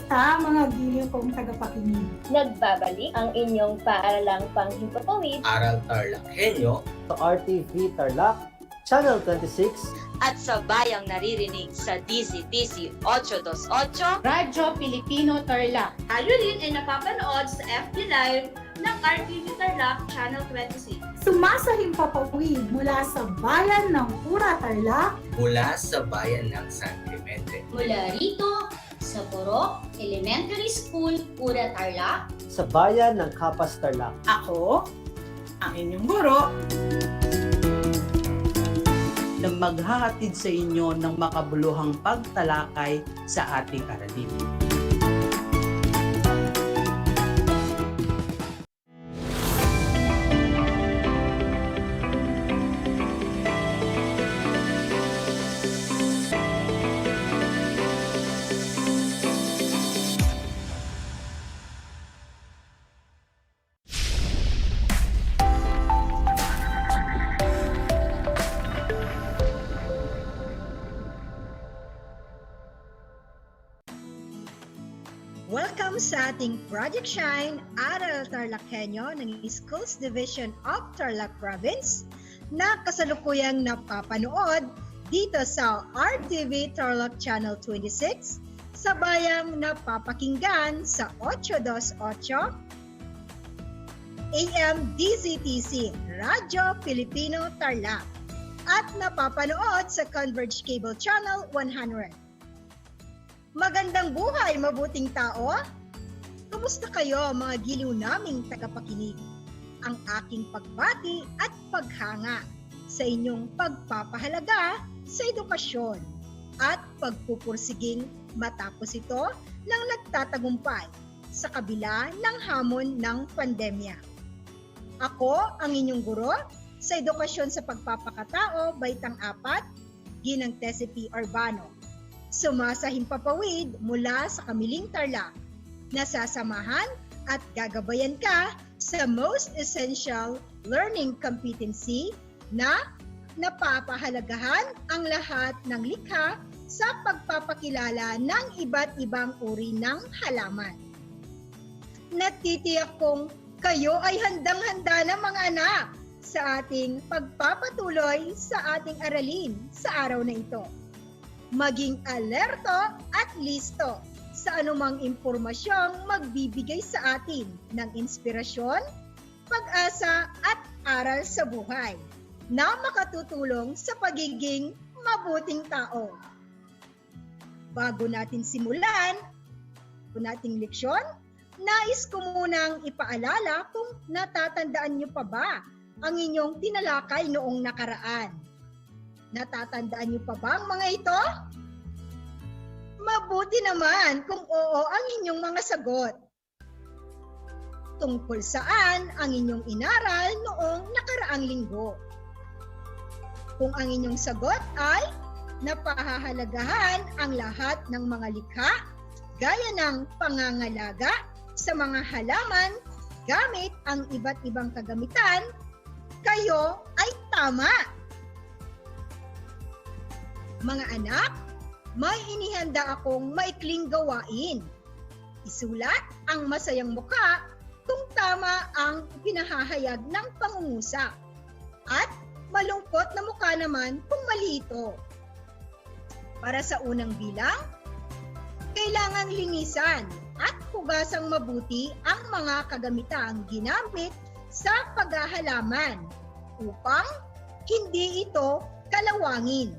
Kamusta mga giliw kong tagapakinig? Nagbabalik ang inyong paaralang panghimpapawid, Aral TarlakHenyo sa RTV Tarlac, Channel 26, at sa bayang naririnig sa DZTC 828, Radyo Pilipino Tarlac. Tayo rin ay napapanood sa FB Live ng RTV Tarlac Channel 26. Sumasahimpapawid mula sa bayan ng Pura Tarlac, mula sa bayan ng San Clemente. Mula rito sa Borok Elementary School, Pura Tarlac, sa bayan ng Kapas Tarlac. ako, ang inyong guro, na maghahatid sa inyo ng makabuluhang pagtalakay sa ating aralin. Welcome sa ating Project Shine, Aral TarlakHenyo ng Schools Division of Tarlac Province na kasalukuyang napapanood dito sa RTV Tarlac Channel 26 sa bayang napapakinggan sa 828 AM DZTC Radyo Pilipino Tarlac at napapanood sa Converge Cable Channel 100. Magandang buhay, mabuting tao! Kumusta kayo mga giliw naming tagapakinig? Ang aking pagbati at paghanga sa inyong pagpapahalaga sa edukasyon at pagpupursiging matapos ito ng nagtatagumpay sa kabila ng hamon ng pandemya. Ako ang inyong guro sa edukasyon sa pagpapakatao, Baitang 4, Ginang Tessie P. Urbano. Sumasahimpapawid mula sa Kamiling Tarlac, nasasamahan at gagabayan ka sa Most Essential Learning Competency na napapahalagahan ang lahat ng likha sa pagpapakilala ng iba't ibang uri ng halaman. Natitiyak kong kayo ay handang-handa na mga anak sa ating pagpapatuloy sa ating aralin sa araw na ito. Maging alerto at listo sa anumang impormasyong magbibigay sa atin ng inspirasyon, pag-asa at aral sa buhay na makatutulong sa pagiging mabuting tao. Bago natin simulan ang ating leksyon, nais ko munang ipaalala kung natatandaan niyo pa ba ang inyong tinalakay noong nakaraan. Natatandaan niyo pa ba ang mga ito? Mabuti naman kung oo ang inyong mga sagot. Tungkol saan ang inyong inaral noong nakaraang linggo? Kung ang inyong sagot ay napahahalagahan ang lahat ng mga likha gaya ng pangangalaga sa mga halaman gamit ang iba't ibang kagamitan, kayo ay tama. Mga anak, may inihanda akong maikling gawain. Isulat ang masayang mukha kung tama ang pinahahayag ng pangungusap at malungkot na mukha naman kung mali ito. Para sa unang bilang, kailangang linisan at hugasang mabuti ang mga kagamitang ginamit sa paghahalaman upang hindi ito kalawangin.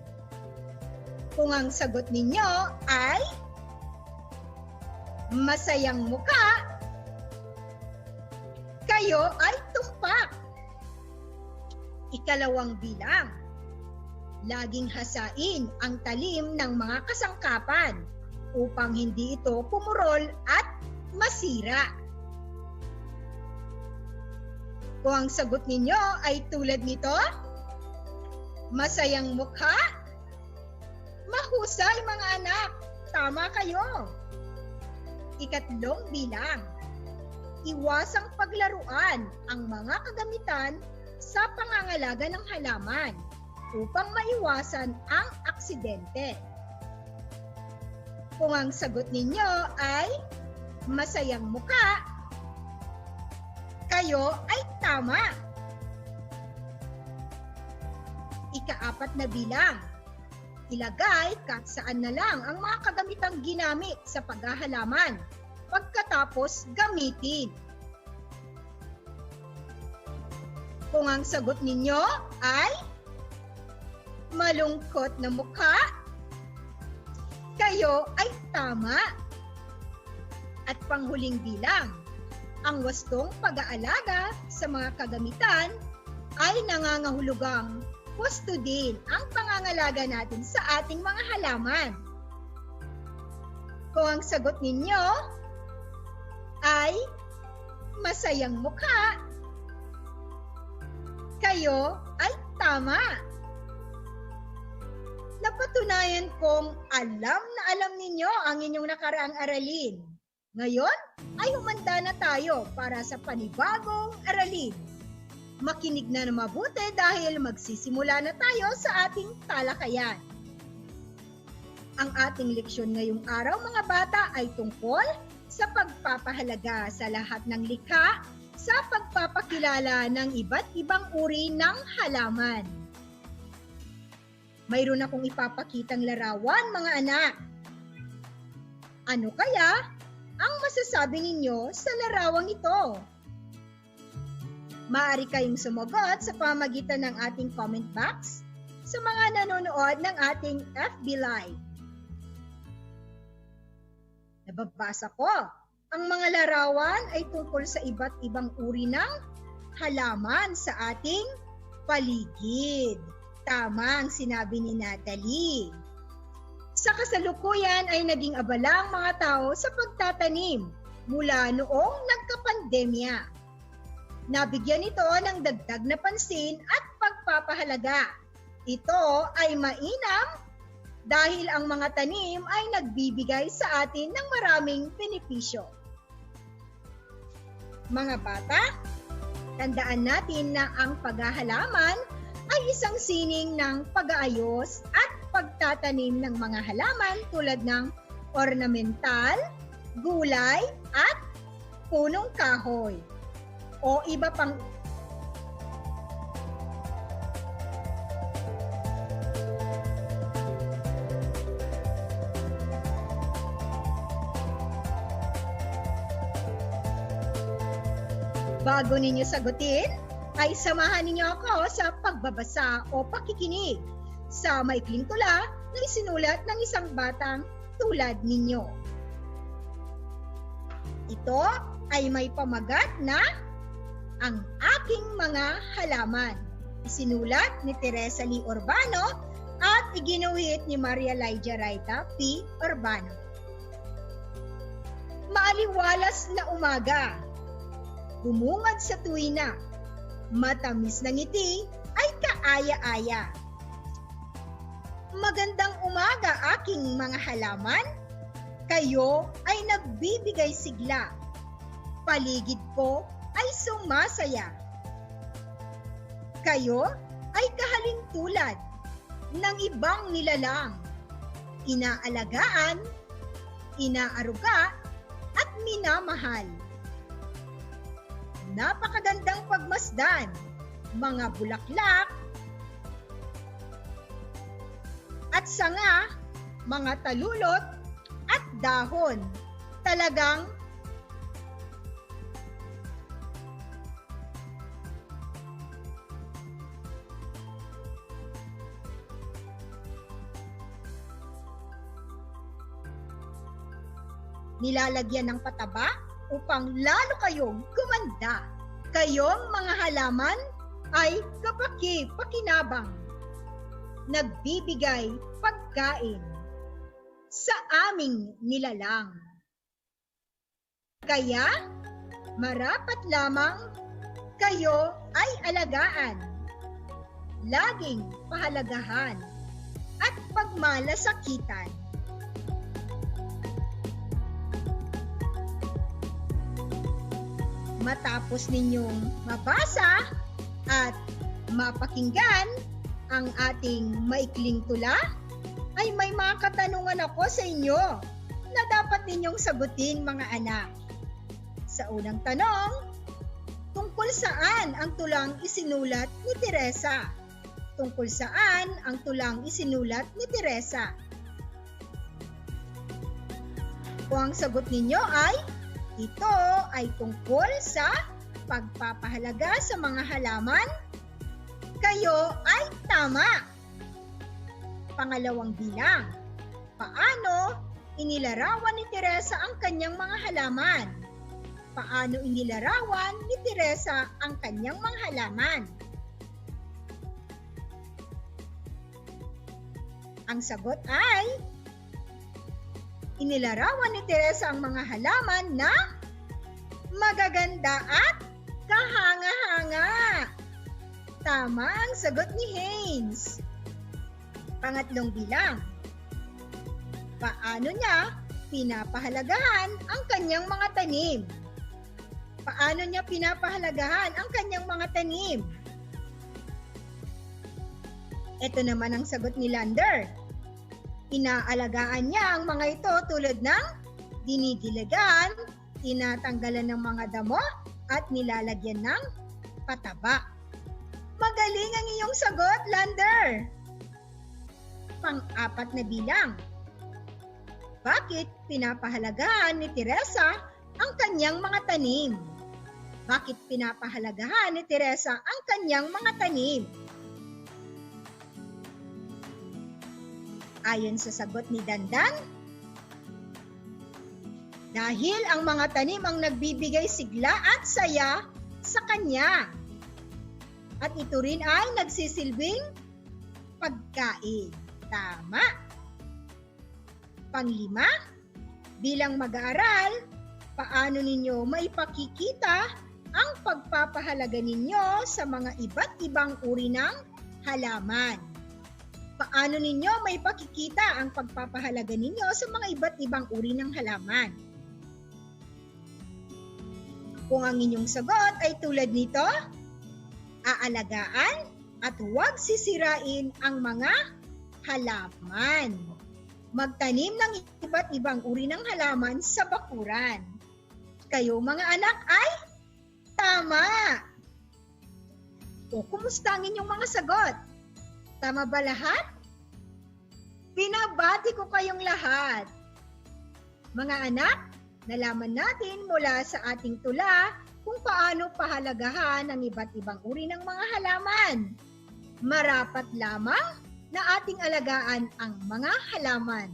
Kung ang sagot ninyo ay masayang mukha, kayo ay tumpak. Ikalawang bilang, laging hasain ang talim ng mga kasangkapan upang hindi ito pumurol at masira. Kung ang sagot ninyo ay tulad nito, masayang mukha, mahusay mga anak, tama kayo. Ikatlong bilang, iwasang paglaruan ang mga kagamitan sa pangangalaga ng halaman upang maiwasan ang aksidente. Kung ang sagot ninyo ay masayang muka, kayo ay tama. Ika-4 na bilang. Ilagay kahit saan na lang ang mga kagamitang ginamit sa paghahalaman pagkatapos gamitin. Kung ang sagot ninyo ay malungkot na mukha, kayo ay tama. At panghuling bilang, ang wastong pag-aalaga sa mga kagamitan ay nangangahulugang wasto din ang pangangalaga natin sa ating mga halaman. Kung ang sagot ninyo ay masayang mukha, kayo ay tama. Napatunayan kong alam na alam ninyo ang inyong nakaraang aralin. Ngayon ay humanda na tayo para sa panibagong aralin. Makinig na mabuti dahil magsisimula na tayo sa ating talakayan. Ang ating leksyon ngayong araw mga bata ay tungkol sa pagpapahalaga sa lahat ng likha sa pagpapakilala ng iba't ibang uri ng halaman. Mayroon akong ipapakitang larawan mga anak. Ano kaya ang masasabi ninyo sa larawang ito? Maaari kayong sumagot sa pamamagitan ng ating comment box sa mga nanonood ng ating FB Live. Nababasa ko, ang mga larawan ay tungkol sa iba't ibang uri ng halaman sa ating paligid. Tama ang sinabi ni Natalie. Sa kasalukuyan ay naging abala ang mga tao sa pagtatanim mula noong nagkapandemya. Nabigyan ito ng dagdag na pansin at pagpapahalaga. Ito ay mainam dahil ang mga tanim ay nagbibigay sa atin ng maraming benepisyo. Mga bata, tandaan natin na ang paghahalaman ay isang sining ng pag-aayos at pagtatanim ng mga halaman tulad ng ornamental, gulay at punong kahoy o iba pang bago ninyo sagutin, ay samahan ninyo ako sa pagbabasa o pakikinig sa maikling tula na isinulat ng isang batang tulad ninyo. Ito ay may pamagat na Ang Aking Mga Halaman. Isinulat ni Teresa Lee Urbano at iginuhit ni Maria Lydia Raita P. Urbano. Maaliwalas na umaga. Bumungad sa tuwina. Matamis na ngiti ay kaaya-aya. Magandang umaga aking mga halaman. Kayo ay nagbibigay sigla. Paligid ko ay sumasaya. Kayo ay kahalintulad ng ibang nilalang. Inaalagaan, inaaruga at minamahal. Napakagandang pagmasdan, mga bulaklak at sanga, mga talulot at dahon. Talagang nilalagyan ng pataba upang lalo kayong gumanda. Kayong mga halaman ay kapaki-pakinabang. Nagbibigay pagkain sa aming nilalang. Kaya, marapat lamang kayo ay alagaan, laging pahalagahan at pagmalasakitan. Matapos ninyong mabasa at mapakinggan ang ating maikling tula, ay may mga katanungan ako sa inyo. na dapat ninyong sagutin mga anak. Sa unang tanong, tungkol saan ang tulang isinulat ni Teresa? Tungkol saan ang tulang isinulat ni Teresa? Kung ang sagot ninyo ay, ito ay tungkol sa pagpapahalaga sa mga halaman, kayo ay tama. Pangalawang bilang, paano inilarawan ni Teresa ang kanyang mga halaman? Paano inilarawan ni Teresa ang kanyang mga halaman? Ang sagot ay, inilarawan ni Teresa ang mga halaman na magaganda at kahanga-hanga. Tama ang sagot ni Haynes. Pangatlong bilang, paano niya pinapahalagahan ang kanyang mga tanim? Paano niya pinapahalagahan ang kanyang mga tanim? Ito naman ang sagot ni Lander. Inaalagaan niya ang mga ito tulad ng dinidilagan, tinatanggalan ng mga damo, at nilalagyan ng pataba. Magaling ang iyong sagot, Lander! Pang-apat na bilang. Bakit pinapahalagahan ni Teresa ang kanyang mga tanim? Bakit pinapahalagahan ni Teresa ang kanyang mga tanim? Ayon sa sagot ni Dandan, dahil ang mga tanim ang nagbibigay sigla at saya sa kanya. At ito rin ay nagsisilbing pagkain. Tama. Panglima, bilang mag-aaral, paano ninyo maipakikita ang pagpapahalaga ninyo sa mga iba't ibang uri ng halaman? Paano ninyo maipakikita ang pagpapahalaga ninyo sa mga iba't ibang uri ng halaman? Kung ang inyong sagot ay tulad nito, aalagaan at huwag sisirain ang mga halaman. Magtanim ng iba't ibang uri ng halaman sa bakuran. Kayo mga anak ay tama! O kumusta ang inyong mga sagot? Tama ba lahat? Binabati ko kayong lahat. Mga anak, nalaman natin mula sa ating tula kung paano pahalagahan ang iba't ibang uri ng mga halaman. Marapat lamang na ating alagaan ang mga halaman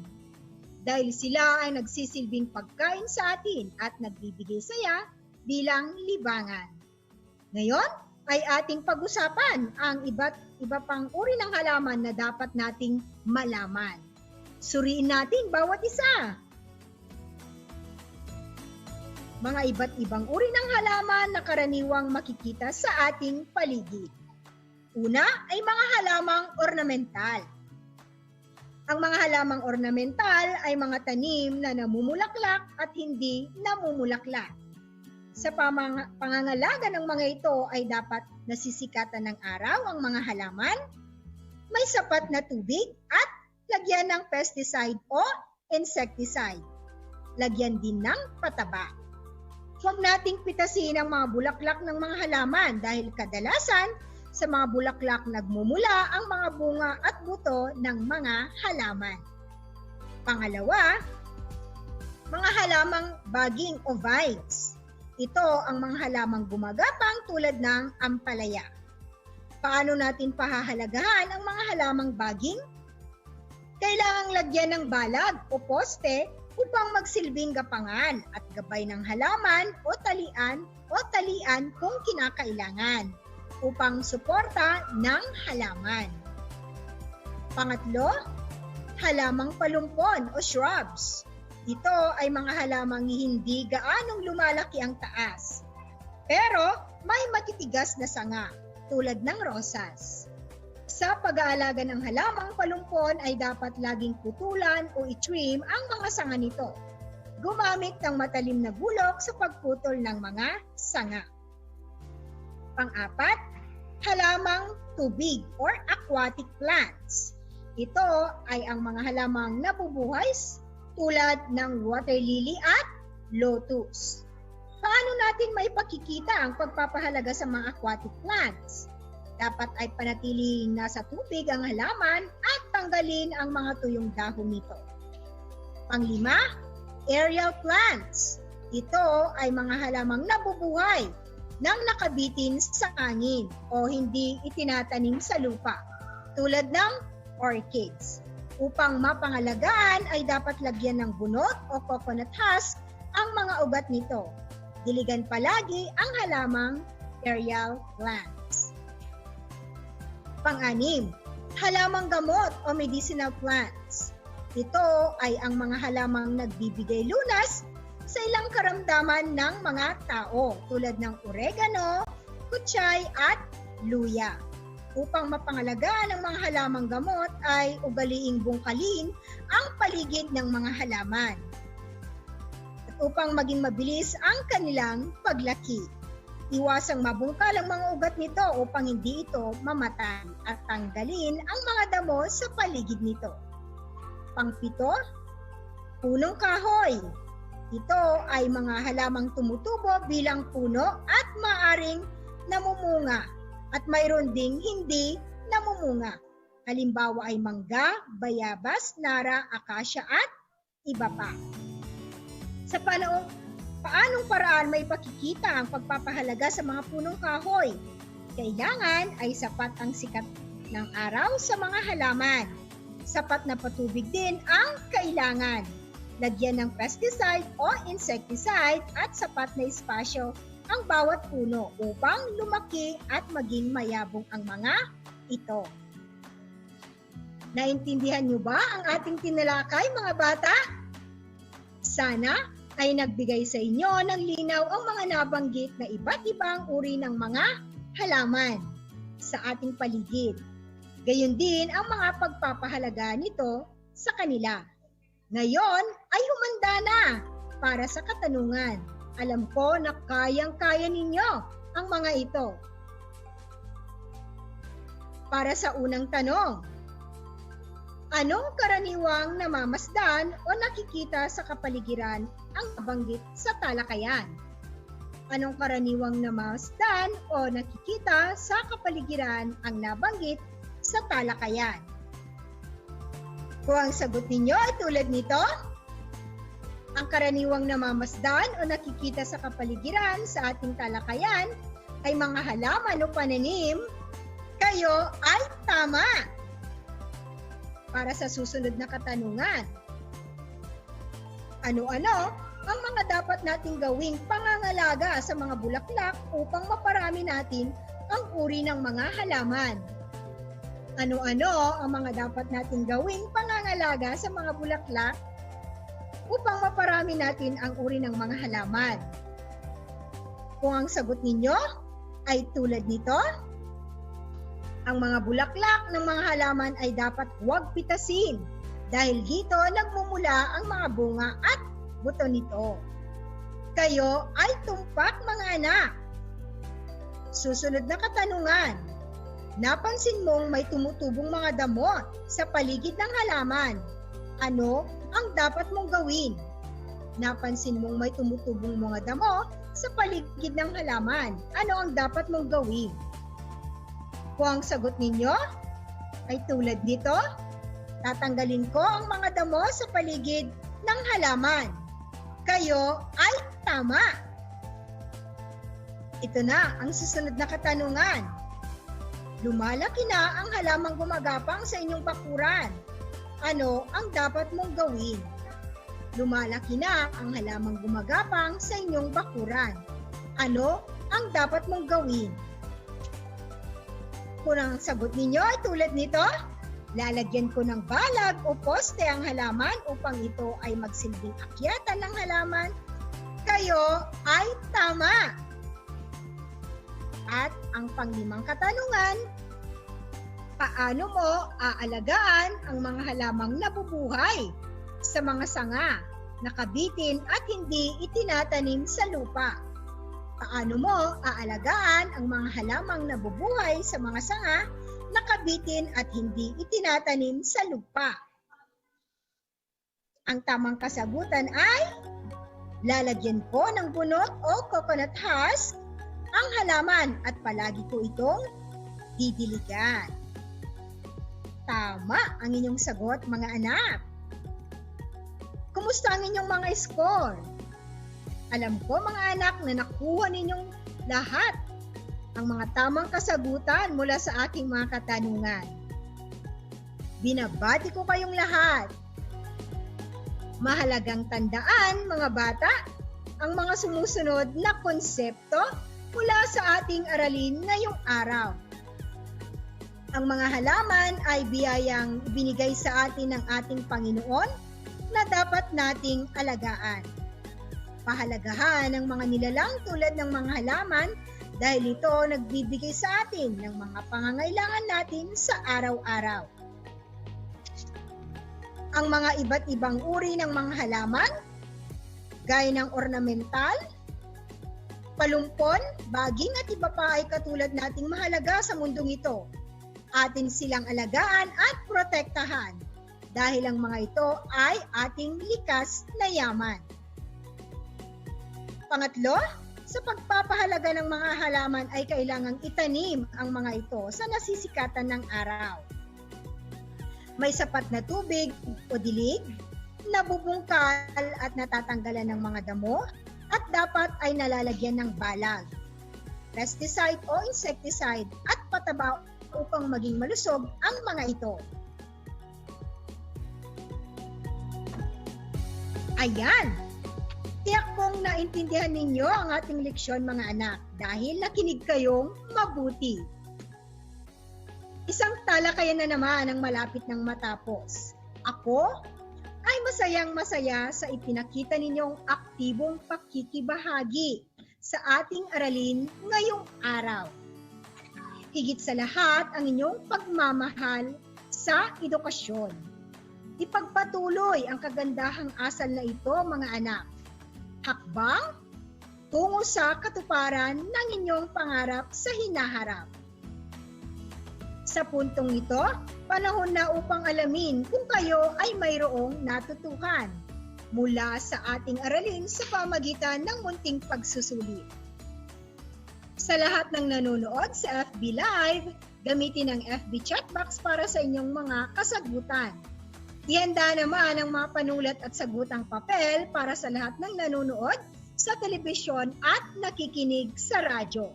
dahil sila ay nagsisilbing pagkain sa atin at nagbibigay saya bilang libangan. Ngayon ay ating pag-usapan ang iba pang uri ng halaman na dapat nating malaman. Suriin natin bawat isa. Mga iba't ibang uri ng halaman na karaniwang makikita sa ating paligid. Una ay mga halamang ornamental. Ang mga halamang ornamental ay mga tanim na namumulaklak at hindi namumulaklak. Sa pangangalaga ng mga ito ay dapat nasisikatan ng araw ang mga halaman, may sapat na tubig at lagyan ng pesticide o insecticide. Lagyan din ng pataba. Huwag nating pitasin ang mga bulaklak ng mga halaman dahil kadalasan sa mga bulaklak nagmumula ang mga bunga at buto ng mga halaman. Pangalawa, mga halamang baging o vines. Ito ang mga halamang gumagapang tulad ng ampalaya. Paano natin pahahalagahan ang mga halamang baging? Kailangang lagyan ng balag o poste upang magsilbing gapangan at gabay ng halaman o talian kung kinakailangan upang suporta ng halaman. Pangatlo, halamang palumpon o shrubs. Ito ay mga halamang hindi gaanong lumalaki ang taas, pero may matitigas na sanga tulad ng rosas. Sa pag-aalaga ng halamang palumpon ay dapat laging putulan o i-trim ang mga sanga nito. Gumamit ng matalim na bulok sa pagputol ng mga sanga. Pang-apat, halamang tubig or aquatic plants. Ito ay ang mga halamang nabubuhay tulad ng water lily at lotus. Paano natin maipakikita ang pagpapahalaga sa mga aquatic plants? Dapat ay panatiling nasa tubig ang halaman at tanggalin ang mga tuyong dahon nito. Panglima, aerial plants. Ito ay mga halamang nabubuhay nang nakabitin sa hangin o hindi itinatanim sa lupa, tulad ng orchids. Upang mapangalagaan ay dapat lagyan ng bunot o coconut husk ang mga ugat nito. Diligan palagi ang halamang aerial plants. Pang-anim, halamang gamot o medicinal plants. Ito ay ang mga halamang nagbibigay lunas sa ilang karamdaman ng mga tao tulad ng oregano, kutsay at luya. Upang mapangalagaan ang mga halamang gamot ay ugaliing bungkalin ang paligid ng mga halaman. At upang maging mabilis ang kanilang paglaki, iwasang mabungkal ang mga ugat nito upang hindi ito mamatay at tanggalin ang mga damo sa paligid nito. Pangpito, punong kahoy. Ito ay mga halamang tumutubo bilang puno at maaring namumunga at mayroon ding hindi namumunga. Halimbawa ay mangga, bayabas, nara, akasya at iba pa. Sa paanong paraan may pakikita ang pagpapahalaga sa mga punong kahoy? Kailangan ay sapat ang sikat ng araw sa mga halaman. Sapat na patubig din ang kailangan. Lagyan ng pesticide o insecticide at sapat na espasyo ang bawat puno upang lumaki at maging mayabong ang mga ito. Naintindihan niyo ba ang ating tinalakay, mga bata? Sana ay nagbigay sa inyo ng linaw ang mga nabanggit na iba't ibang uri ng mga halaman sa ating paligid. Gayon din ang mga pagpapahalaga nito sa kanila. Ngayon ay humanda na para sa katanungan. Alam ko na kayang-kaya ninyo ang mga ito. Para sa unang tanong, anong karaniwang namamasdan o nakikita sa kapaligiran ang nabanggit sa talakayan? Anong karaniwang namamasdan o nakikita sa kapaligiran ang nabanggit sa talakayan? Kung ang sagot ninyo ay tulad nito, ang karaniwang namamasdan o nakikita sa kapaligiran sa ating talakayan ay mga halaman o pananim, kayo ay tama. Para sa susunod na katanungan, ano-ano ang mga dapat nating gawing pangangalaga sa mga bulaklak upang maparami natin ang uri ng mga halaman? Ano-ano ang mga dapat nating gawing pangangalaga sa mga bulaklak upang maparami natin ang uri ng mga halaman? Kung ang sagot ninyo ay tulad nito, ang mga bulaklak ng mga halaman ay dapat huwag pitasin dahil dito nagmumula ang mga bunga at buto nito. Kayo ay tumpak, mga anak. Susunod na katanungan, napansin mong may tumutubong mga damo sa paligid ng halaman. Ano ang dapat mong gawin? Napansin mong may tumutubong mga damo sa paligid ng halaman. Ano ang dapat mong gawin? Kung ang sagot ninyo ay tulad nito, tatanggalin ko ang mga damo sa paligid ng halaman. Kayo ay tama. Ito na ang susunod na katanungan. Lumalaki na ang halamang gumagapang sa inyong bakuran. Ano ang dapat mong gawin? Lumalaki na ang halamang gumagapang sa inyong bakuran. Ano ang dapat mong gawin? Kung ang sagot ninyo ay tulad nito, lalagyan ko ng balag o poste ang halaman upang ito ay magsilbing akyatan ng halaman. Kayo ay tama. At ang panglimang katanungan, paano mo aalagaan ang mga halamang nabubuhay sa mga sanga, nakabitin at hindi itinatanim sa lupa? Paano mo aalagaan ang mga halamang nabubuhay sa mga sanga, nakabitin at hindi itinatanim sa lupa? Ang tamang kasagutan ay lalagyan ko ng bunot o coconut husk ang halaman at palagi ko itong didiligan. Tama ang inyong sagot, mga anak. Kumusta ang inyong mga score? Alam ko, mga anak, na nakuha ninyong lahat ang mga tamang kasagutan mula sa aking mga katanungan. Binabati ko kayong lahat. Mahalagang tandaan, mga bata, ang mga sumusunod na konsepto mula sa ating aralin ngayong araw. Ang mga halaman ay biyayang binigay sa atin ng ating Panginoon na dapat nating alagaan. Pahalagahan ang mga nilalang tulad ng mga halaman dahil ito nagbibigay sa atin ng mga pangangailangan natin sa araw-araw. Ang mga iba't ibang uri ng mga halaman, gaya ng ornamental, palumpon, baging at iba pa ay katulad nating mahalaga sa mundong ito. Atin silang alagaan at protektahan dahil ang mga ito ay ating likas na yaman. Pangatlo, sa pagpapahalaga ng mga halaman ay kailangang itanim ang mga ito sa nasisikatan ng araw. May sapat na tubig o dilig, nabubungkal at natatanggalan ng mga damo at dapat ay nalalagyan ng balag, pesticide o insecticide at pataba upang maging malusog ang mga ito. Ayan! Tiyak kong naintindihan ninyo ang ating leksyon, mga anak, dahil nakinig kayong mabuti. Isang talakayan na naman ang malapit ng matapos. Ako ay masayang-masaya sa ipinakita ninyong aktibong pakikibahagi sa ating aralin ngayong araw. Higit sa lahat ang inyong pagmamahal sa edukasyon. Ipagpatuloy ang kagandahang asal na ito, mga anak. Hakbang tungo sa katuparan ng inyong pangarap sa hinaharap. Sa puntong ito, panahon na upang alamin kung kayo ay mayroong natutukan mula sa ating aralin sa pamagitan ng munting pagsusulit. Sa lahat ng nanonood sa FB Live, gamitin ang FB chat box para sa inyong mga kasagutan. Ihanda naman ang mga panulat at sagutang papel para sa lahat ng nanonood sa telebisyon at nakikinig sa radyo.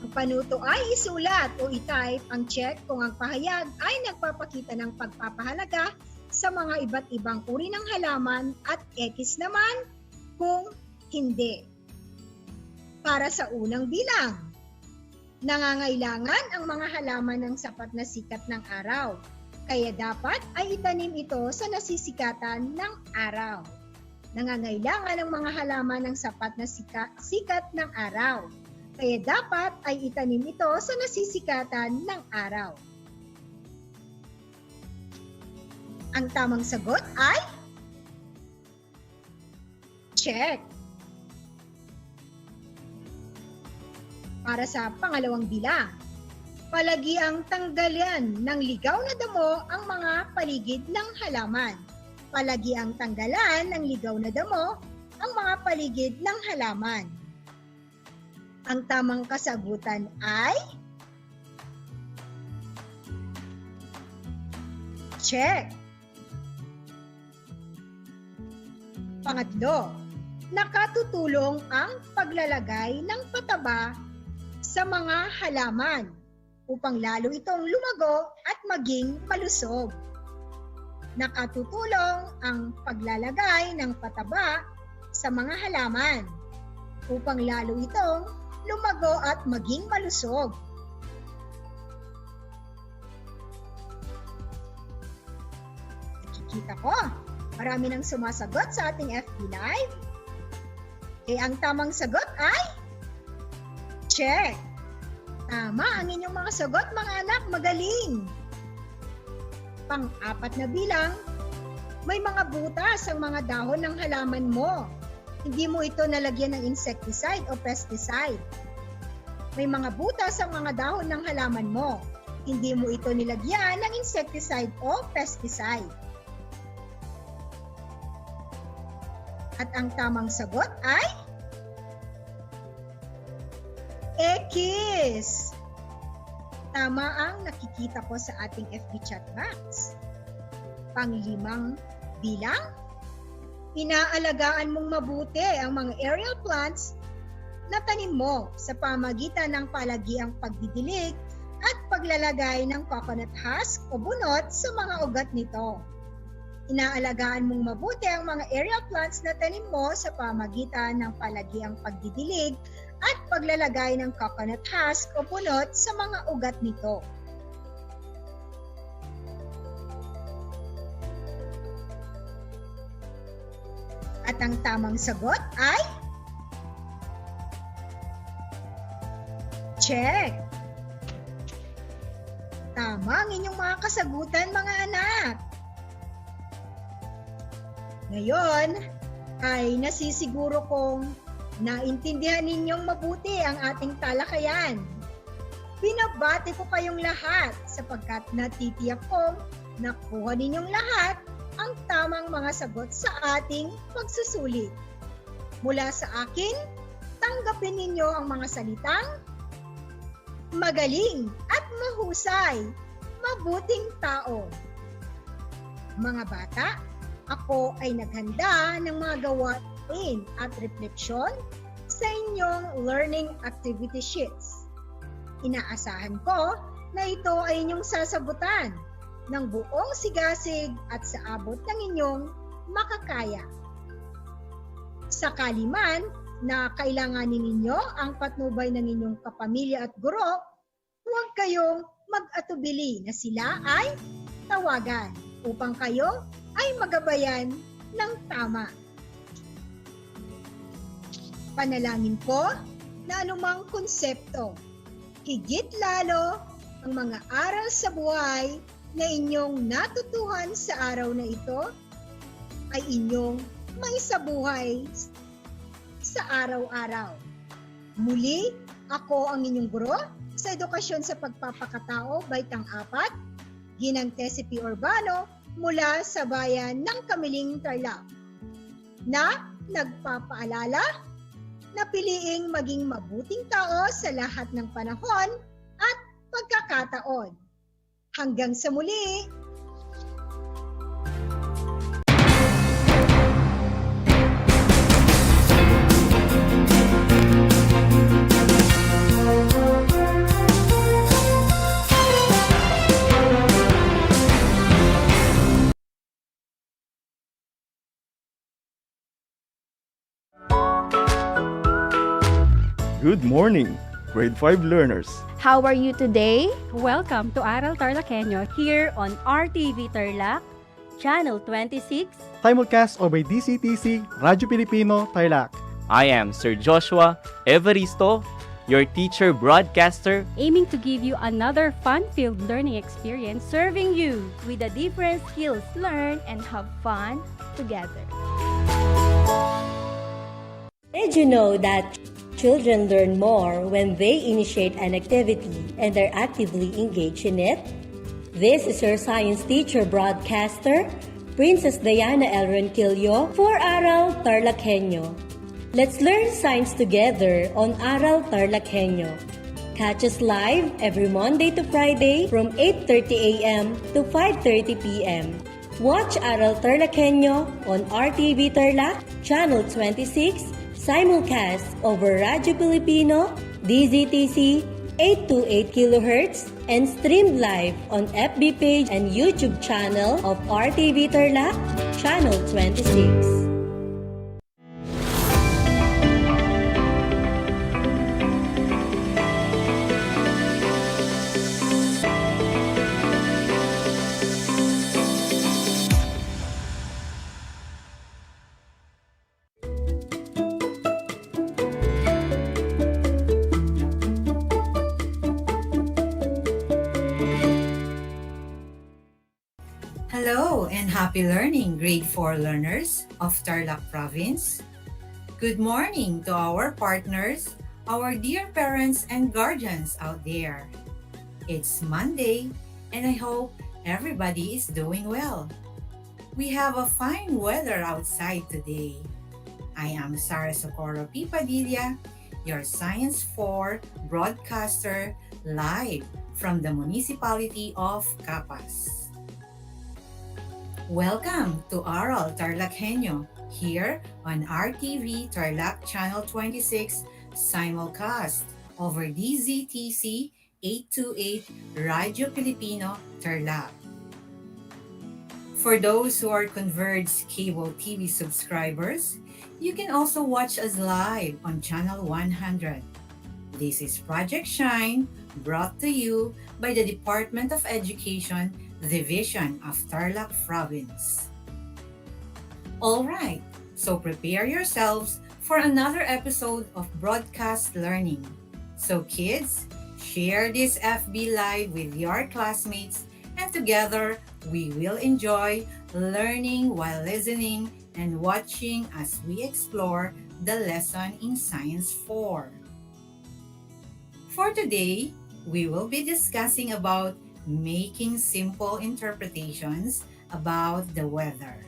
Ang panuto ay isulat o i-type ang check kung ang pahayag ay nagpapakita ng pagpapahalaga sa mga iba't ibang uri ng halaman at X naman kung hindi. Para sa unang bilang, nangangailangan ang mga halaman ng sapat na sikat ng araw. Kaya dapat ay itanim ito sa nasisikatan ng araw. Nangangailangan ang mga halaman ng sapat na sikat ng araw. Kaya dapat ay itanim ito sa nasisikatan ng araw. Ang tamang sagot ay check. Para sa pangalawang bilang, palagiang tanggalan ng ligaw na damo ang mga paligid ng halaman. Palagiang tanggalan ng ligaw na damo ang mga paligid ng halaman. Ang tamang kasagutan ay check. Pangatlo, nakatutulong ang paglalagay ng pataba sa mga halaman upang lalo itong lumago at maging malusog. Nakatutulong ang paglalagay ng pataba sa mga halaman upang lalo itong lumago at maging malusog. Nakikita ko, marami nang sumasagot sa ating FB Live. Ang tamang sagot ay check. Tama ang inyong mga sagot, mga anak, magaling. Pang-apat na bilang, may mga butas ang mga dahon ng halaman mo. Hindi mo ito nalagyan ng insecticide o pesticide. May mga butas ang mga dahon ng halaman mo. Hindi mo ito nilagyan ng insecticide o pesticide. At ang tamang sagot ay Ekis. Tama ang nakikita ko sa ating FB chat box. Panglimang bilang, inaalagaan mong mabuti ang mga aerial plants na tanim mo sa pamagitan ng palagiang pagdidilig at paglalagay ng coconut husk o bunot sa mga ugat nito. Inaalagaan mong mabuti ang mga aerial plants na tanim mo sa pamagitan ng palagiang pagdidilig at paglalagay ng coconut husk o bunot sa mga ugat nito. At ang tamang sagot ay check. Tama ang inyong mga kasagutan, mga anak. Ngayon ay nasisiguro kong naintindihan ninyong mabuti ang ating talakayan. Binabati ko kayong lahat sapagkat natitiyak kong nakuha ninyong lahat ang tamang mga sagot sa ating pagsusulit. Mula sa akin, tanggapin ninyo ang mga salitang magaling at mahusay, mabuting tao. Mga bata, ako ay naghanda ng mga gawain at refleksyon sa inyong learning activity sheets. Inaasahan ko na ito ay inyong sasagutan ng buong sigasig at sa abot ng inyong makakaya. Sakali man na kailanganin ninyo ang patnubay ng inyong kapamilya at guro, huwag kayong mag-atubili na sila ay tawagan upang kayo ay magabayan ng tama. Panalangin ko na anumang konsepto, higit lalo ang mga aral sa buhay na inyong natutuhan sa araw na ito ay inyong maisabuhay sa araw-araw. Muli, ako ang inyong guro sa edukasyon sa pagpapakatao, Baitang 4, Ginang Tessie P. Urbano mula sa bayan ng Kamiling, Tarlac, na nagpapaalala na piliing maging mabuting tao sa lahat ng panahon at pagkakataon. Hanggang sa muli! Good morning, grade 5 learners. How are you today? Welcome to Aral TarlakHenyo here on RTV Tarlac, Channel 26. Simulcast over DCTC, Radyo Pilipino, Tarlac. I am Sir Joshua Evaristo, your teacher broadcaster, aiming to give you another fun-filled learning experience, serving you with the different skills, learn and have fun together. Did you know that children learn more when they initiate an activity and are actively engaged in it? This is your science teacher broadcaster, Princess Diana L. Ronquillo for Aral TarlakHenyo. Let's learn science together on Aral TarlakHenyo. Catch us live every Monday to Friday from 8:30 a.m. to 5:30 p.m. Watch Aral TarlakHenyo on RTV Tarlac, Channel 26, simulcast over Radyo Pilipino, DZTC 828 kHz, and streamed live on FB page and YouTube channel of RTV Tarlac, Channel 26. Hello and happy learning, grade 4 learners of Tarlac Province. Good morning to our partners, our dear parents and guardians out there. It's Monday and I hope everybody is doing well. We have a fine weather outside today. I am Sara Socorro P. Padilla, your Science 4 broadcaster live from the municipality of Capas. Welcome to Aral TarlakHenyo here on RTV Tarlac Channel 26 simulcast over DZTC 828 Radio Filipino Tarlac. For those who are Converged Cable TV subscribers, you can also watch us live on Channel 100. This is Project Shine, brought to you by the Department of Education, Division of Tarlac Province. All right, so prepare yourselves for another episode of Broadcast Learning. So kids, share this FB Live with your classmates, and together we will enjoy learning while listening and watching as we explore the lesson in Science 4. For today, we will be discussing about making simple interpretations about the weather.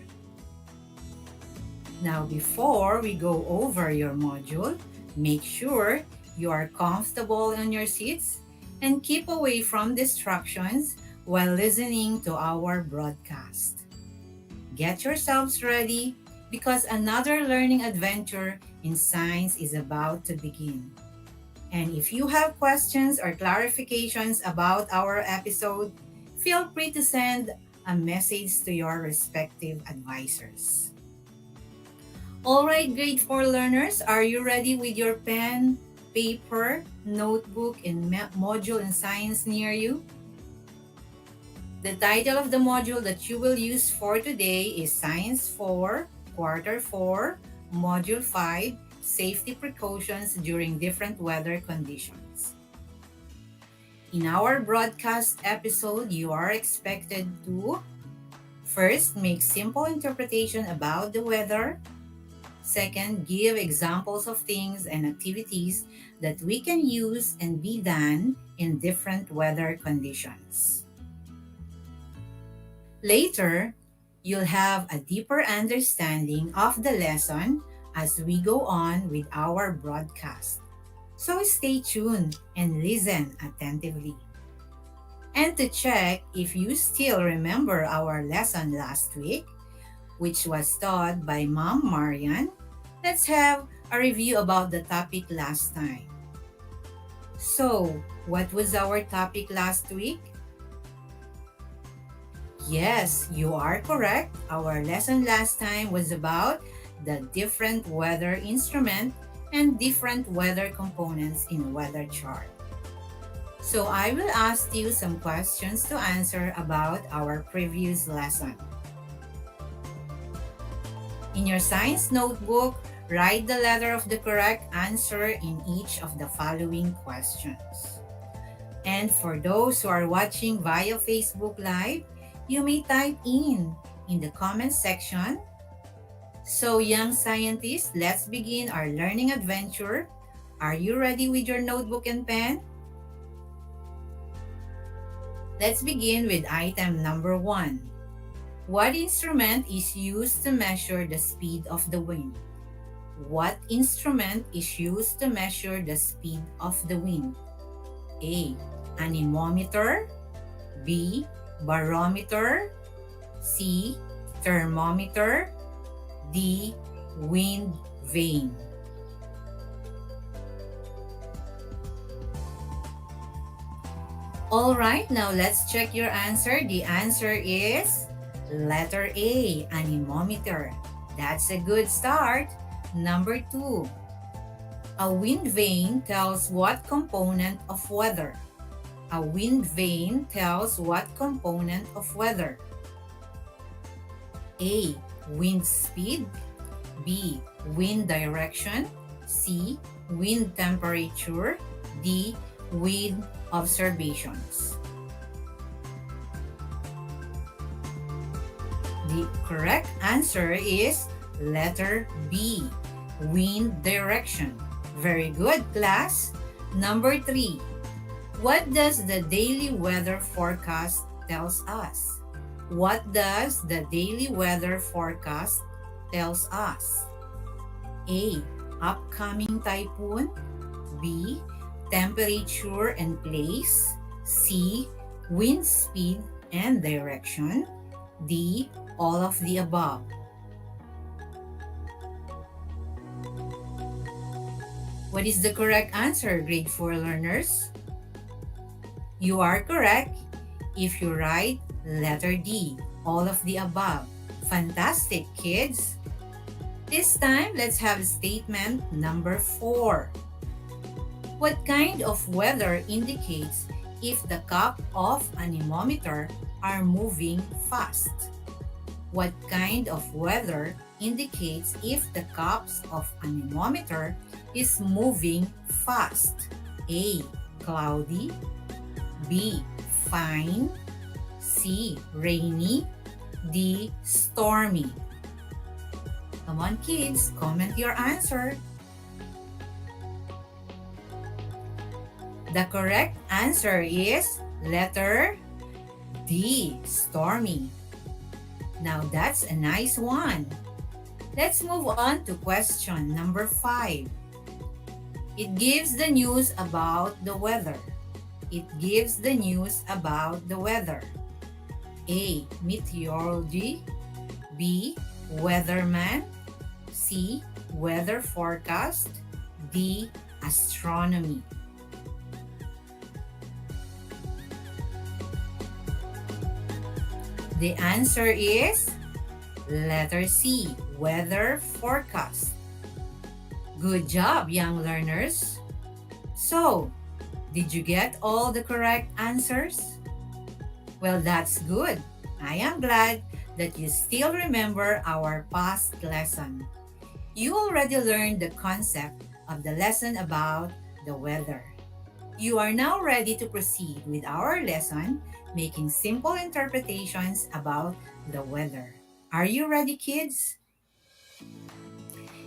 Now, before we go over your module, make sure you are comfortable on your seats and keep away from distractions while listening to our broadcast. Get yourselves ready because another learning adventure in science is about to begin. And if you have questions or clarifications about our episode, feel free to send a message to your respective advisors. All right, grade 4 learners, are you ready with your pen, paper, notebook, and module in science near you? The title of the module that you will use for today is Science 4, Quarter 4, Module 5, Safety Precautions During Different Weather Conditions. In our broadcast episode, you are expected to first make simple interpretation about the weather. Second, give examples of things and activities that we can use and be done in different weather conditions. Later, you'll have a deeper understanding of the lesson as we go on with our broadcast. So stay tuned and listen attentively. And to check if you still remember our lesson last week, which was taught by Ma'am Marian, let's have a review about the topic last time. So, what was our topic last week? Yes, you are correct. Our lesson last time was about the different weather instrument and different weather components in weather chart. So I will ask you some questions to answer about our previous lesson. In your science notebook, write the letter of the correct answer in each of the following questions. And for those who are watching via Facebook Live, you may type in the comment section. So young scientists, let's begin our learning adventure. Are you ready with your notebook and pen? Let's begin with item number 1. What instrument is used to measure the speed of the wind? What instrument is used to measure the speed of the wind? A. Anemometer. B. Barometer. C. Thermometer. D. Wind vane. All right, now let's check your answer. The answer is letter A, anemometer. That's a good start. Number 2. A wind vane tells what component of weather? A wind vane tells what component of weather? A. Wind speed. B. Wind direction. C. Wind temperature. D. Wind observations. The correct answer is letter B, wind direction. Very good, class. Number 3. What does the daily weather forecast tells us? What does the daily weather forecast tells us? A. Upcoming typhoon. B. Temperature and place. C. Wind speed and direction. D. All of the above. What is the correct answer, grade 4 learners? You are correct if you write letter D, all of the above. Fantastic, kids! This time, let's have statement number 4. What kind of weather indicates if the cup of anemometer are moving fast? What kind of weather indicates if the cups of anemometer is moving fast? A. Cloudy. B. Fine. C. Rainy. D. Stormy. Come on, kids, comment your answer. The correct answer is letter D. Stormy. Now that's a nice one. Let's move on to question number 5. It gives the news about the weather. It gives the news about the weather. A. Meteorology. B. Weatherman. C. Weather forecast. D. Astronomy. The answer is letter C. Weather forecast. Good job, young learners. So, did you get all the correct answers? Well, that's good. I am glad that you still remember our past lesson. You already learned the concept of the lesson about the weather. You are now ready to proceed with our lesson, making simple interpretations about the weather. Are you ready, kids?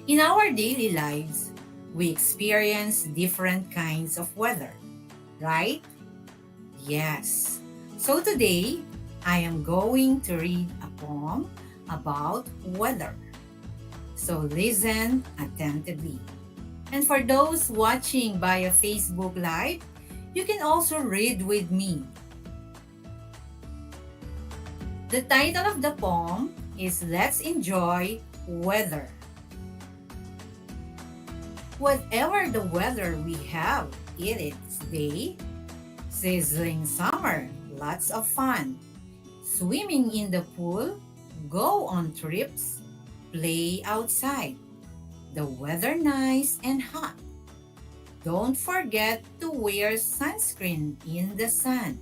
In our daily lives, we experience different kinds of weather, right? Yes. So today, I am going to read a poem about weather. So listen attentively. And for those watching via Facebook Live, you can also read with me. The title of the poem is Let's Enjoy Weather. Whatever the weather we have, it is day, sizzling summer, lots of fun, swimming in the pool, go on trips, play outside. The weather nice and hot. Don't forget to wear sunscreen in the sun.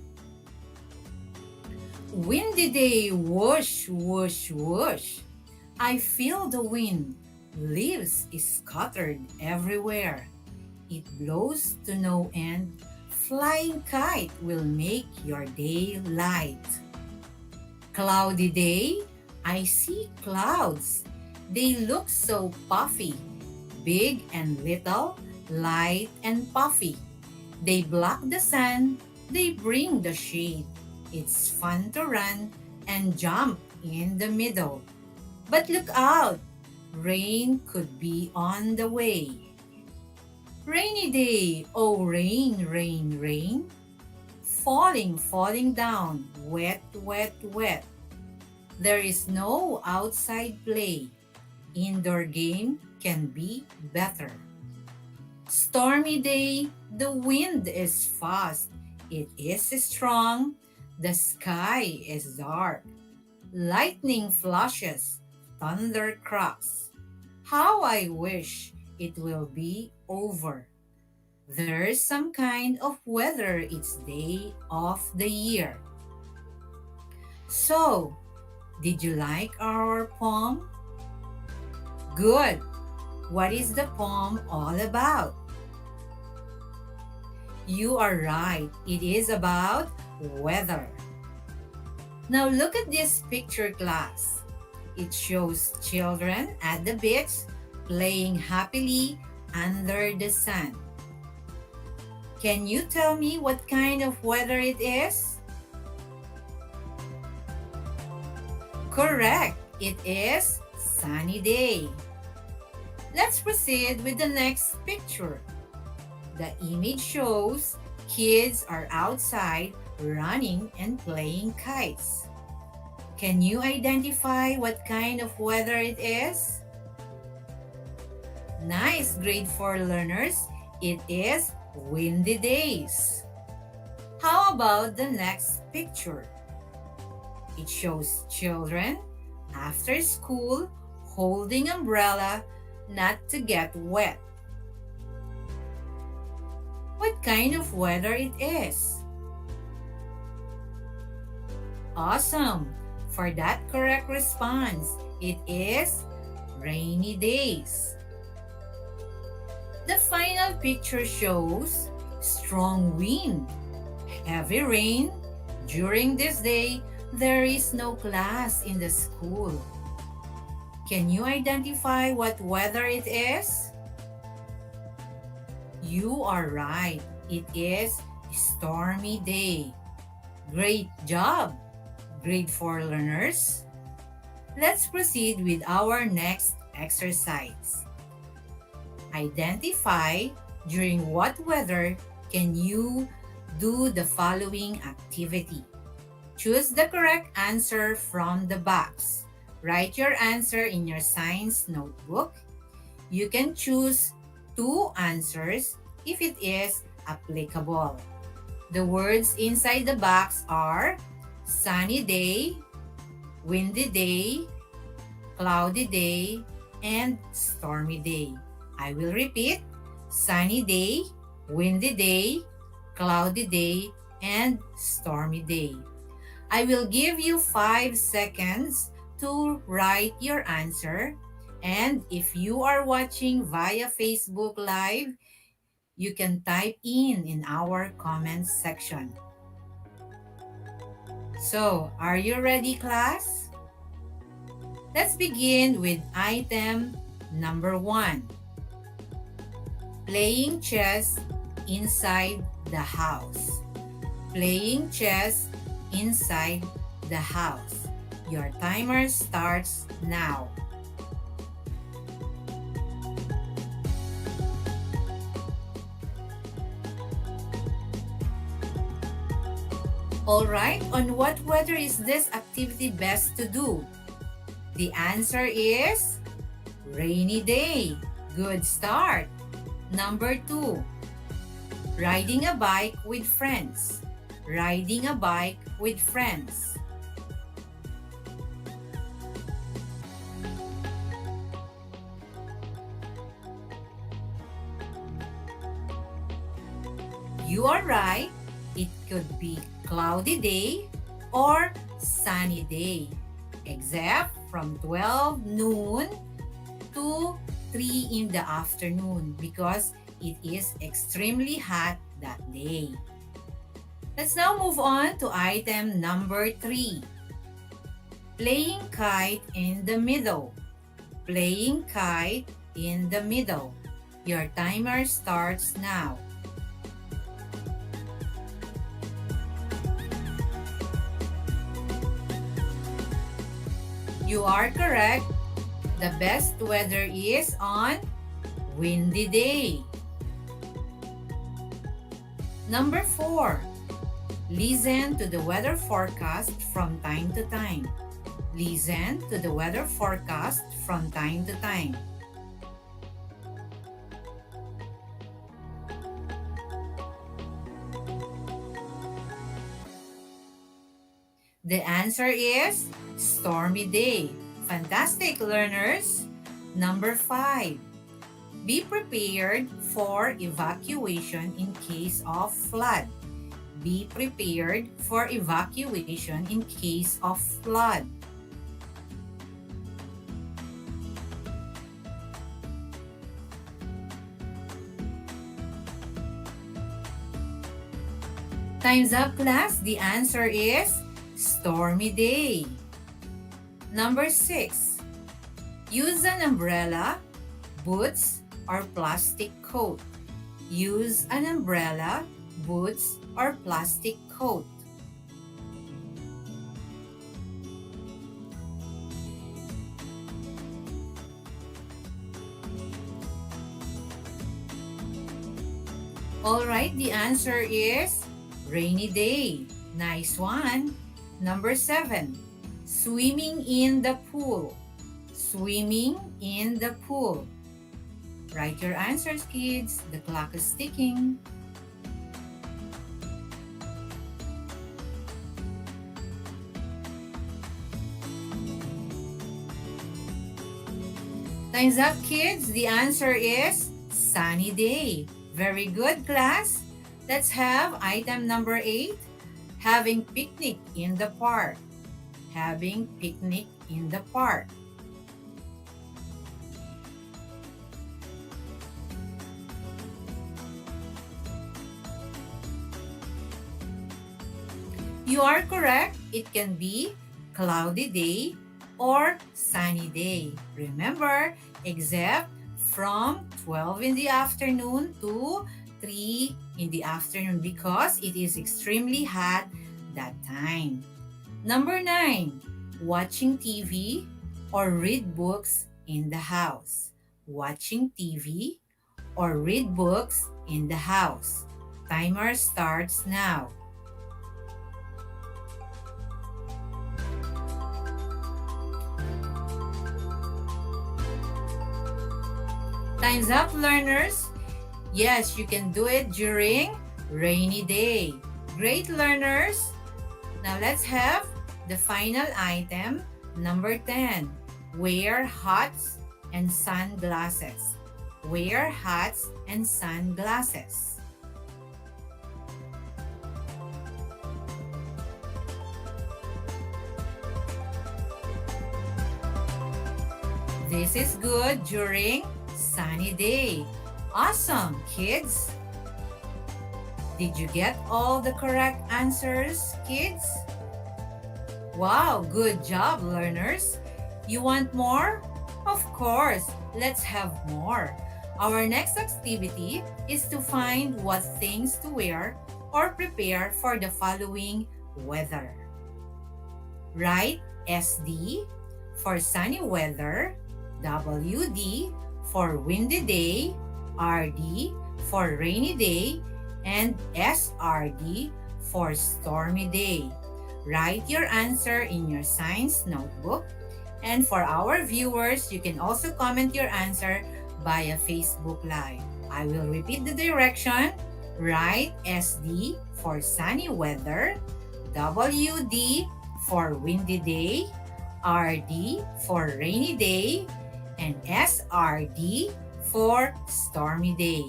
Windy day, whoosh, whoosh, whoosh. I feel the wind. Leaves is scattered everywhere. It blows to no end. Flying kite will make your day light. Cloudy day, I see clouds. They look so puffy, big and little, light and puffy. They block the sun, they bring the shade. It's fun to run and jump in the middle. But look out, rain could be on the way. Rainy day, oh rain, rain, rain. Falling, falling down, wet, wet, wet. There is no outside play. Indoor game can be better. Stormy day, the wind is fast. It is strong. The sky is dark. Lightning flashes, thunder cracks. How I wish it will be over. There's some kind of weather each day of the year. So, did you like our poem? Good. What is the poem all about? You are right. It is about weather. Now look at this picture, class. It shows children at the beach playing happily under the sun. Can you tell me what kind of weather it is? Correct. It is sunny day. Let's proceed with the next picture. The image shows kids are outside running and playing kites. Can you identify what kind of weather it is? Nice, grade 4 learners. It is windy days. How about the next picture? It shows children after school holding umbrella not to get wet. What kind of weather it is? Awesome! For that correct response, it is rainy days. The final picture shows strong wind, heavy rain. During this day, there is no class in the school. Can you identify what weather it is? You are right. It is stormy day. Great job, grade 4 learners. Let's proceed with our next exercise. Identify during what weather can you do the following activity. Choose the correct answer from the box. Write your answer in your science notebook. You can choose 2 answers if it is applicable. The words inside the box are sunny day, windy day, cloudy day, and stormy day. I will repeat: sunny day, windy day, cloudy day, and stormy day. I will give you 5 seconds to write your answer. And if you are watching via Facebook Live, you can type in our comments section. So, are you ready, class? Let's begin with item number 1. Playing chess inside the house. Playing chess inside the house. Your timer starts now. Alright, on what weather is this activity best to do? The answer is rainy day. Good start. Number 2, riding a bike with friends. Riding a bike with friends. You are right. It could be cloudy day or sunny day, except from 12 noon to 3 in the afternoon because it is extremely hot that day. Let's now move on to item number 3. Playing kite in the middle. Playing kite in the middle. Your timer starts now. You are correct. The best weather is on windy day. Number 4. Listen to the weather forecast from time to time. Listen to the weather forecast from time to time. The answer is stormy day. Fantastic, learners! Number 5. Be prepared for evacuation in case of flood. Be prepared for evacuation in case of flood. Time's up, class. The answer is stormy day. Number 6. Use an umbrella, boots, or plastic coat. Use an umbrella, boots, or plastic coat. All right, the answer is rainy day. Nice one. Number 7, swimming in the pool. Swimming in the pool. Write your answers, kids. The clock is ticking. Time's up, kids. The answer is sunny day. Very good, class. Let's have item number 8. Having picnic in the park. Having picnic in the park. You are correct. It can be cloudy day or sunny day. Remember, except from 12 in the afternoon to 3 in the afternoon because it is extremely hot that time. Number 9, watching TV or read books in the house. Watching TV or read books in the house. Timer starts now. Time's up, learners. Yes, you can do it during rainy day. Great, learners. Now let's have the final item, number 10. Wear hats and sunglasses. Wear hats and sunglasses. This is good during sunny day. Awesome, kids! Did you get all the correct answers, kids? Wow, good job, learners! You want more? Of course, let's have more. Our next activity is to find what things to wear or prepare for the following weather. Write SD for sunny weather, WD for windy day, RD for rainy day, and SRD for stormy day. Write your answer in your science notebook. And for our viewers, you can also comment your answer via Facebook Live. I will repeat the direction. Write SD for sunny weather, WD for windy day, RD for rainy day, and SRD for stormy day.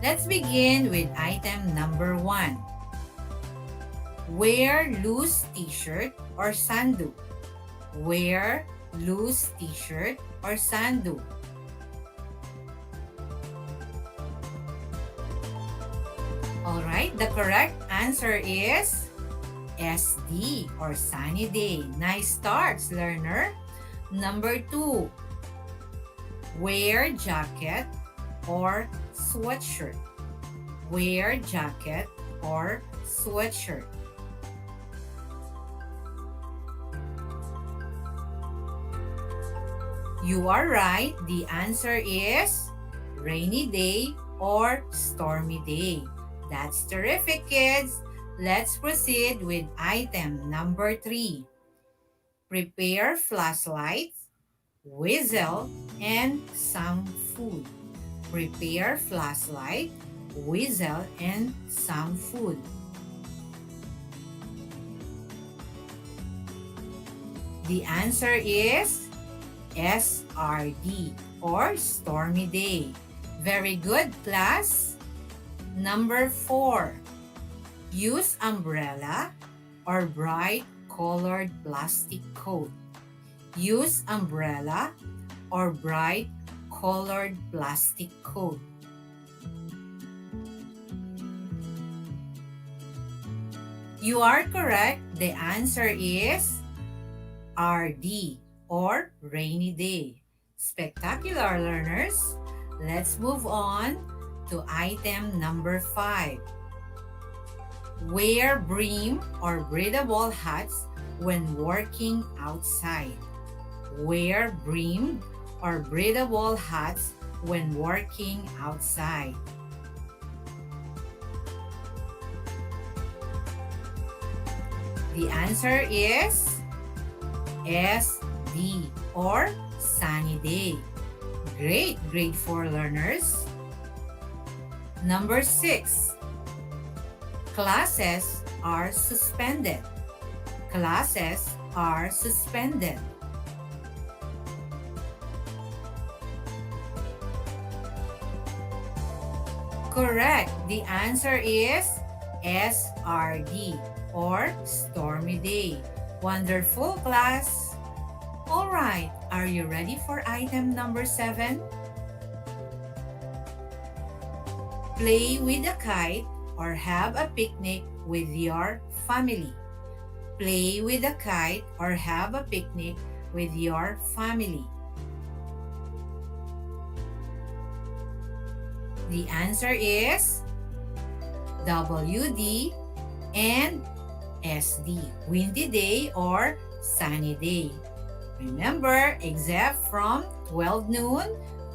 Let's begin with item number 1. Wear loose t-shirt or sandu. Wear loose t-shirt or sandu. Alright, the correct answer is SD or sunny day. Nice starts, learner. Number 2. Wear jacket or sweatshirt. Wear jacket or sweatshirt. You are right. The answer is rainy day or stormy day. That's terrific, kids. Let's proceed with item number 3. Prepare flashlights, whistle, and some food. Prepare flashlight, whistle, and some food. The answer is SRD or stormy day. Very good, class. Number 4. Use umbrella or bright colored plastic coat. Use umbrella or bright colored plastic coat. You are correct. The answer is RD or rainy day. Spectacular, learners. Let's move on to item number 5. Wear brim or breathable hats when working outside. Wear brim or breathable hats when working outside? The answer is SD or sunny day. Great, grade 4 learners. Number 6. Classes are suspended. Classes are suspended. Correct. The answer is SRD or stormy day. Wonderful, class. All right, are you ready for item number 7? Play with a kite or have a picnic with your family. Play with a kite or have a picnic with your family. The answer is WD and SD, windy day or sunny day. Remember, except from 12 noon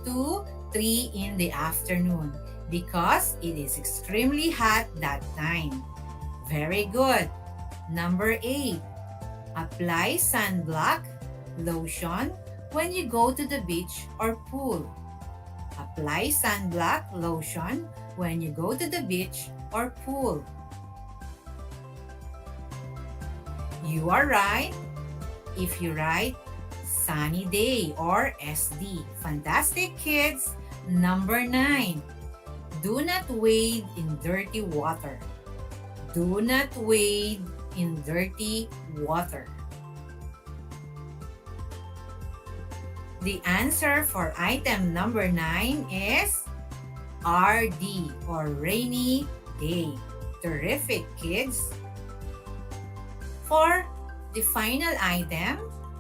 to 3 in the afternoon because it is extremely hot that time. Very good. Number 8, apply sunblock lotion when you go to the beach or pool. Apply sunblock lotion when you go to the beach or pool. You are right if you write sunny day or SD. Fantastic, kids. Number 9, do not wade in dirty water. Do not wade in dirty water. The answer for item number 9 is RD or rainy day. Terrific, kids. For the final item,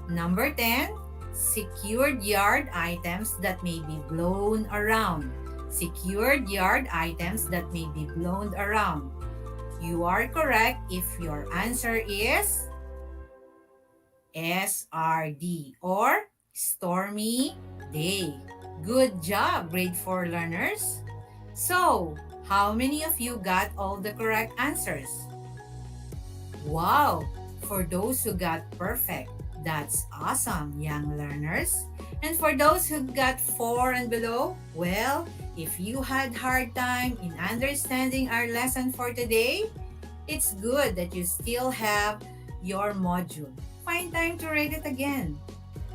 number 10, secured yard items that may be blown around. Secured yard items that may be blown around. You are correct if your answer is SRD or stormy day. Good job, grade 4 learners. So, how many of you got all the correct answers? Wow, for those who got perfect, that's awesome, young learners. And for those who got 4 and below, well, if you had hard time in understanding our lesson for today, it's good that you still have your module. Find time to read it again.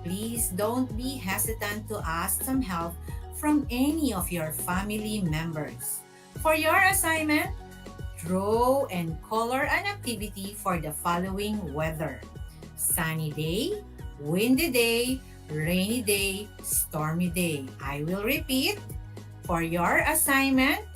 Please don't be hesitant to ask some help from any of your family members. For your assignment, draw and color an activity for the following weather: sunny day, windy day, rainy day, stormy day. I will repeat. For your assignment,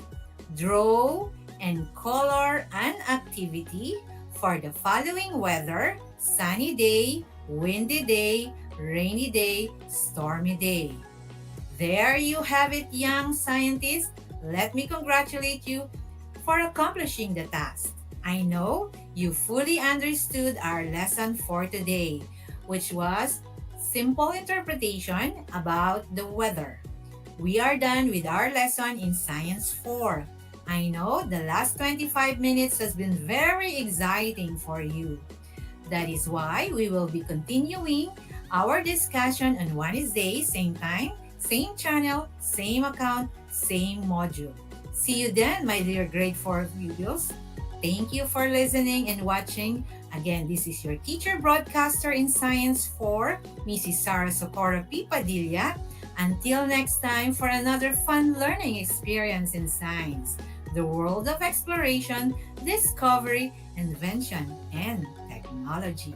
draw and color an activity for the following weather: sunny day, windy day, rainy day, stormy day. There you have it, young scientists. Let me congratulate you for accomplishing the task. I know you fully understood our lesson for today, which was simple interpretation about the weather. We are done with our lesson in Science 4. I know the last 25 minutes has been very exciting for you. That is why we will be continuing our discussion on Wednesday, same time, same channel, same account, same module. See you then, my dear grade 4 pupils. Thank you for listening and watching. Again, this is your teacher broadcaster in Science 4, Mrs. Sara Socorro P. Padilla. Until next time for another fun learning experience in science, the world of exploration, discovery, invention, and technology.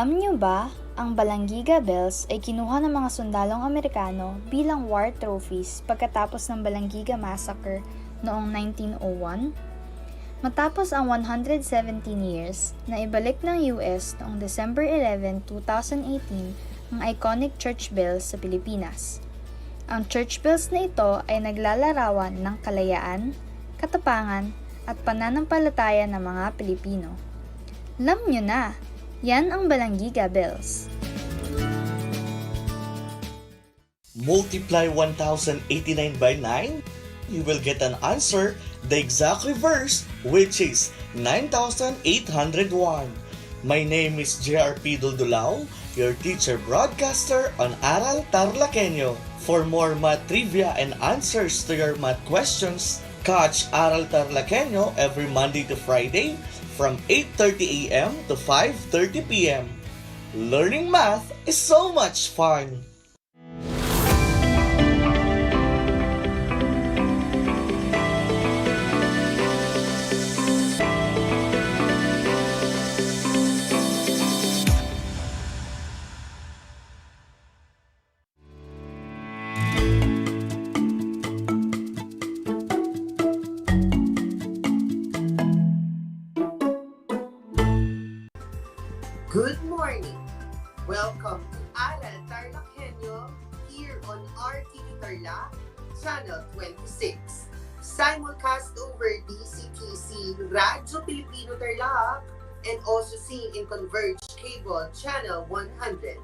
Alam niyo ba, ang Balanggiga Bells ay kinuha ng mga sundalong Amerikano bilang war trophies pagkatapos ng Balanggiga Massacre noong 1901? Matapos ang 117 years na ibalik ng US noong December 11, 2018 ang iconic church bells sa Pilipinas. Ang church bells na ito ay naglalarawan ng kalayaan, katapangan, at pananampalataya ng mga Pilipino. Alam nyo na, yan ang Balanggiga Bells. Multiply 1089 by 9, you will get an answer, the exact reverse, which is 9801. My name is JRP Duldulao, your teacher broadcaster on Aral TarlakHenyo. For more math trivia and answers to your math questions, catch Aral TarlakHenyo every Monday to Friday from 8:30 a.m. to 5:30 p.m. Learning math is so much fun! Good morning! Welcome to Aral TarlakHenyo here on RTV Tarlac, Channel 26. Simulcast over DCTC Radio Filipino Tarlac and also seen in Converged Cable Channel 100.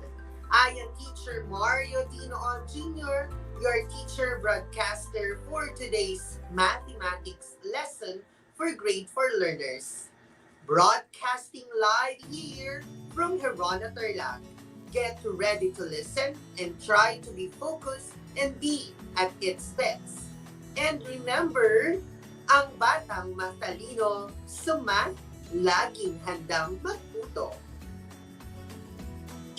I am Teacher Mario Dinoon Jr., your teacher broadcaster for today's mathematics lesson for grade 4 learners. Broadcasting live here from Herona Tarlac. Get ready to listen and try to be focused and be at its best. And remember, ang batang matalino sa math, laging handang matuto.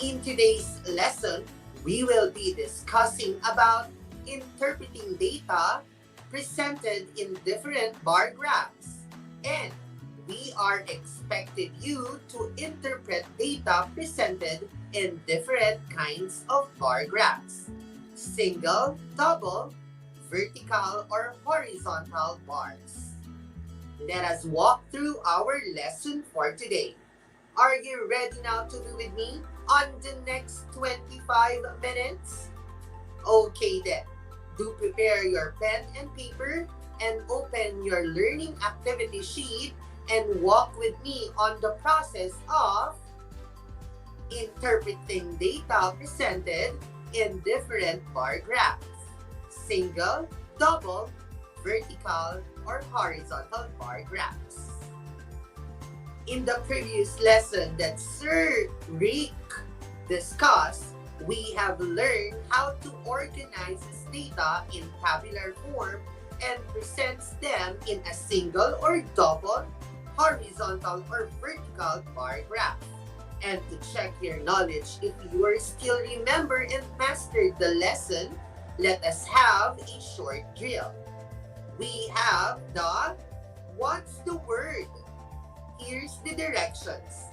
In today's lesson, we will be discussing about interpreting data presented in different bar graphs. And we are expected you to interpret data presented in different kinds of bar graphs. Single, double, vertical, or horizontal bars. Let us walk through our lesson for today. Are you ready now to be with me on the next 25 minutes? Okay then, do prepare your pen and paper and open your learning activity sheet and walk with me on the process of interpreting data presented in different bar graphs. Single, double, vertical, or horizontal bar graphs. In the previous lesson that Sir Rick discussed, we have learned how to organize this data in tabular form and presents them in a single or double, horizontal or vertical bar graph. And to check your knowledge, if you are still remember and mastered the lesson, let us have a short drill. We have the what's the word? Here's the directions.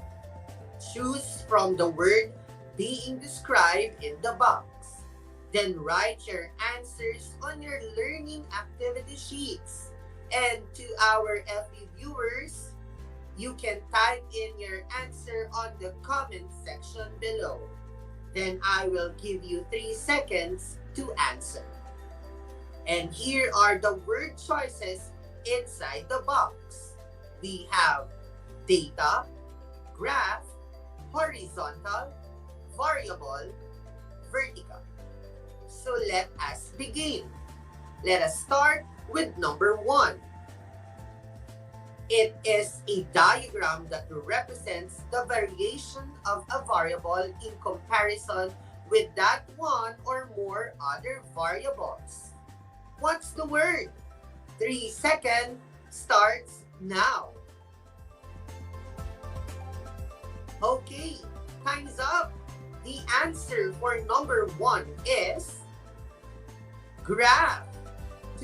Choose from the word being described in the box. Then write your answers on your learning activity sheets. And to our FB viewers, you can type in your answer on the comment section below. Then I will give you 3 seconds to answer. And here are the word choices inside the box. We have data, graph, horizontal, variable, vertical. So let us begin. Let us start with number 1. It is a diagram that represents the variation of a variable in comparison with that one or more other variables. What's the word? 3 seconds starts now. Okay, time's up. The answer for number 1 is graph.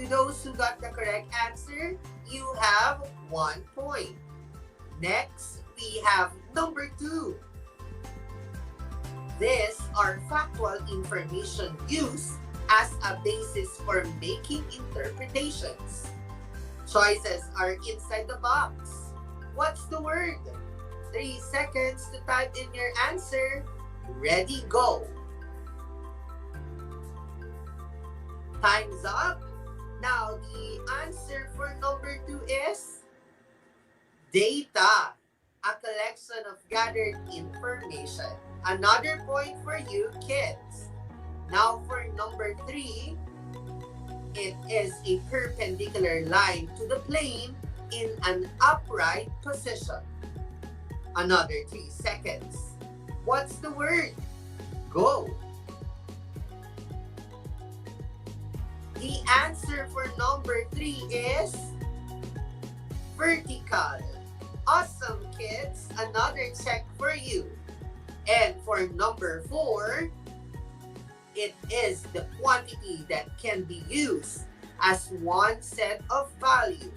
To those who got the correct answer, you have 1 point. Next, we have number 2. These are factual information used as a basis for making interpretations. Choices are inside the box. What's the word? 3 seconds to type in your answer. Ready, go. Time's up. Now, the answer for number 2 is data, a collection of gathered information. Another point for you, kids. Now, for number 3, it is a perpendicular line to the plane in an upright position. Another 3 seconds. What's the word? Go. The answer for number 3 is vertical. Awesome, kids. Another check for you. And for number 4, it is the quantity that can be used as one set of value.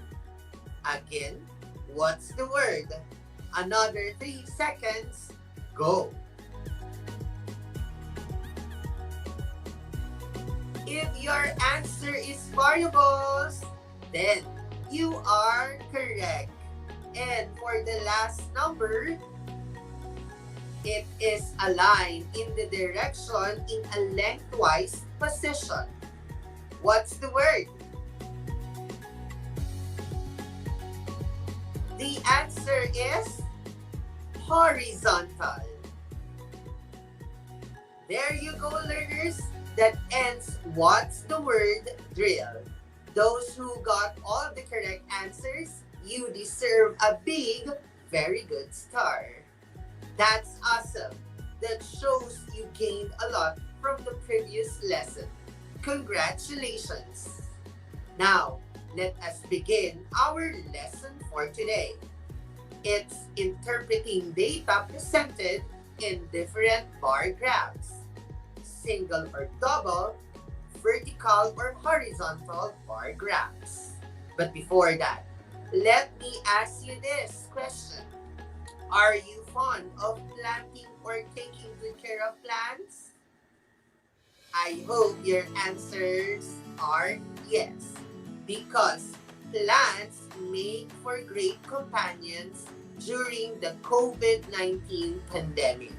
Again, what's the word? Another 3 seconds. Go. If your answer is variables, then you are correct. And for the last number, it is a line in the direction in a lengthwise position. What's the word? The answer is horizontal. There you go, learners. That ends What's the Word drill. Those who got all the correct answers, you deserve a big, very good star. That's awesome. That shows you gained a lot from the previous lesson. Congratulations. Now, let us begin our lesson for today. It's interpreting data presented in different bar graphs. Single or double, vertical or horizontal bar graphs. But before that, let me ask you this question. Are you fond of planting or taking good care of plants? I hope your answers are yes, because plants make for great companions during the COVID-19 pandemic.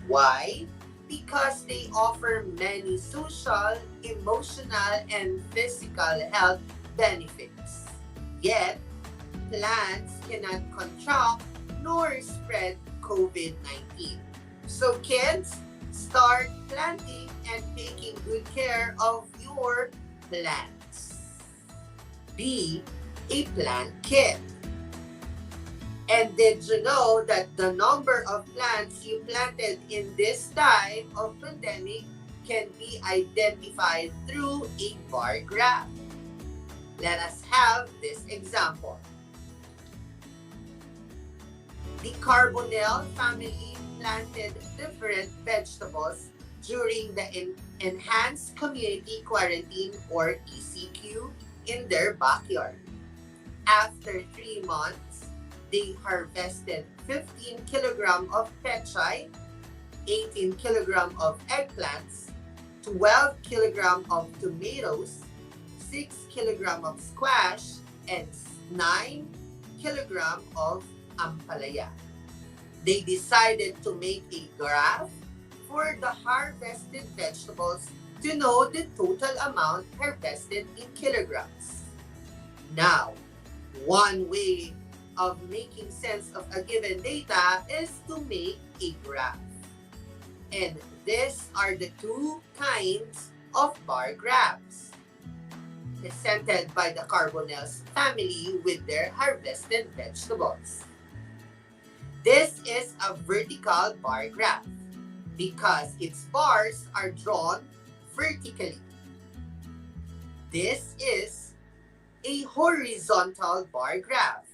Why? Because they offer many social, emotional, and physical health benefits. Yet, plants cannot contract nor spread COVID-19. So kids, start planting and taking good care of your plants. Be a plant kid. And did you know that the number of plants you planted in this time of pandemic can be identified through a bar graph? Let us have this example. The Carbonell family planted different vegetables during the Enhanced Community Quarantine or ECQ in their backyard. After 3 months, they harvested 15 kilograms of pechay, 18 kilograms of eggplants, 12 kilograms of tomatoes, 6 kilograms of squash, and 9 kilograms of ampalaya. They decided to make a graph for the harvested vegetables to know the total amount harvested in kilograms. Now, one way of making sense of a given data is to make a graph. And these are the 2 kinds of bar graphs presented by the Carbonell's family with their harvested vegetables. This is a vertical bar graph because its bars are drawn vertically. This is a horizontal bar graph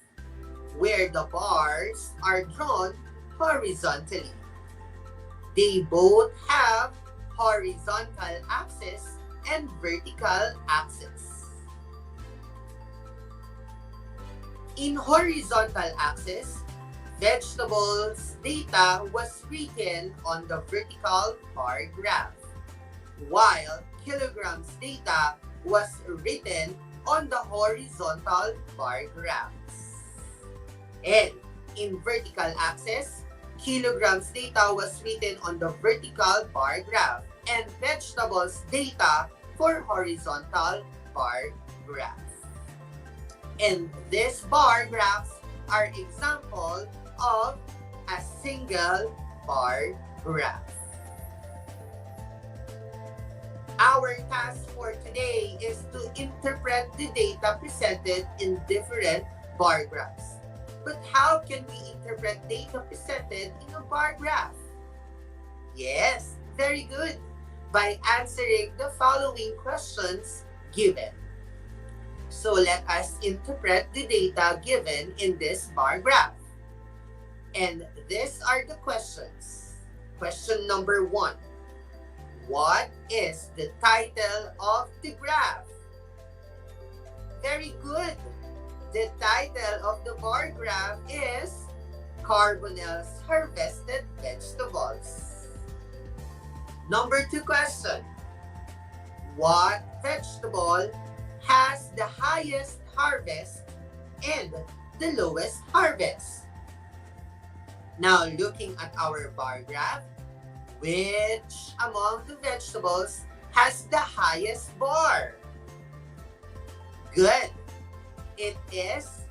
where the bars are drawn horizontally. They both have horizontal axis and vertical axis. In horizontal axis, vegetables data was written on the vertical bar graph, while kilograms data was written on the horizontal bar graphs. And in vertical axis, kilograms data was written on the vertical bar graph and vegetables data for horizontal bar graph. And these bar graphs are example of a single bar graph. Our task for today is to interpret the data presented in different bar graphs. But how can we interpret data presented in a bar graph? Yes, very good. By answering the following questions given. So let us interpret the data given in this bar graph. And these are the questions. Question number 1. What is the title of the graph? Very good. The title of the bar graph is Carbonell's Harvested Vegetables. Number 2 question. What vegetable has the highest harvest and the lowest harvest? Now looking at our bar graph, which among the vegetables has the highest bar? Good. It is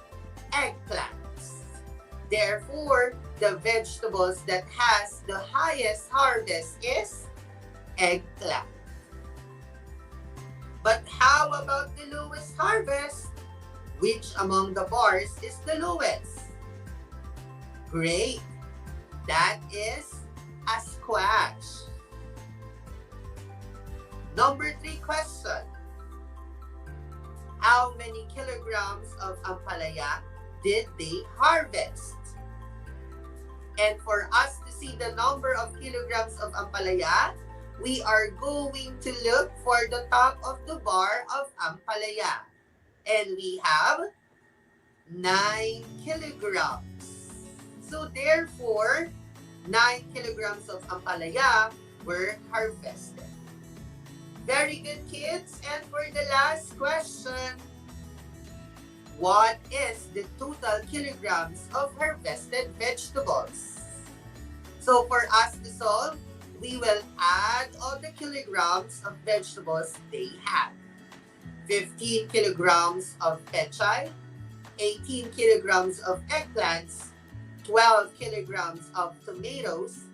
eggplants. Therefore, the vegetables that has the highest harvest is eggplant. But how about the lowest harvest? Which among the bars is the lowest? Great. That is a squash. Number 3 question. How many kilograms of ampalaya did they harvest? And for us to see the number of kilograms of ampalaya, we are going to look for the top of the bar of ampalaya. And we have 9 kilograms. So therefore, 9 kilograms of ampalaya were harvested. Very good, kids. And for the last question, what is the total kilograms of harvested vegetables? So for us to solve, we will add all the kilograms of vegetables they had. 15 kilograms of pechay, 18 kilograms of eggplants, 12 kilograms of tomatoes,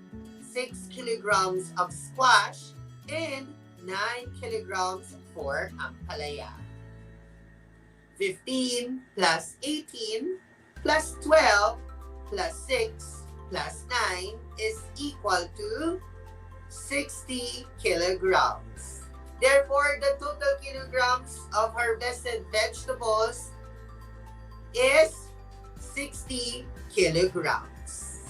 6 kilograms of squash, and 9 kilograms for ampalaya. 15 plus 18 plus 12 plus 6 plus 9 is equal to 60 kilograms. Therefore, the total kilograms of harvested vegetables is 60 kilograms.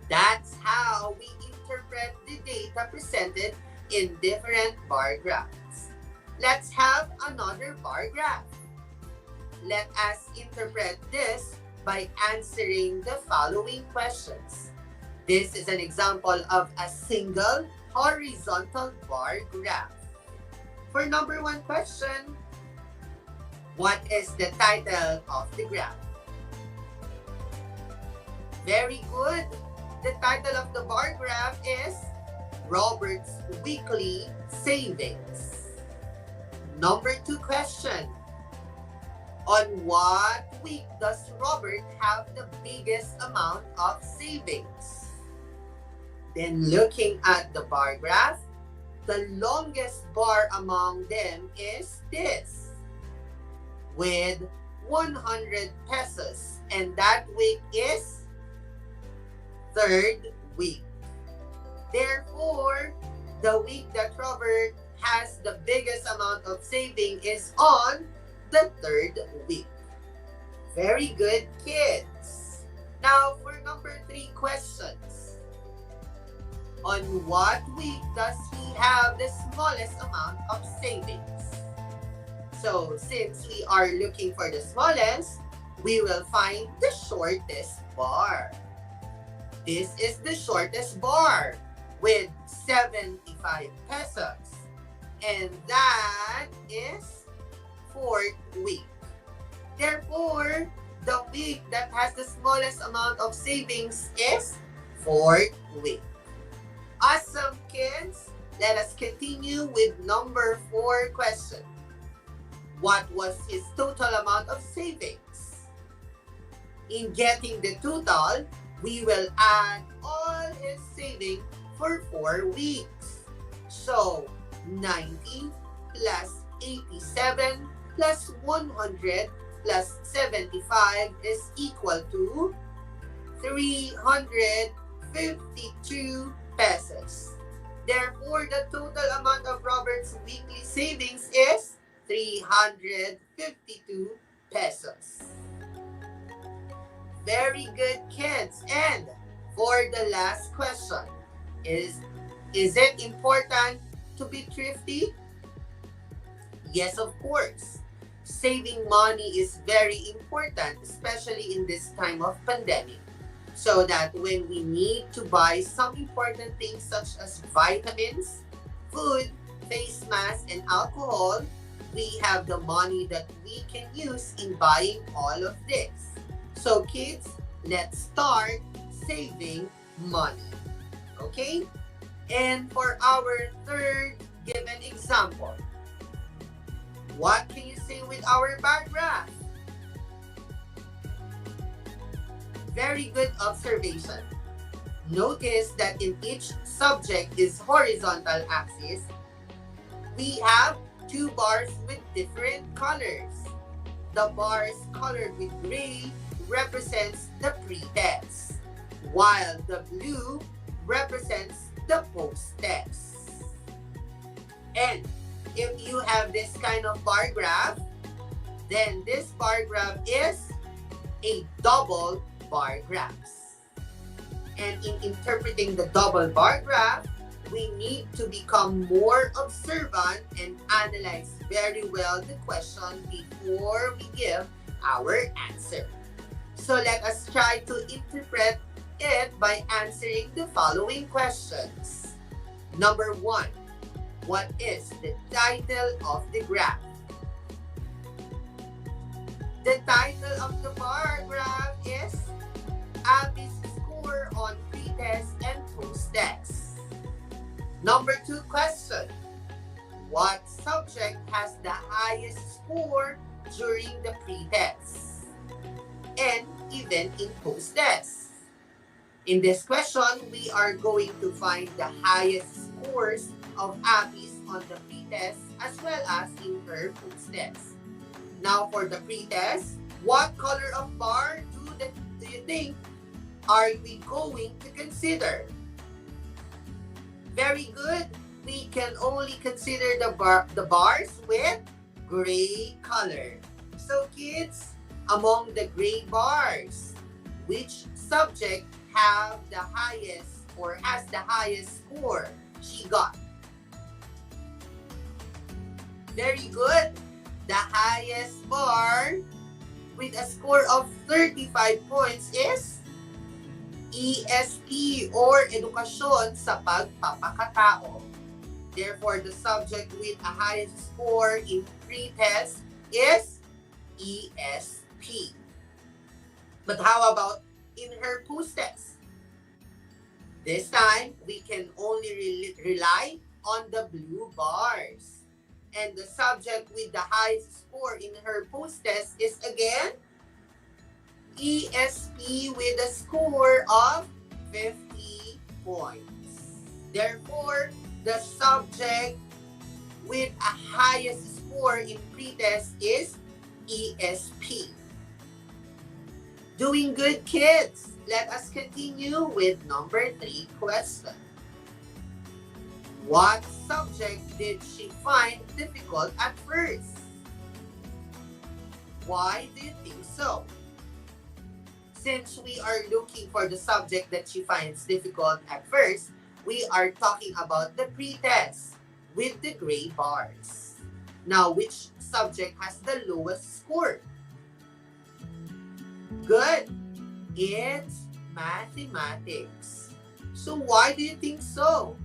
That's how we interpret the data presented in different bar graphs. Let's have another bar graph. Let us interpret this by answering the following questions. This is an example of a single horizontal bar graph. For number 1 question, what is the title of the graph? Very good. The title of the bar graph is Robert's Weekly Savings. Number 2 question. On what week does Robert have the biggest amount of savings? Then looking at the bar graph, the longest bar among them is this, with 100 pesos. And that week is 3rd week. Therefore, the week that Robert has the biggest amount of saving is on the 3rd week. Very good, kids. Now, for number 3 questions. On what week does he have the smallest amount of savings? So, since we are looking for the smallest, we will find the shortest bar. This is the shortest bar with 75 pesos. And that is 4th week. Therefore, the week that has the smallest amount of savings is 4th week. Awesome, kids! Let us continue with number 4 question. What was his total amount of savings? In getting the total, we will add all his savings for 4 weeks. So, 90 plus 87 plus 100 plus 75 is equal to 352 pesos. Therefore, the total amount of Robert's weekly savings is 352 pesos. Very good, kids. And for the last question, is it important to be thrifty? Yes, of course. Saving money is very important, especially in this time of pandemic, so that when we need to buy some important things such as vitamins, food, face masks, and alcohol, we have the money that we can use in buying all of this. So kids, let's start saving money. Okay? And for our third given example, what can you say with our bar graph? Very good observation. Notice that in each subject is horizontal axis, we have 2 bars with different colors. The bars colored with gray represents the pre-test, while the blue represents the post-test. And if you have this kind of bar graph, then this bar graph is a double bar graph. And in interpreting the double bar graph, we need to become more observant and analyze very well the question before we give our answer. So let us try to interpret it by answering the following questions. Number 1. What is the title of the graph? The title of the bar graph is Abby's score on pre-test and post-test. Number 2 question. What subject has the highest score during the pre-test and even in post-test? In this question, we are going to find the highest scores of Abby's on the pre-test as well as in her post-test. Now for the pre-test, what color of bar do you think are we going to consider? Very good. We can only consider the bars with gray color. So kids, among the gray bars, which subject have the highest or has the highest score she got? Very good. The highest bar with a score of 35 points is ESP or Edukasyon sa Pagpapakatao. Therefore, the subject with a highest score in pre-test is ESP. But how about in her post-test? This time, we can only rely on the blue bars. And the subject with the highest score in her post-test is again ESP with a score of 50 points. Therefore, the subject with a highest score in pre-test is ESP. Doing good, kids. Let us continue with number 3 question. What subject did she find difficult at first? Why do you think so? Since we are looking for the subject that she finds difficult at first, we are talking about the pre-test with the gray bars. Now, which subject has the lowest score? Good. It's mathematics. So why do you think so?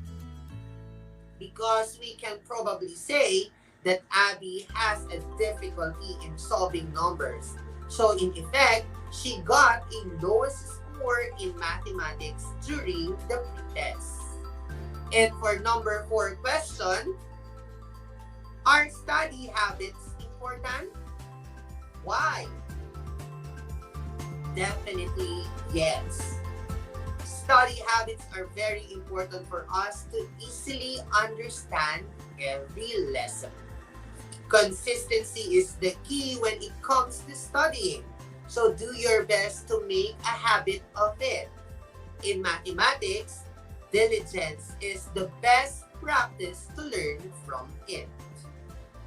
Because we can probably say that Abby has a difficulty in solving numbers. So in effect, she got a lowest score in mathematics during the pretest. And for number 4 question, are study habits important? Why? Definitely yes. Study habits are very important for us to easily understand every lesson. Consistency is the key when it comes to studying. So do your best to make a habit of it. In mathematics, diligence is the best practice to learn from it.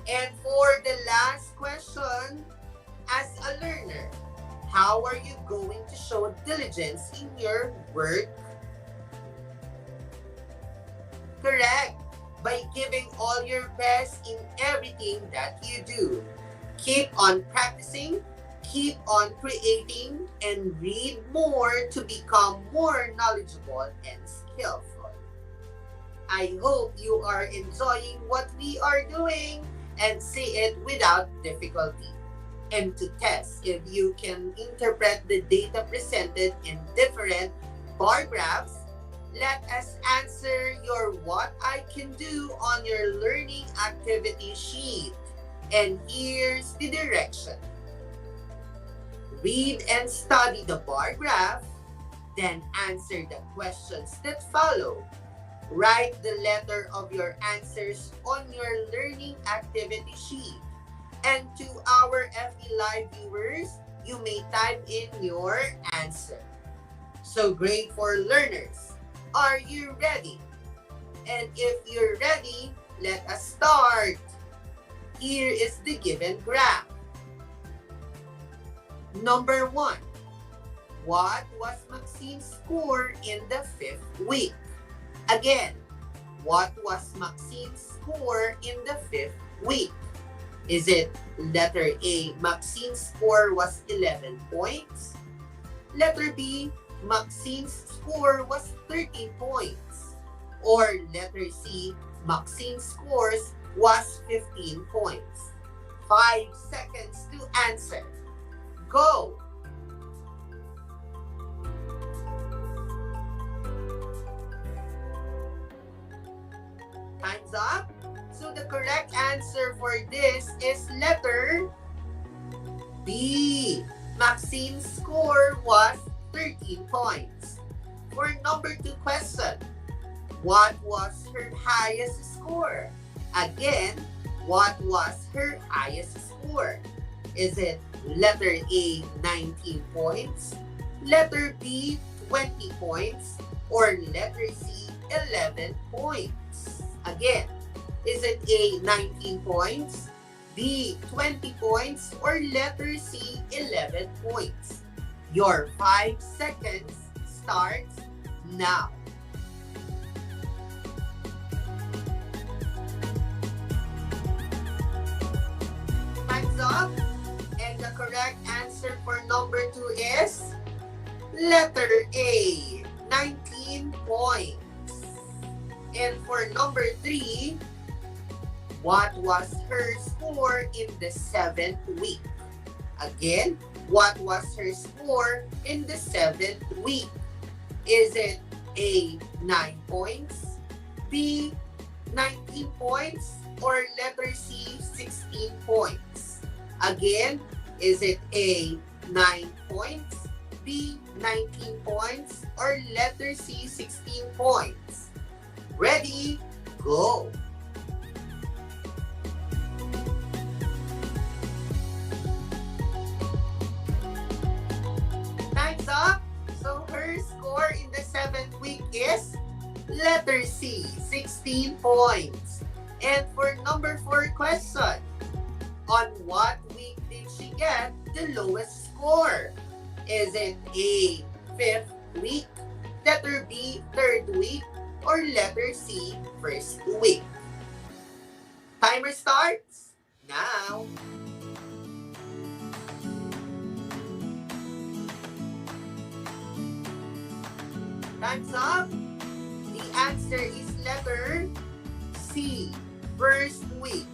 And for the last question, as a learner, how are you going to show diligence in your work? Correct. By giving all your best in everything that you do. Keep on practicing, keep on creating, and read more to become more knowledgeable and skillful. I hope you are enjoying what we are doing and see it without difficulty. And to test if you can interpret the data presented in different bar graphs, let us answer your what I can do on your learning activity sheet. And here's the direction. Read and study the bar graph, then answer the questions that follow. Write the letter of your answers on your learning activity sheet. And to our FB Live viewers, you may type in your answer. So grade 4 learners, are you ready? And if you're ready, let us start. Here is the given graph. Number 1. What was Maxine's score in the 5th week? Again, what was Maxine's score in the 5th week? Is it letter A, Maxine's score was 11 points? Letter B, Maxine's score was 13 points. Or letter C, Maxine's scores was 15 points. 5 seconds to answer. Go! Time's up. So the correct answer for this is letter B. Maxine's score was 13 points. For number 2 question, what was her highest score? Again, what was her highest score? Is it letter A, 19 points, letter B, 20 points, or letter C, 11 points? Again, is it A, 19 points, B, 20 points, or letter C, 11 points? Your 5 seconds starts now. Time's up. And the correct answer for number 2 is letter A, 19 points. And for number 3, what was her score in the 7th week? Again, what was her score in the 7th week? Is it A, 9 points, B, 19 points, or letter C, 16 points? Again, is it A, 9 points, B, 19 points, or letter C, 16 points? Ready? Go! Time's up. So her score in the 7th week is letter C, 16 points. And for number 4 question, on what week did she get the lowest score? Is it A, 5th week, letter B, 3rd week, or letter C, 1st week? Timer starts now. Time's up. The answer is letter C, 1st week.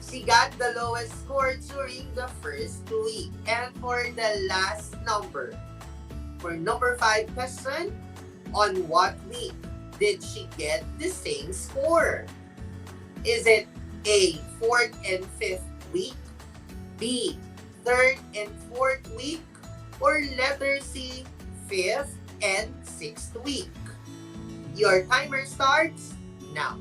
she got the lowest score during the first week. And for the last number, for number 5 question, on what week did she get the same score? Is it A, 4th and 5th week, B, 3rd and 4th week, or letter C, 5th and 6th week? Your timer starts now.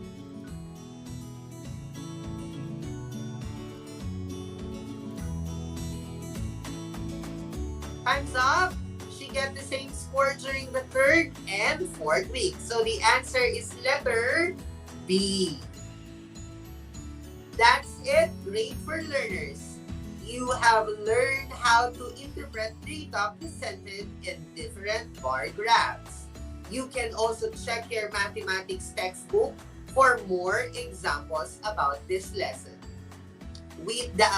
Time's up. She got the same score during the 3rd and 4th week. So the answer is letter B. That's it, Great for Learners. You have learned how to interpret data presented in different bar graphs. You can also check your mathematics textbook for more examples about this lesson. With the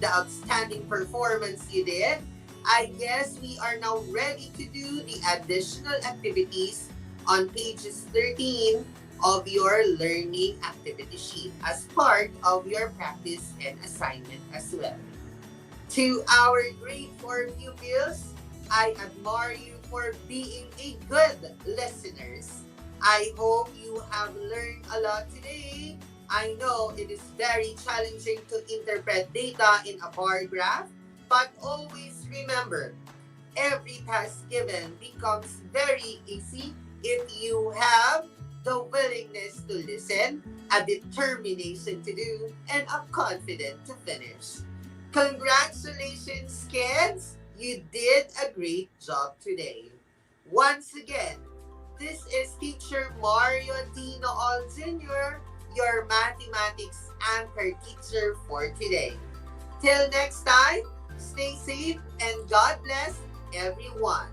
outstanding performance you did, I guess we are now ready to do the additional activities on pages 13 of your learning activity sheet as part of your practice and assignment as well. To our grade 4 pupils, I admire you for being a good listeners. I hope you have learned a lot today. I know it is very challenging to interpret data in a bar graph, but always remember, every task given becomes very easy if you have the willingness to listen, a determination to do, and a confidence to finish. Congratulations, kids! You did a great job today. Once again, this is Teacher Mario Dino All Jr., your mathematics anchor teacher for today. Till next time, stay safe and God bless everyone.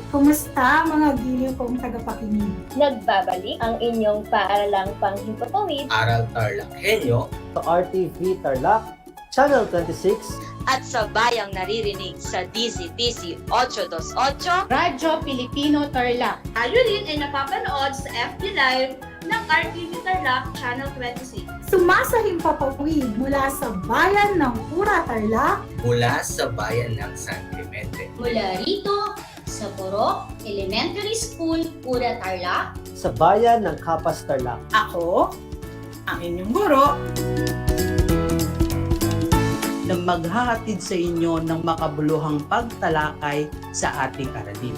Kumusta mga giliw kong tagapakinig? Nagbabalik ang inyong paaralang panghimpapawid, Aral TarlakHenyo, Sa RTV Tarlac, Channel 26, At sa bayang naririnig sa DZTC 828, Radyo Pilipino Tarlac. Tayo rin ay napapanood sa FB Live ng RTV Tarlac Channel 26. Sumasahimpapawid mula sa bayan ng Pura Tarlac, mula sa bayan ng San Clemente. Mula rito sa Borok Elementary School, Pura Tarlac. sa bayan ng Capas Tarlac. Ako, ang inyong guro, na maghahatid sa inyo ng makabuluhang pagtalakay sa ating aralin.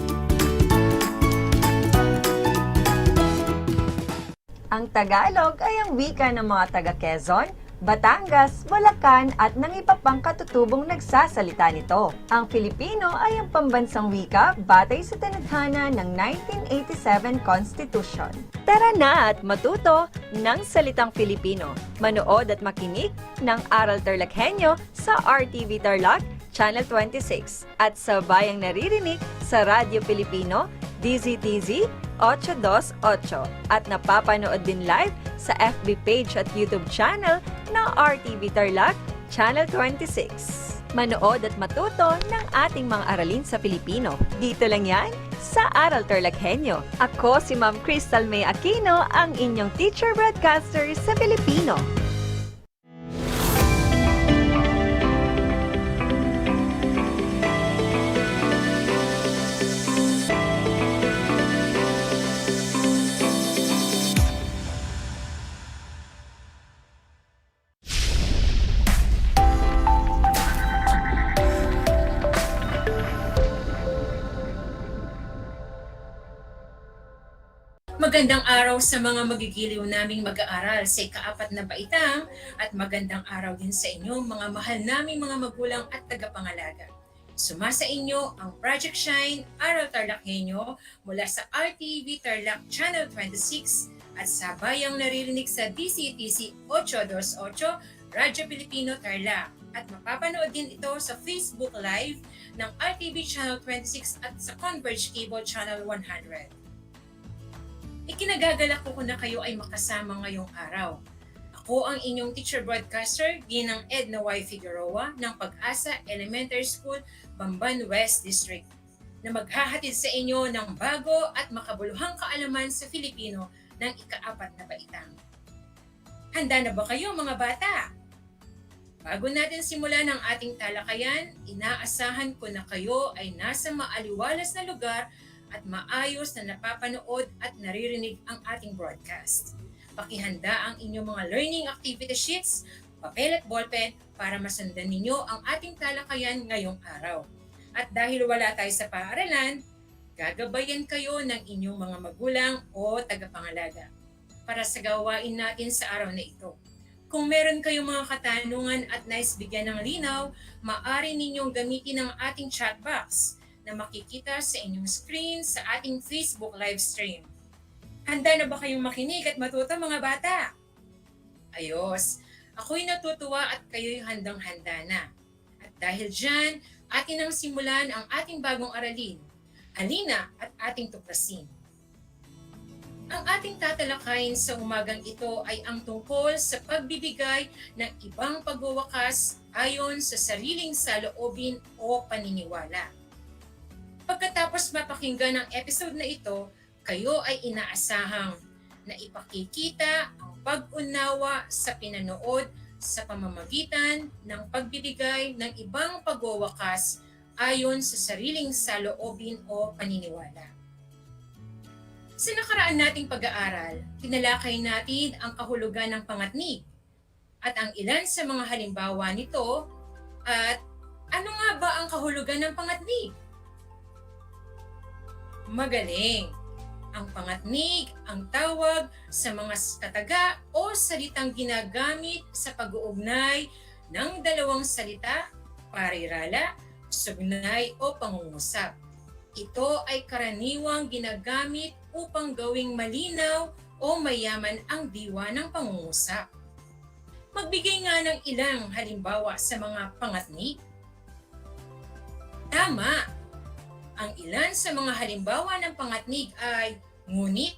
Ang Tagalog ay ang wika ng mga taga-Quezon, Batangas, Bulacan at ng iba pang katutubong nagsasalita nito. Ang Filipino ay ang pambansang wika batay sa tinadhana ng 1987 Constitution. Tara na at matuto ng salitang Filipino. Manood at makinig ng Aral TarlakHenyo sa RTV Tarlac, Channel 26 at sa bayang naririnig sa Radyo Pilipino, DZTZ 828 at napapanood din live sa FB page at YouTube channel ng RTV Tarlac, Channel 26. Manood at matuto ng ating mga aralin sa Pilipino. Dito lang yan sa Aral TarlakHenyo. Ako si Ma'am Crystal May Aquino, ang inyong teacher broadcaster sa Pilipino. Magandang araw sa mga magigiliw naming mag-aaral sa ika-4 na baitang at magandang araw din sa inyo mga mahal naming mga magulang at tagapangalaga. Sumasa inyo ang Project Shine, Aral TarlakHenyo mula sa RTV Tarlac Channel 26 at sa bayang naririnig sa DCTC 828 Radyo Pilipino Tarlac at mapapanood din ito sa Facebook Live ng RTV Channel 26 at sa Converge Cable Channel 100. Ikinagagalak ko na kayo ay makasama ngayong araw. Ako ang inyong teacher broadcaster, Ginang Edna Y. Figueroa ng Pag-asa Elementary School, Bamban West District, na maghahatid sa inyo ng bago at makabuluhang kaalaman sa Filipino ng ika-4 na baitang. Handa na ba kayo mga bata? Bago natin simulan ang ating talakayan, inaasahan ko na kayo ay nasa maaliwalas na lugar at maayos na napapanood at naririnig ang ating broadcast. Pakihanda ang inyong mga learning activity sheets, papel at ballpen para masundan ninyo ang ating talakayan ngayong araw. At dahil wala tayo sa paaralan, gagabayan kayo ng inyong mga magulang o tagapangalaga para sa gawain natin sa araw na ito. Kung meron kayong mga katanungan at nais bigyan ng linaw, maaari ninyong gamitin ang ating chat box na makikita sa inyong screen sa ating Facebook live stream. Handa na ba kayong makinig at matuto mga bata? Ayos! Ako'y natutuwa at kayo'y handang-handa na. At dahil dyan, atin ang simulan ang ating bagong aralin. Halina at ating tuklasin. Ang ating tatalakayin sa umagang ito ay ang tungkol sa pagbibigay ng ibang pagwawakas ayon sa sariling saloobin o paniniwala. Pagkatapos mapakinggan ang episode na ito, kayo ay inaasahang na ipakikita ang pag-unawa sa pinanood sa pamamagitan ng pagbibigay ng ibang pagwawakas ayon sa sariling saloobin o paniniwala. Sa nakaraan nating pag-aaral, tinalakay natin ang kahulugan ng pangatnig at ang ilan sa mga halimbawa nito at ano nga ba ang kahulugan ng pangatnig? Magaling! Ang pangatnig ang tawag sa mga kataga o salitang ginagamit sa pag-uugnay ng dalawang salita, parirala, sugnay o pangungusap. Ito ay karaniwang ginagamit upang gawing malinaw o mayaman ang diwa ng pangungusap. Magbigay nga ng ilang halimbawa sa mga pangatnig. Tama! Ang ilan sa mga halimbawa ng pangatnig ay ngunit,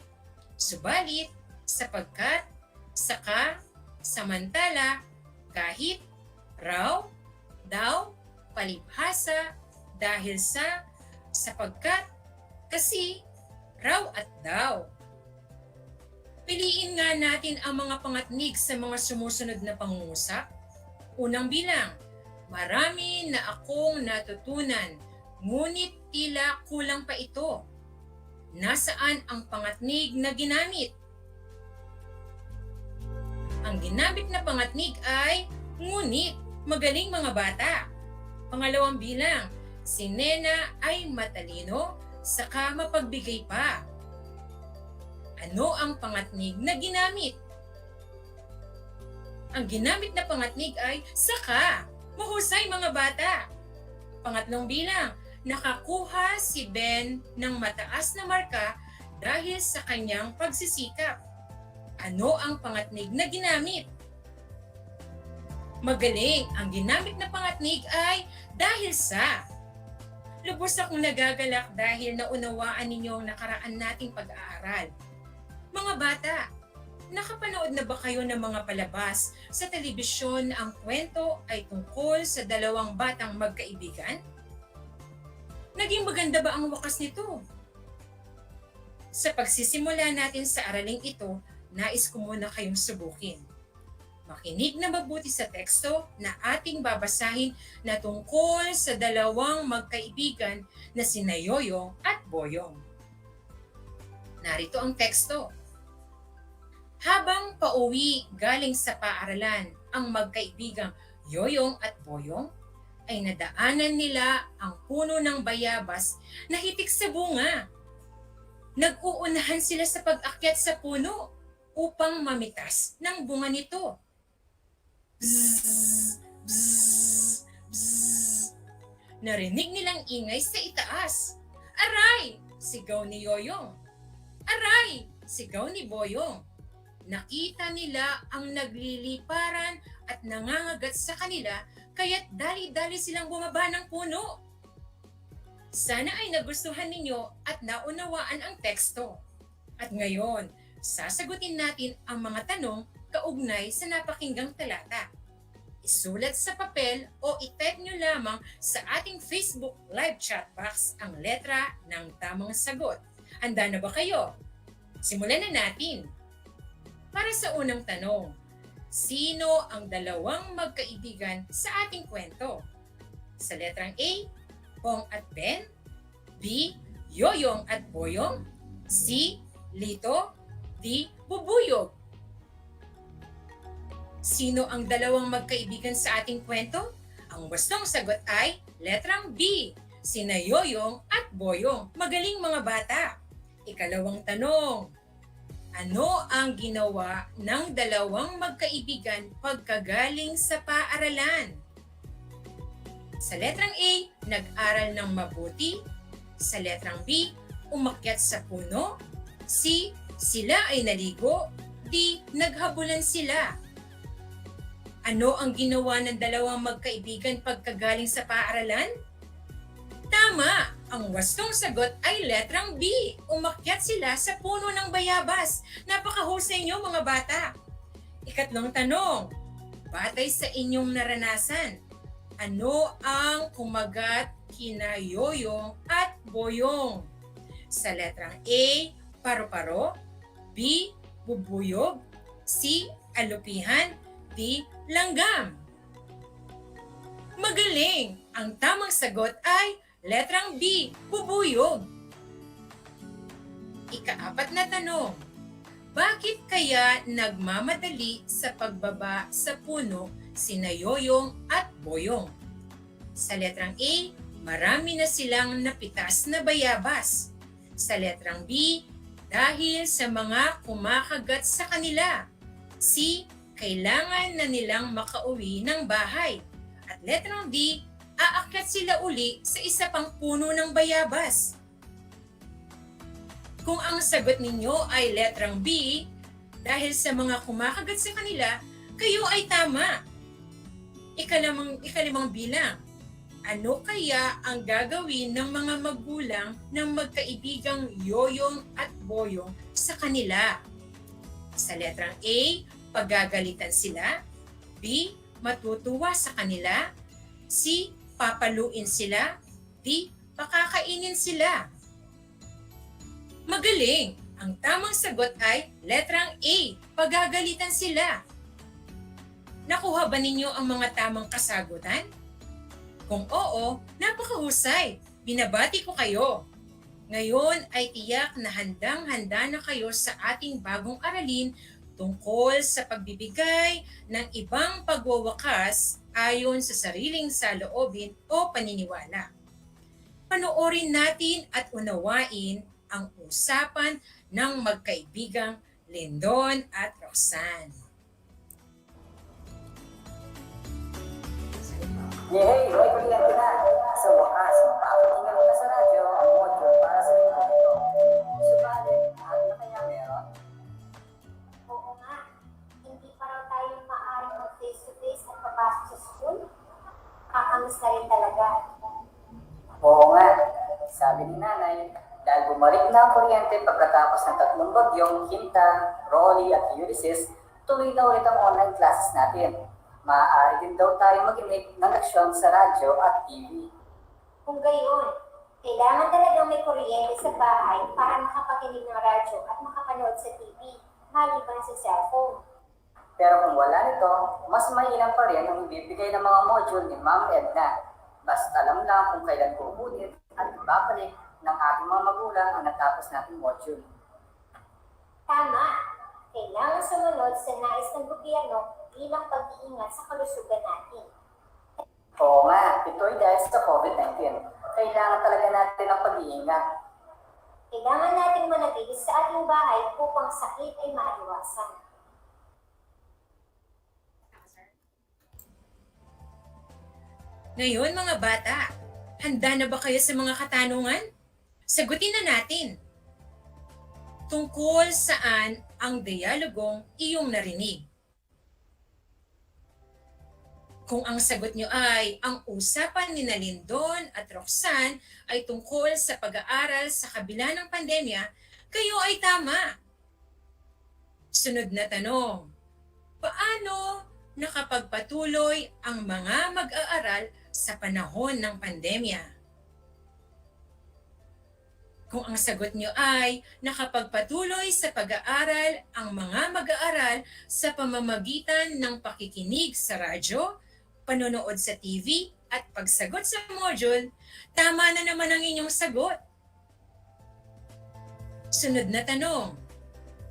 subalit, sapagkat, saka, samantala, kahit, raw, daw, palibhasa, dahil sa, sapagkat, kasi, raw at daw. Piliin nga natin ang mga pangatnig sa mga sumusunod na pangungusap. Unang bilang, marami na akong natutunan, ngunit tila kulang pa ito. Nasaan ang pangatnig na ginamit? Ang ginamit na pangatnig ay ngunit. Magaling mga bata. Pangalawang bilang, si Nena ay matalino, saka mapagbigay pa. Ano ang pangatnig na ginamit? Ang ginamit na pangatnig ay saka. Mahusay mga bata. Pangatlong bilang, nakakuha si Ben ng mataas na marka dahil sa kanyang pagsisikap. Ano ang pangatnig na ginamit? Magaling! Ang ginamit na pangatnig ay dahil sa. Lubos akong nagagalak dahil naunawaan ninyo ang nakaraan nating pag-aaral. Mga bata, nakapanood na ba kayo ng mga palabas sa telebisyon na ang kwento ay tungkol sa dalawang batang magkaibigan? Naging maganda ba ang wakas nito? Sa pagsisimula natin sa araling ito, nais ko muna kayong subukin. Makinig na mabuti sa teksto na ating babasahin na tungkol sa dalawang magkaibigan na sina Yoyong at Boyong. Narito ang teksto. Habang pauwi galing sa paaralan ang magkaibigang Yoyong at Boyong, ay nadaanan nila ang puno ng bayabas na hitik sa bunga. Nag-uunahan sila sa pag-akyat sa puno upang mamitas ng bunga nito. Bzzz, bzzz, bzzz. Narinig nilang ingay sa itaas. Aray! Sigaw ni Yoyong. Aray! Sigaw ni Boyong. Nakita nila ang nagliliparan at nangangagat sa kanila kaya't dali-dali silang bumaba ng puno. Sana ay nagustuhan ninyo at naunawaan ang teksto. At ngayon, sasagutin natin ang mga tanong kaugnay sa napakinggang talata. Isulat sa papel o i-type nyo lamang sa ating Facebook live chat box ang letra ng tamang sagot. Handa na ba kayo? Simulan na natin. Para sa unang tanong, sino ang dalawang magkaibigan sa ating kwento? Sa letrang A, Pong at Ben. B, Yoyong at Boyong. C, Lito. D, Bubuyog. Sino ang dalawang magkaibigan sa ating kwento? Ang wastong sagot ay letrang B, sina Yoyong at Boyong. Magaling mga bata! Ikalawang tanong, ano ang ginawa ng dalawang magkaibigan pagkagaling sa paaralan? Sa letrang A, nag-aral ng mabuti. Sa letrang B, umakyat sa puno. C, sila ay naligo. D, naghabulan sila. Ano ang ginawa ng dalawang magkaibigan pagkagaling sa paaralan? Tama! Ang wastong sagot ay letrang B. Umakyat sila sa puno ng bayabas. Napakahusay niyo mga bata. Ikatlong tanong, batay sa inyong naranasan, ano ang kumagat kina Yoyong at Boyong? Sa letrang A, paru-paro. B, bubuyog. C, alupihan. D, langgam. Magaling! Ang tamang sagot ay letrang B, bubuyog. Ikaapat na tanong, bakit kaya nagmamadali sa pagbaba sa puno sina Yoyong at Boyong? Sa letrang A, marami na silang napitas na bayabas. Sa letrang B, dahil sa mga kumakagat sa kanila. C, kailangan na nilang makauwi ng bahay. At letrang D, aakyat sila uli sa isa pang puno ng bayabas. Kung ang sagot ninyo ay letrang B, dahil sa mga kumakagat sa kanila, kayo ay tama. Ikalimang bilang, ano kaya ang gagawin ng mga magulang ng magkaibigang Yoyong at Boyong sa kanila? Sa letrang A, pagagalitan sila. B, matutuwa sa kanila. C, papaluin sila. D, pakakainin sila. Magaling! Ang tamang sagot ay letrang A, pagagalitan sila. Nakuha ba ninyo ang mga tamang kasagutan? Kung oo, napakahusay. Binabati ko kayo. Ngayon ay tiyak na handang-handa na kayo sa ating bagong aralin tungkol sa pagbibigay ng ibang pagwawakas ayon sa sariling saloobin o paniniwala. Panoorin natin at unawain ang usapan ng magkaibigang Lindon at Roxanne. Yehey! May kuryente na! Sa wakas, mapapatinggan ko na sa radyo ang module para sa mga ito. Subalit, ano na kaya meron? Oo nga, hindi pa raw tayo maaaring mag-face-to-face at papasok sa school. Kakamiss na rin talaga. Oo nga, sabi ni nanay, dahil bumalik na ang kuryente pagkatapos ng 3 bagyong Hinta, Rolly at Ulysses, tuloy na ulit ang online classes natin. Maaari din daw tayo makinig ng aksyon sa radyo at TV. Kung gayon, kailangan talagang may kuryente sa bahay para makapakinig ng radyo at makapanood sa TV, maliban sa cellphone. Pero kung wala nito, mas mainam pa rin ang ibibigay ng mga module ni Ma'am Edna. Basta alam lang kung kailan kukunin at ibabalik ng ating mga magulang ang natapos nating module. Tama! Kailangan sumunod sa nais ng gobyerno bilang pag-iingat sa kalusugan natin. Oo nga, ito ay dahil sa COVID-19. Kailangan talaga natin ang pag-iingat. Kailangan natin manatili sa ating bahay upang sakit ay maiwasan. Ngayon mga bata, handa na ba kayo sa mga katanungan? Sagutin na natin. Tungkol saan ang dialogong iyong narinig? Kung ang sagot nyo ay ang usapan ni Lindon at Roxanne ay tungkol sa pag-aaral sa kabila ng pandemya, kayo ay tama. Sunod na tanong, paano nakapagpatuloy ang mga mag-aaral sa panahon ng pandemya? Kung ang sagot nyo ay nakapagpatuloy sa pag-aaral ang mga mag-aaral sa pamamagitan ng pakikinig sa radyo, panonood sa TV, at pagsagot sa module, tama na naman ang inyong sagot. Sunod na tanong,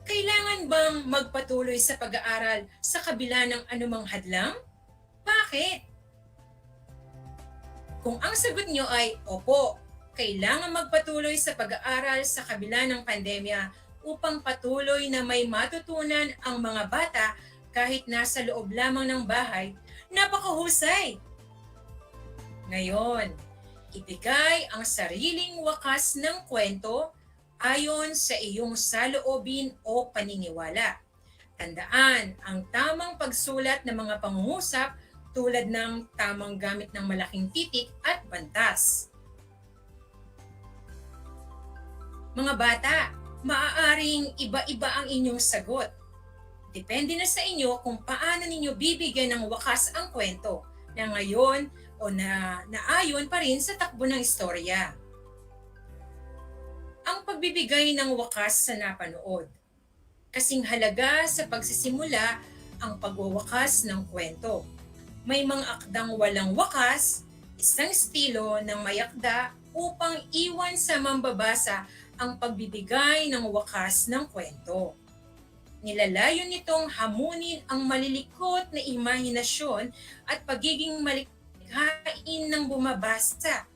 kailangan bang magpatuloy sa pag-aaral sa kabila ng anumang hadlang? Bakit? Kung ang sagot nyo ay opo, kailangan magpatuloy sa pag-aaral sa kabila ng pandemya upang patuloy na may matutunan ang mga bata kahit nasa loob lamang ng bahay, napakahusay! Ngayon, ibigay ang sariling wakas ng kwento ayon sa iyong saloobin o paniniwala. Tandaan ang tamang pagsulat ng mga pangungusap tulad ng tamang gamit ng malaking titik at bantas. Mga bata, maaaring iba-iba ang inyong sagot. Depende na sa inyo kung paano ninyo bibigyan ng wakas ang kwento na ngayon o na naayon pa rin sa takbo ng istorya. Ang pagbibigay ng wakas sa napanood. Kasing halaga sa pagsisimula ang pagwawakas ng kwento. May mga akdang walang wakas, isang estilo ng may akda upang iwan sa mambabasa ang pagbibigay ng wakas ng kwento. Nilalayon nitong hamunin ang malilikot na imahinasyon at pagiging malikhain ng bumabasa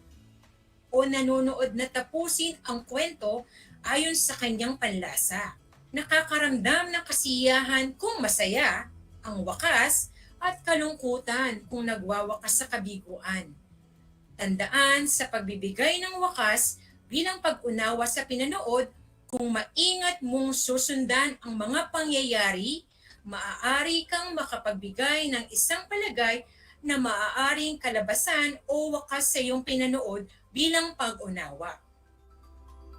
o nanonood na tapusin ang kwento ayon sa kanyang panlasa. Nakakaramdam ng kasiyahan kung masaya, ang wakas at kalungkutan kung nagwawakas sa kabiguan. Tandaan sa pagbibigay ng wakas bilang pag-unawa sa pinanood, kung maingat mong susundan ang mga pangyayari, maaari kang makapagbigay ng isang palagay na maaaring kalabasan o wakas sa iyong pinanood bilang pag-unawa.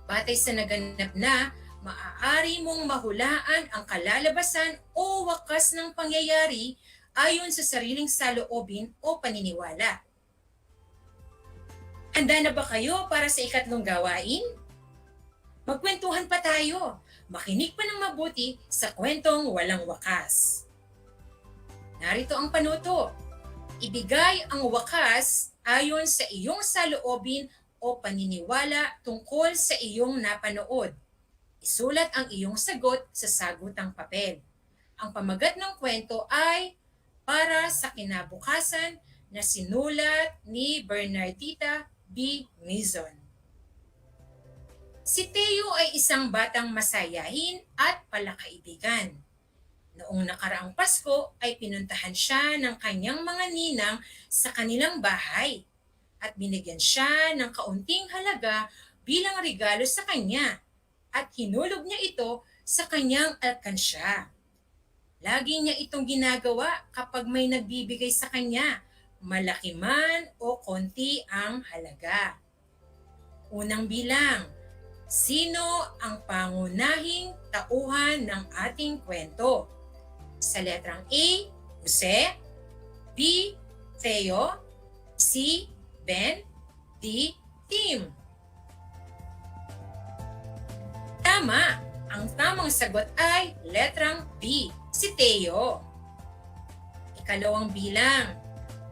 Batay sa naganap na, maaari mong mahulaan ang kalalabasan o wakas ng pangyayari ayon sa sariling saloobin o paniniwala. Handa na ba kayo para sa ikatlong gawain? Magkwentuhan pa tayo. Makinig pa ng mabuti sa kwentong walang wakas. Narito ang panuto. Ibigay ang wakas ayon sa iyong saloobin o paniniwala tungkol sa iyong napanood. Isulat ang iyong sagot sa sagutang papel. Ang pamagat ng kwento ay Para sa Kinabukasan na sinulat ni Bernardita B. Mizon. Si Teo ay isang batang masayahin at palakaibigan. Noong nakaraang Pasko ay pinuntahan siya ng kanyang mga ninang sa kanilang bahay at binigyan siya ng kaunting halaga bilang regalo sa kanya at hinulog niya ito sa kanyang alkansya. Lagi niya itong ginagawa kapag may nagbibigay sa kanya, malaki man o konti ang halaga. Unang bilang, sino ang pangunahing tauhan ng ating kwento? Sa letrang A, Jose, B, Theo, C, Ben, D, Tim. Tama! Ang tamang sagot ay letrang B, si Theo. Ikalawang bilang,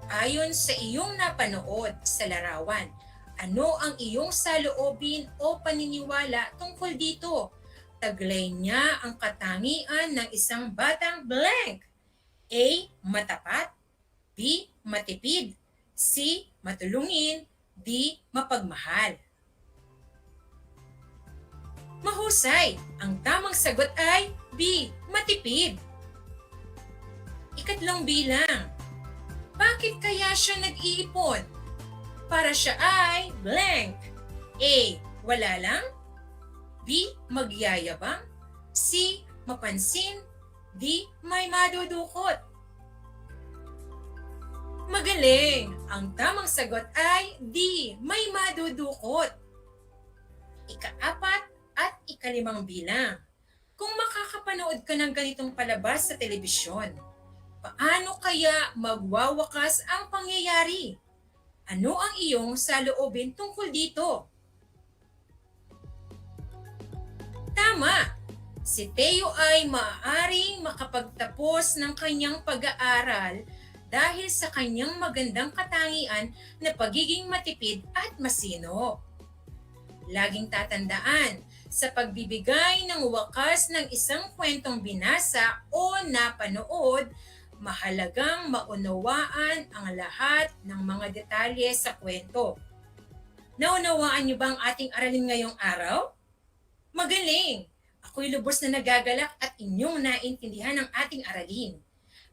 ayon sa iyong napanood sa larawan, ano ang iyong saloobin o paniniwala tungkol dito? Taglay niya ang katangian ng isang batang blank. A. Matapat. B. Matipid. C. Matulungin. D. Mapagmahal. Mahusay! Ang tamang sagot ay B. Matipid. Ikatlong bilang. Bakit kaya siya nag-iipon? Para siya ay blank. A. Wala lang. B. Magyayabang. C. Mapansin. D. May madudukot. Magaling! Ang tamang sagot ay D. May madudukot. Ika-4, At ikalimang bilang, kung makakapanood ka ng ganitong palabas sa telebisyon, paano kaya magwawakas ang pangyayari? Ano ang iyong saloobin tungkol dito? Tama! Si Teo ay maaaring makapagtapos ng kanyang pag-aaral dahil sa kanyang magandang katangian na pagiging matipid at masino. Laging tatandaan, sa pagbibigay ng wakas ng isang kwentong binasa o napanood, mahalagang maunawaan ang lahat ng mga detalye sa kwento. Naunawaan niyo ba ang ating aralin ngayong araw? Magaling! Ako'y lubos na nagagalak at inyong naintindihan ang ating aralin.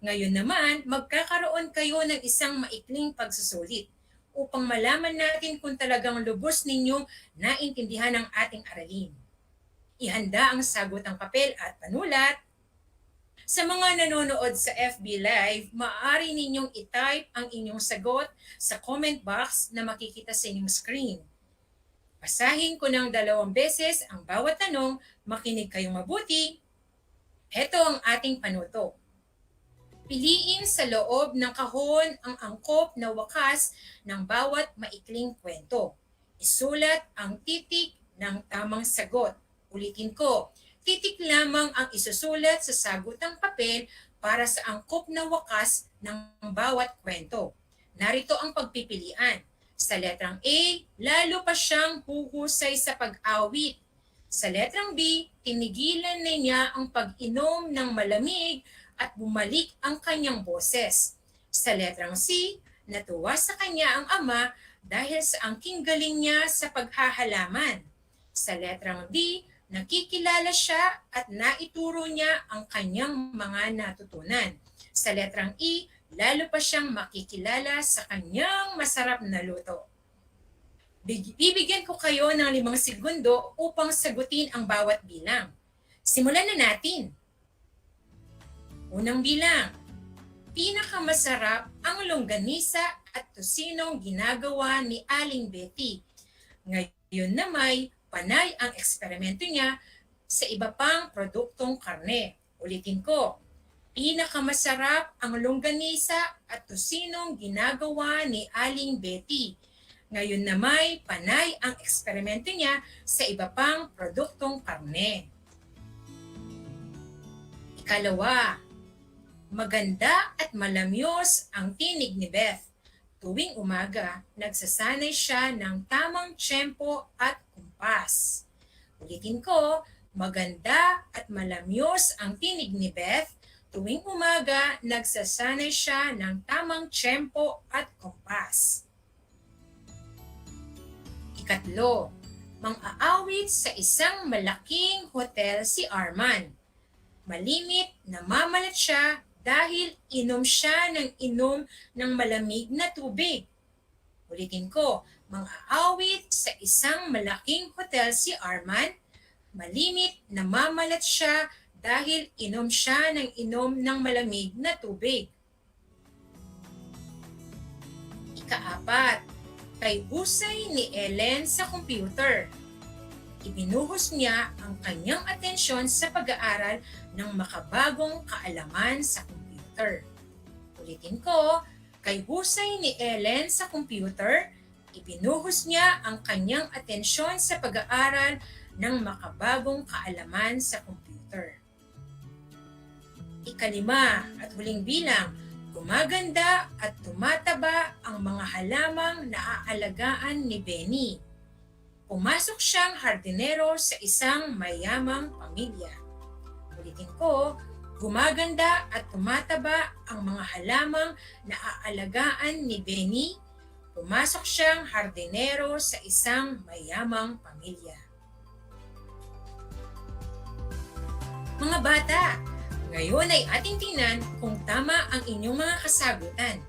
Ngayon naman, magkakaroon kayo ng isang maikling pagsusulit upang malaman natin kung talagang lubos ninyong naintindihan ang ating aralin. Ihanda ang sagutang papel at panulat. Sa mga nanonood sa FB Live, maaari ninyong i-type ang inyong sagot sa comment box na makikita sa inyong screen. Basahin ko ng 2 beses ang bawat tanong, makinig kayong mabuti. Heto ang ating panuto. Piliin sa loob ng kahon ang angkop na wakas ng bawat maikling kwento. Isulat ang titik ng tamang sagot. Ulitin ko, titik lamang ang isusulat sa sagutang papel para sa angkop na wakas ng bawat kwento. Narito ang pagpipilian. Sa letrang A, lalo pa siyang huhusay sa pag-awit. Sa letrang B, tinigilan na niya ang pag-inom ng malamig at bumalik ang kanyang boses. Sa letrang C, natuwa sa kanya ang ama dahil sa angking galing niya sa paghahalaman. Sa letrang D, nakikilala siya at naituro niya ang kanyang mga natutunan. Sa letrang E, lalo pa siyang makikilala sa kanyang masarap na luto. Bibigyan ko kayo ng 5 segundo upang sagutin ang bawat bilang. Simulan na natin. Unang bilang, pinakamasarap ang longganisa at tosinong ginagawa ni Aling Betty. Ngayon na may panay ang eksperimento niya sa iba pang produktong karne. Ulitin ko, pinakamasarap ang longganisa at tosinong ginagawa ni Aling Betty. Ngayon na may panay ang eksperimento niya sa iba pang produktong karne. Ikalawa, maganda at malamyos ang tinig ni Beth. Tuwing umaga, nagsasanay siya ng tamang tiyempo at kumpas. Ulitin ko, maganda at malamyos ang tinig ni Beth. Tuwing umaga, nagsasanay siya ng tamang tiyempo at kumpas. Ikatlo, mang-aawit sa isang malaking hotel si Arman. Malimit, namamalat siya dahil inom siya ng malamig na tubig. Ulitin ko, mang-aawit sa isang malaking hotel si Arman. Malimit, namamalat siya dahil inom siya ng malamig na tubig. Ikaapat, kay husay ni Ellen sa computer. Ibinuhos niya ang kanyang atensyon sa pag-aaral ng makabagong kaalaman sa computer. Ulitin ko, kay husay ni Ellen sa computer, ibinuhos niya ang kanyang atensyon sa pag-aaral ng makabagong kaalaman sa computer. Ikalima at huling bilang, gumaganda at tumataba ang mga halamang naaalagaan ni Benny. Pumasok siyang hardinero sa isang mayamang pamilya. Ulitin ko, gumaganda at tumataba ang mga halamang naaalagaan ni Benny. Pumasok siyang hardinero sa isang mayamang pamilya. Mga bata, ngayon ay ating tingnan kung tama ang inyong mga kasagutan.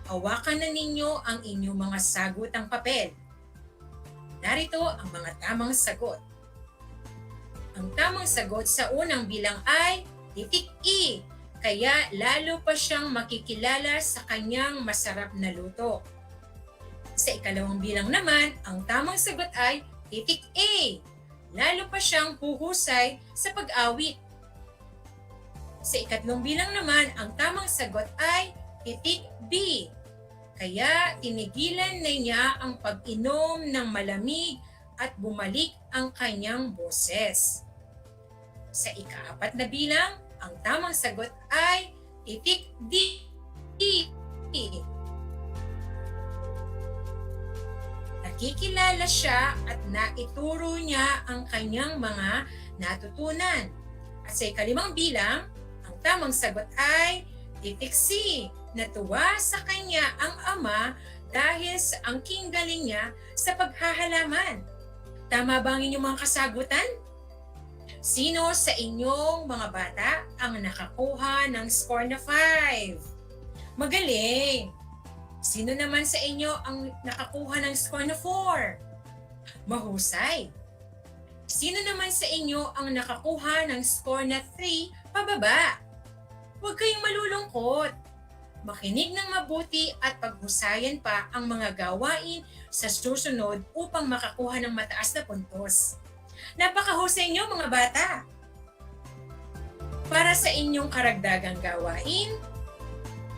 Hawakan na ninyo ang inyong mga sagutang papel. Narito ang mga tamang sagot. Ang tamang sagot sa unang bilang ay titik E, kaya lalo pa siyang makikilala sa kanyang masarap na luto. Sa ikalawang bilang naman, ang tamang sagot ay titik A, Lalo pa siyang huhusay sa pag-awit. Sa ikatlong bilang naman, ang tamang sagot ay titik B. Kaya tinigilan na niya ang pag-inom ng malamig at bumalik ang kanyang boses. Sa ikaapat na bilang, ang tamang sagot ay titik D. Nakikilala siya at naituro niya ang kanyang mga natutunan. At sa ikalimang bilang, ang tamang sagot ay titik C. Natuwa sa kanya ang ama dahil sa angking galing niya sa paghahalaman. Tama ba ang inyong mga kasagutan? Sino sa inyong mga bata ang nakakuha ng score na 5? Magaling! Sino naman sa inyo ang nakakuha ng score na 4? Mahusay! Sino naman sa inyo ang nakakuha ng score na 3 pababa? Huwag kayong malulungkot. Makinig ng mabuti at paghusayan pa ang mga gawain sa susunod upang makakuha ng mataas na puntos. Napakahusay niyo mga bata! Para sa inyong karagdagang gawain,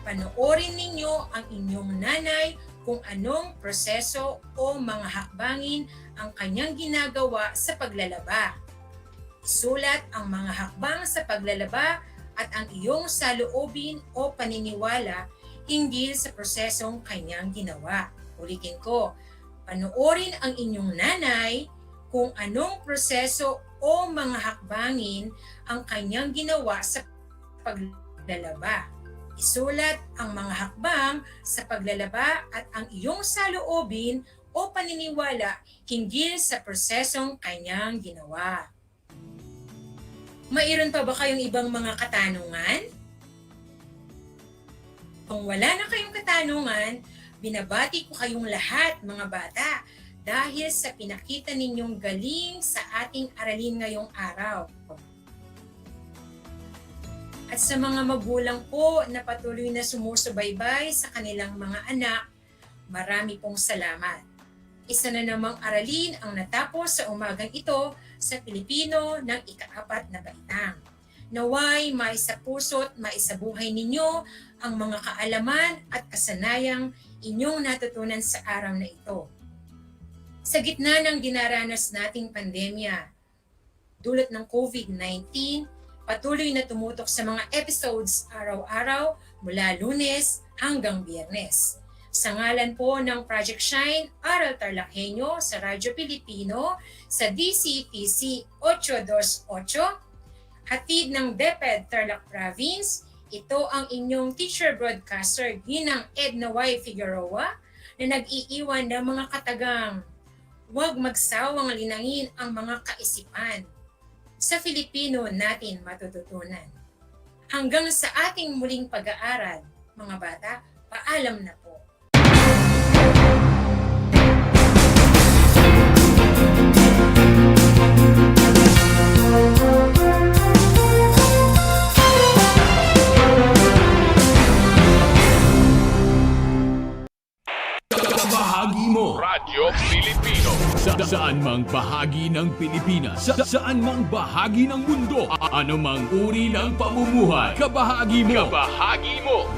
panoorin ninyo ang inyong nanay kung anong proseso o mga hakbangin ang kanyang ginagawa sa paglalaba. Isulat ang mga hakbang sa paglalaba at ang iyong saloobin o paniniwala hinggil sa prosesong kanyang ginawa. Ulitin ko, panoorin ang inyong nanay kung anong proseso o mga hakbangin ang kanyang ginawa sa paglalaba. Isulat ang mga hakbang sa paglalaba at ang iyong saloobin o paniniwala hinggil sa prosesong kanyang ginawa. Mayroon pa ba kayong ibang mga katanungan? Kung wala na kayong katanungan, binabati ko kayong lahat mga bata dahil sa pinakita ninyong galing sa ating aralin ngayong araw. At sa mga magulang po na patuloy na sumusubaybay sa kanilang mga anak, marami pong salamat. Isa na namang aralin ang natapos sa umagang ito sa Pilipino ng ika-4 na baitang. Naway maisapuso't maisabuhay ninyo ang mga kaalaman at kasanayang inyong natutunan sa araw na ito. Sa gitna ng dinaranas nating pandemya, dulot ng COVID-19, patuloy na tumutok sa mga episodes araw-araw mula Lunes hanggang Biyernes. Sa ngalan po ng Project Shine, Aral TarlakHenyo sa Radyo Pilipino sa DCTC 828, hatid ng DEPED Tarlac Province, ito ang inyong teacher broadcaster Ginang Edna Y. Figueroa na nag-iiwan ng mga katagang, huwag magsawang linangin ang mga kaisipan. Sa Filipino natin matututunan. Hanggang sa ating muling pag-aaral, mga bata, paalam na po. Bahagi mo Radyo Pilipino saan mang bahagi ng Pilipinas, saan mang bahagi ng mundo, anumang uri ng pamumuhay, kabahagi mo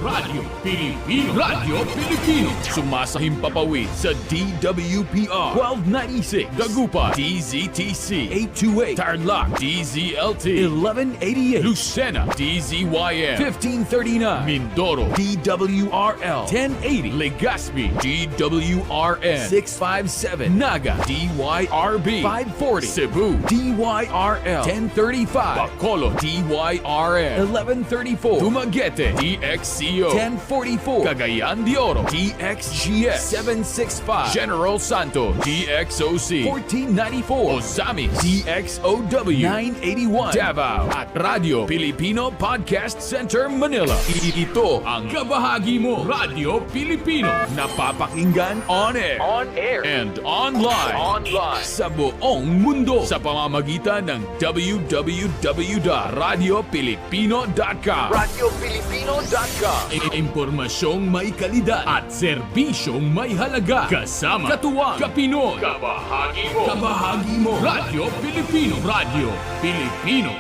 Radyo Pilipino. Radyo Pilipino sumasahimpapawid sa DWPR 1296 Dagupan, DZTC 828 Tarlac, DZLT 1188 Lucena, DZYM 1539 Mindoro, DWRL 1080 Legazpi, DWRN 657 Naga, DYRB 540 Cebu, DYRL 1035 Bacolod, DYRN 1134 Dumaguete, DXCO 1044 Cagayan de Oro, DXGS 765 General Santos, DXOC 1494 Ozamis, DXOW 981 Davao at Radio Filipino Podcast Center Manila. Ito ang kabahagi mo Radyo Pilipino, napapakinggan on air and online. live sa buong mundo sa pamamagitan ng www.radiopilipino.com. Radiopilipino.com. Impormasyong may kalidad at serbisyong may halaga. Kasama, katuwang, kapinoy, kabahagi mo. Radio Pilipino. Radio Pilipino.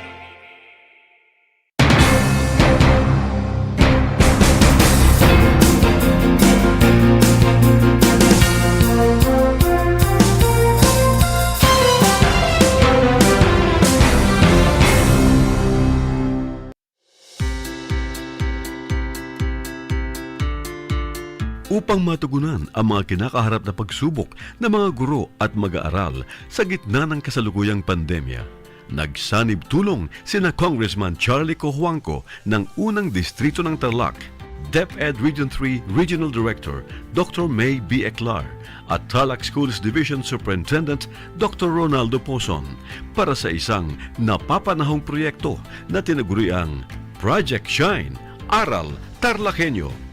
Upang matugunan ang mga kinakaharap na pagsubok ng mga guro at mag-aaral sa gitna ng kasalukuyang pandemya, nagsanib tulong sina Congressman Charlie Cojuangco ng unang distrito ng Tarlac, DEPED Region 3 Regional Director Dr. May B. Eclar at Tarlac Schools Division Superintendent Dr. Ronaldo Pozon para sa isang napapanahong proyekto na tinaguriang Project Shine, Aral TarlakHenyo.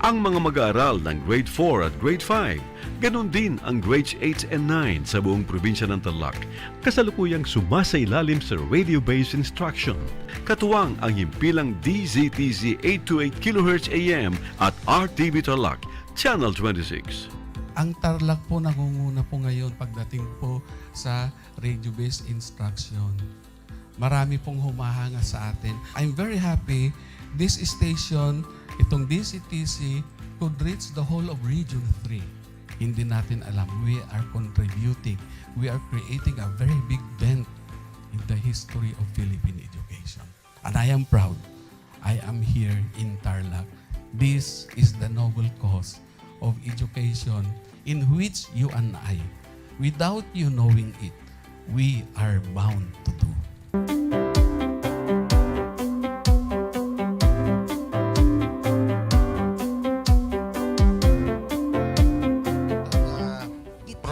Ang mga mag-aaral ng Grade 4 at Grade 5, ganon din ang Grades 8 and 9 sa buong probinsya ng Tarlac, kasalukuyang sumasailalim sa radio-based instruction. Katuwang ang himpilang DZTZ 828 kHz AM at RTV Tarlac, Channel 26. Ang Tarlac po nangunguna po ngayon pagdating po sa radio-based instruction. Marami pong humahanga sa atin. I'm very happy this station, itong DCTC, could reach the whole of Region 3. Hindi natin alam, we are contributing, we are creating a very big dent in the history of Philippine education. And I am proud, I am here in Tarlac. This is the noble cause of education in which you and I, without you knowing it, we are bound to do.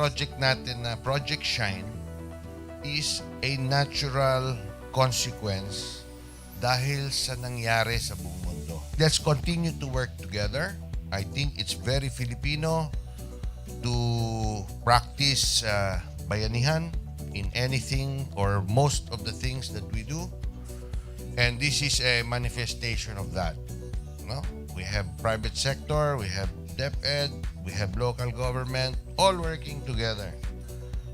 Project natin na Project Shine is a natural consequence dahil sa nangyari sa buong mundo. Let's continue to work together. I think it's very Filipino to practice bayanihan in anything or most of the things that we do. And this is a manifestation of that. No? We have private sector, we have DEPED, we have local government, all working together.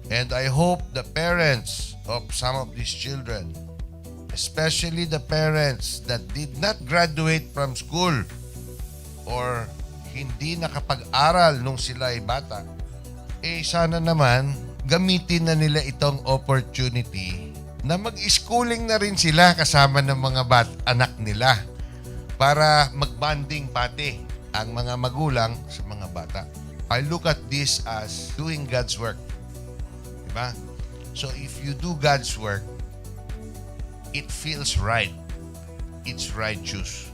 And I hope the parents of some of these children, especially the parents that did not graduate from school or hindi nakapag-aral nung sila ay bata, sana naman gamitin na nila itong opportunity na mag-schooling na rin sila kasama ng mga anak nila para mag-bonding pati ang mga magulang sa mga bata. I look at this as doing God's work. Diba? So if you do God's work, it feels right. It's righteous.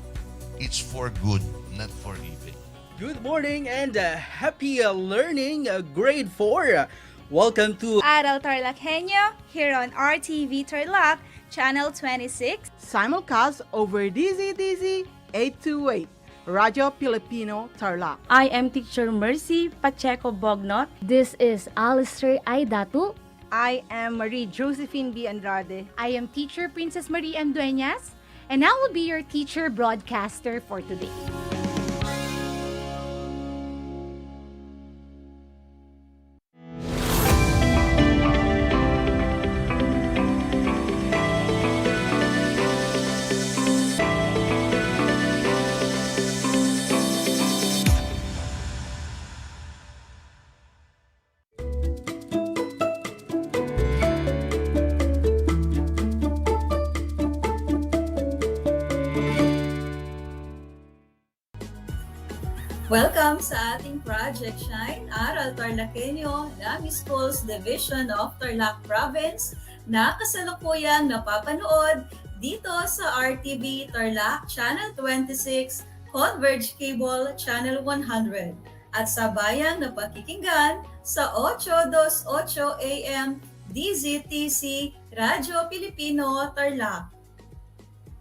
It's for good, not for evil. Good morning and happy learning, grade 4. Welcome to Aral TarlakHenyo here on RTV Tarlac, Channel 26. Simulcast over DZTZ 828. Radio Filipino Tarlac. I am Teacher Mercy Pacheco Bognot. This is Alistair Aidatu. I am Marie Josephine B. Andrade. I am Teacher Princess Marie M. Dueñas, and I will be your teacher broadcaster for today. Welcome sa ating Project Shine, Aral TarlakHenyo, Lami Schools Division of Tarlac Province na kasalukuyang napapanood dito sa RTV Tarlac Channel 26, Converge Cable Channel 100 at sa bayang na pakikinggan sa 828 AM DZTC Radyo Pilipino Tarlac.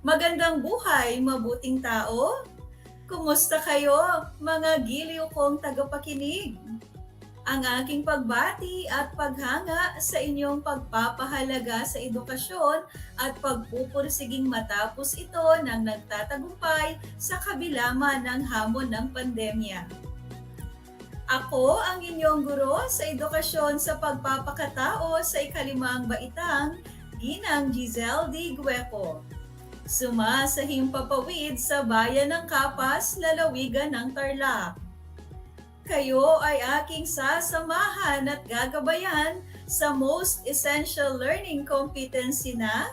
Magandang buhay, mabuting tao! Kumusta kayo, mga giliw kong tagapakinig? Ang aking pagbati at paghanga sa inyong pagpapahalaga sa edukasyon at pagpupursiging matapos ito ng nagtatagumpay sa kabila man ng hamon ng pandemya. Ako ang inyong guro sa edukasyon sa pagpapakatao sa ikalimang baitang, Ginang Giselle D. Guepo. Sumasahing papawid sa bayan ng Kapas, lalawigan ng Tarlac. Kayo ay aking sasamahan at gagabayan sa Most Essential Learning Competency na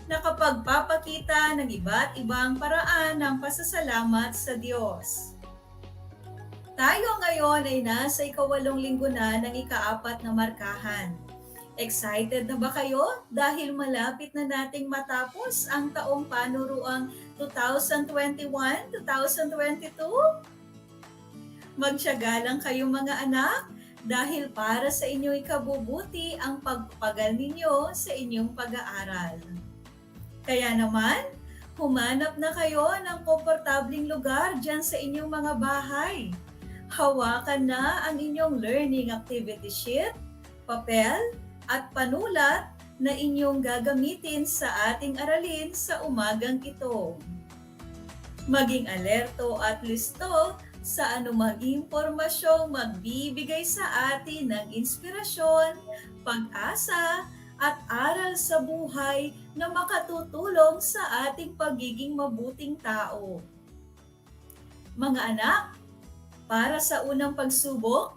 nakapagpapakita ng iba't ibang paraan ng pasasalamat sa Diyos. Tayo ngayon ay nasa ika-8 linggo na ng ika-4 na markahan. Excited na ba kayo dahil malapit na nating matapos ang taong panuruang 2021-2022? Magtiyaga lang kayo mga anak dahil para sa inyong ikabubuti ang pagpapagal ninyo sa inyong pag-aaral. Kaya naman, humanap na kayo ng komportabling lugar dyan sa inyong mga bahay. Hawakan na ang inyong learning activity sheet, papel, at panulat na inyong gagamitin sa ating aralin sa umagang ito. Maging alerto at listo sa anumang impormasyong magbibigay sa atin ng inspirasyon, pag-asa, at aral sa buhay na makatutulong sa ating pagiging mabuting tao. Mga anak, para sa unang pagsubok,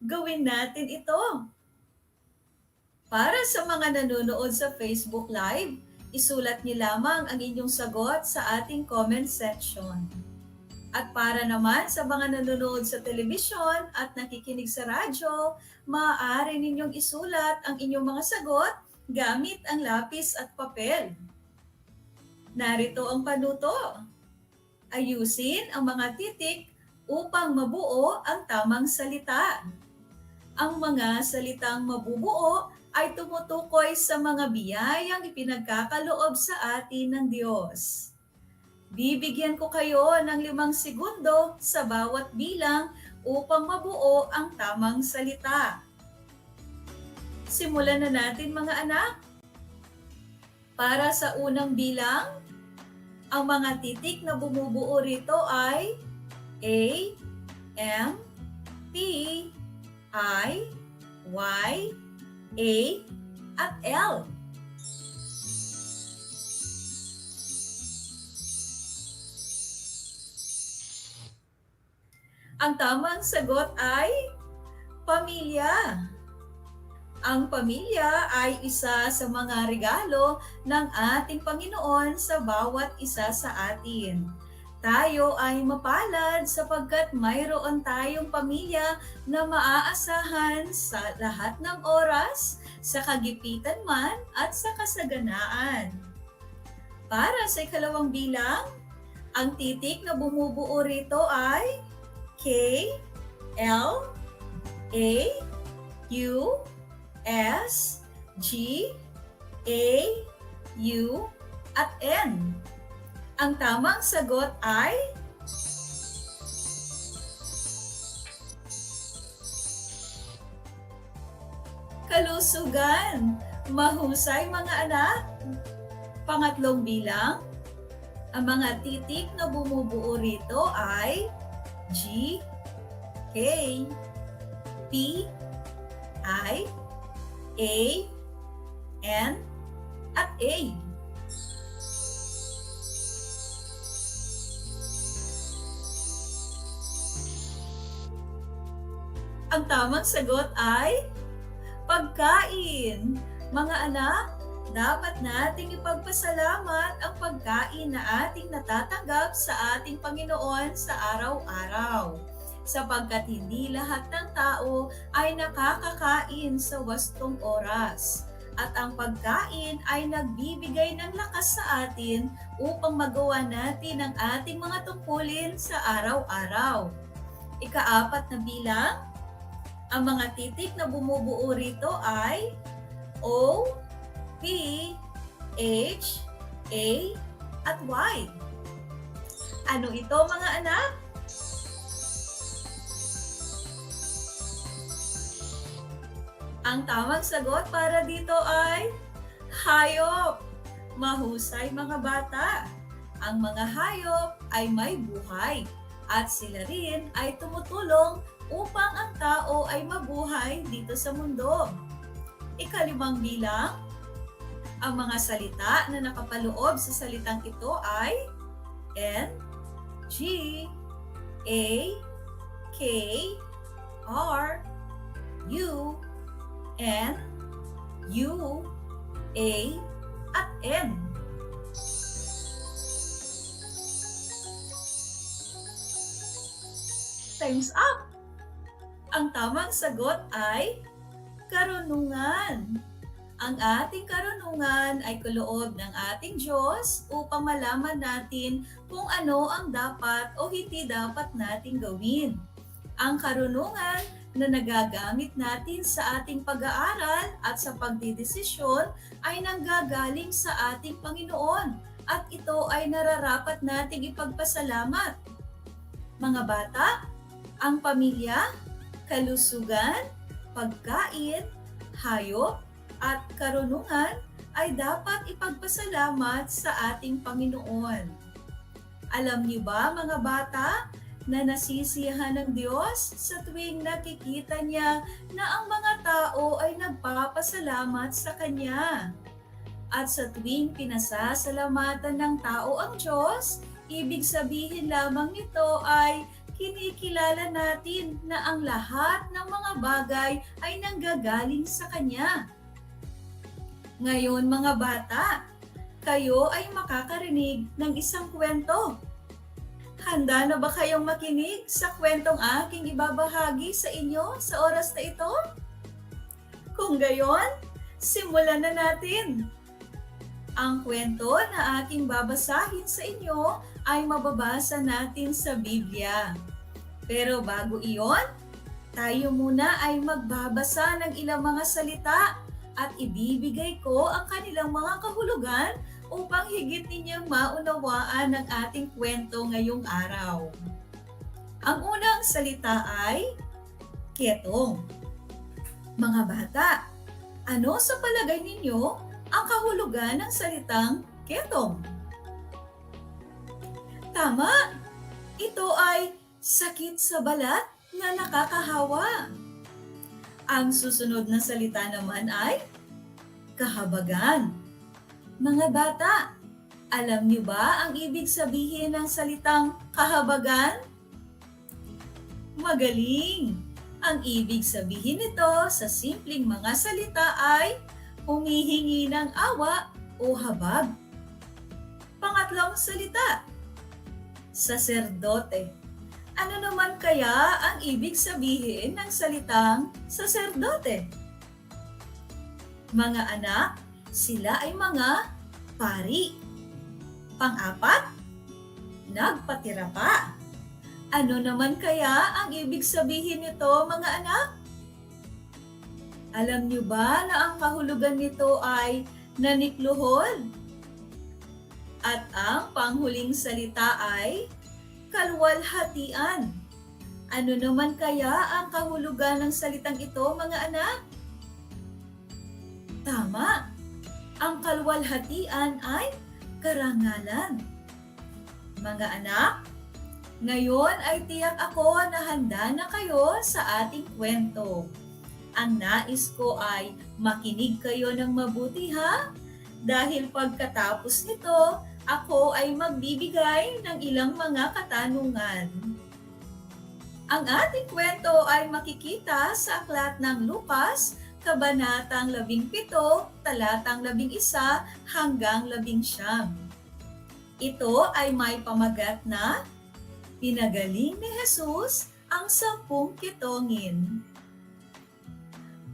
gawin natin ito. Para sa mga nanonood sa Facebook Live, isulat niyo lamang ang inyong sagot sa ating comment section. At para naman sa mga nanonood sa telebisyon at nakikinig sa radyo, maaari ninyong isulat ang inyong mga sagot gamit ang lapis at papel. Narito ang panuto. Ayusin ang mga titik upang mabuo ang tamang salita. Ang mga salitang mabubuo ay tumutukoy sa mga biyayang ipinagkakaloob sa atin ng Diyos. Bibigyan ko kayo ng 5 segundo sa bawat bilang upang mabuo ang tamang salita. Simulan na natin mga anak. Para sa unang bilang, ang mga titik na bumubuo rito ay A, M, P, I, Y, A, at L. Ang tamang sagot ay pamilya. Ang pamilya ay isa sa mga regalo ng ating Panginoon sa bawat isa sa atin. Tayo ay mapalad sapagkat mayroon tayong pamilya na maaasahan sa lahat ng oras, sa kagipitan man at sa kasaganaan. Para sa ikalawang bilang, ang titik na bumubuo rito ay K, L, A, U, S, G, A, U, at N. Ang tamang sagot ay kalusugan. Mahusay mga anak. Pangatlong bilang, ang mga titik na bumubuo rito ay G, K, P, I, A, N, at A. Ang tamang sagot ay pagkain. Mga anak, dapat nating ipagpasalamat ang pagkain na ating natatanggap sa ating Panginoon sa araw-araw. Sapagkat hindi lahat ng tao ay nakakakain sa wastong oras. At ang pagkain ay nagbibigay ng lakas sa atin upang magawa natin ang ating mga tungkulin sa araw-araw. Ika-4 na bilang, ang mga titik na bumubuo rito ay O, P, H, A, at Y. Ano ito mga anak? Ang tamang sagot para dito ay hayop. Mahusay mga bata. Ang mga hayop ay may buhay at sila rin ay tumutulong upang ang tao ay mabuhay dito sa mundo. Ikalimang bilang, ang mga salita na nakapaloob sa salitang ito ay N, G, A, K, R, U, N, U, A, at N. Time's up! Ang tamang sagot ay karunungan. Ang ating karunungan ay kaloob ng ating Diyos upang malaman natin kung ano ang dapat o hindi dapat nating gawin. Ang karunungan na nagagamit natin sa ating pag-aaral at sa pagdidesisyon ay nanggagaling sa ating Panginoon at ito ay nararapat nating ipagpasalamat. Mga bata, ang pamilya, kalusugan, pagkain, hayop, at karunungan ay dapat ipagpasalamat sa ating Panginoon. Alam niyo ba mga bata na nasisiyahan ng Diyos sa tuwing nakikita niya na ang mga tao ay nagpapasalamat sa Kanya? At sa tuwing pinasasalamatan ng tao ang Diyos, ibig sabihin lamang nito ay kinikilala natin na ang lahat ng mga bagay ay nanggagaling sa Kanya. Ngayon mga bata, kayo ay makakarinig ng isang kwento. Handa na ba kayong makinig sa kwentong aking ibabahagi sa inyo sa oras na ito? Kung gayon, simulan na natin. Ang kwento na aking babasahin sa inyo ay mababasa natin sa Biblia. Pero bago iyon, tayo muna ay magbabasa ng ilang mga salita at ibibigay ko ang kanilang mga kahulugan upang higit ninyong maunawaan ang ating kwento ngayong araw. Ang unang salita ay ketong. Mga bata, ano sa palagay ninyo ang kahulugan ng salitang ketong? Tama! Ito ay sakit sa balat na nakakahawa. Ang susunod na salita naman ay kahabagan. Mga bata, alam niyo ba ang ibig sabihin ng salitang kahabagan? Magaling! Ang ibig sabihin nito sa simpleng mga salita ay humihingi ng awa o habag. Pangatlong salita, saserdote. Ano naman kaya ang ibig sabihin ng salitang saserdote? Mga anak, sila ay mga pari. Pang-apat, nagpatira pa. Ano naman kaya ang ibig sabihin nito mga anak? Alam niyo ba na ang kahulugan nito ay nanikluhod? At ang panghuling salita ay kalwalhatian. Ano naman kaya ang kahulugan ng salitang ito, mga anak? Tama! Ang kalwalhatian ay karangalan. Mga anak, ngayon ay tiyak ako na handa na kayo sa ating kwento. Ang nais ko ay makinig kayo ng mabuti ha, dahil pagkatapos nito, ako ay magbibigay ng ilang mga katanungan. Ang ating kwento ay makikita sa aklat ng Lucas, Kabanatang 17, talatang 11 hanggang 19. Ito ay may pamagat na pinagaling ni Jesus ang 10 kitongin.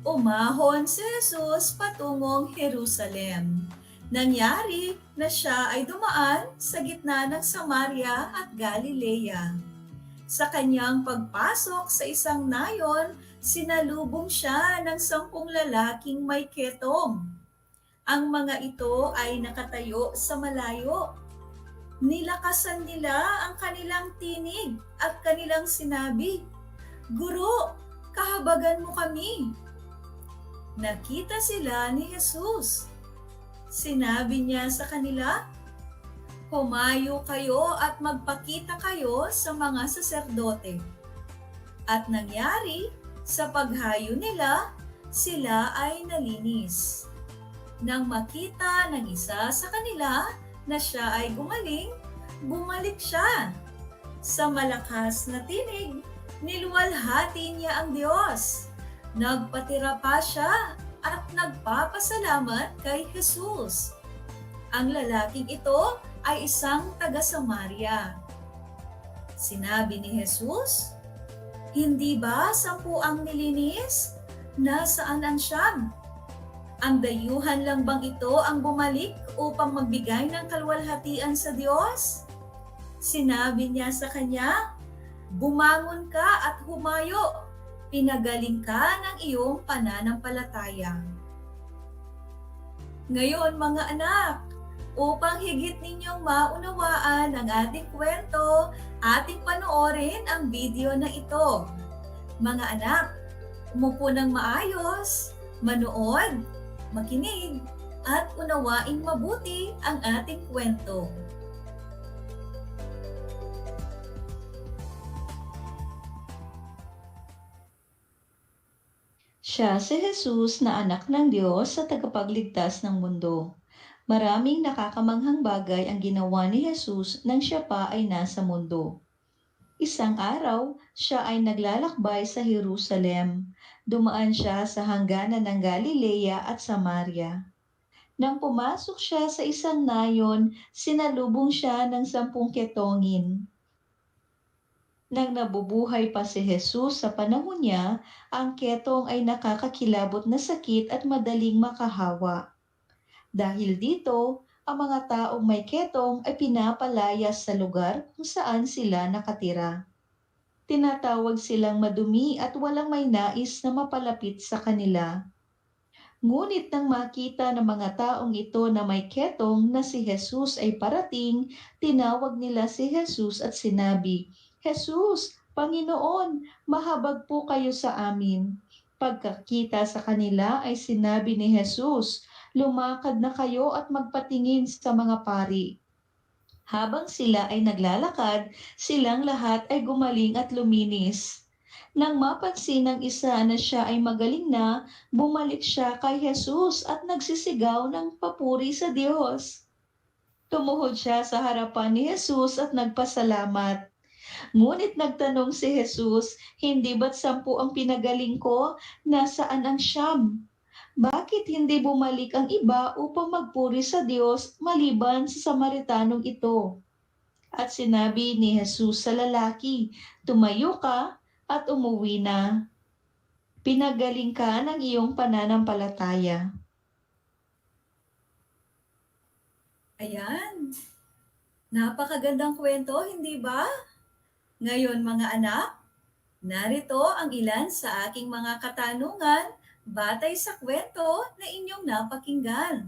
Umahon si Jesus patungong Jerusalem. Nangyari na siya ay dumaan sa gitna ng Samaria at Galilea. Sa kanyang pagpasok sa isang nayon, sinalubong siya ng 10 lalaking may ketong. Ang mga ito ay nakatayo sa malayo. Nilakasan nila ang kanilang tinig at kanilang sinabi, "Guro, kahabagan mo kami." nakita sila ni Jesus. Sinabi niya sa kanila, "Humayo kayo at magpakita kayo sa mga saserdote." At nangyari, sa paghayo nila, sila ay nalinis. Nang makita ng isa sa kanila na siya ay gumaling, bumalik siya. Sa malakas na tinig, niluwalhati niya ang Diyos. Nagpatira pa siya at nagpapasalamat kay Jesus. Ang lalaking ito ay isang taga-Samaria. Sinabi ni Jesus, "Hindi ba 10 ang nilinis? Nasaan ang 9? Ang dayuhan lang bang ito ang bumalik upang magbigay ng kalwalhatian sa Diyos?" Sinabi niya sa kanya, "Bumangon ka at humayo. Pinagaling ka ng iyong pananampalataya." Ngayon mga anak, upang higit ninyong maunawaan ang ating kwento, ating panoorin ang video na ito. Mga anak, umupo ng maayos, manood, makinig, at unawaing mabuti ang ating kwento. Siya si Jesus na anak ng Diyos sa tagapagligtas ng mundo. Maraming nakakamanghang bagay ang ginawa ni Jesus nang siya pa ay nasa mundo. Isang araw, siya ay naglalakbay sa Jerusalem. Dumaan siya sa hangganan ng Galilea at Samaria. Nang pumasok siya sa isang nayon, sinalubong siya ng 10 ketongin. Nang nabubuhay pa si Jesus sa panahon niya, ang ketong ay nakakakilabot na sakit at madaling makahawa. Dahil dito, ang mga taong may ketong ay pinapalayas sa lugar kung saan sila nakatira. Tinatawag silang madumi at walang may nais na mapalapit sa kanila. Ngunit nang makita ng mga taong ito na may ketong na si Jesus ay parating, tinawag nila si Jesus at sinabi, "Jesus, Panginoon, mahabag po kayo sa amin." Pagkakita sa kanila ay sinabi ni Jesus, "Lumakad na kayo at magpatingin sa mga pari." Habang sila ay naglalakad, silang lahat ay gumaling at luminis. Nang mapansin ng isa na siya ay magaling na, bumalik siya kay Jesus at nagsisigaw ng papuri sa Diyos. Tumuhod siya sa harapan ni Jesus at nagpasalamat. Ngunit nagtanong si Jesus, "Hindi ba't 10 ang pinagaling ko? Nasaan ang 9? Bakit hindi bumalik ang iba upang magpuri sa Diyos maliban sa Samaritanong ito?" At sinabi ni Jesus sa lalaki, "Tumayo ka at umuwi na. Pinagaling ka ng iyong pananampalataya." Ayan. Napakagandang kwento, hindi ba? Ngayon mga anak, narito ang ilan sa aking mga katanungan batay sa kwento na inyong napakinggan.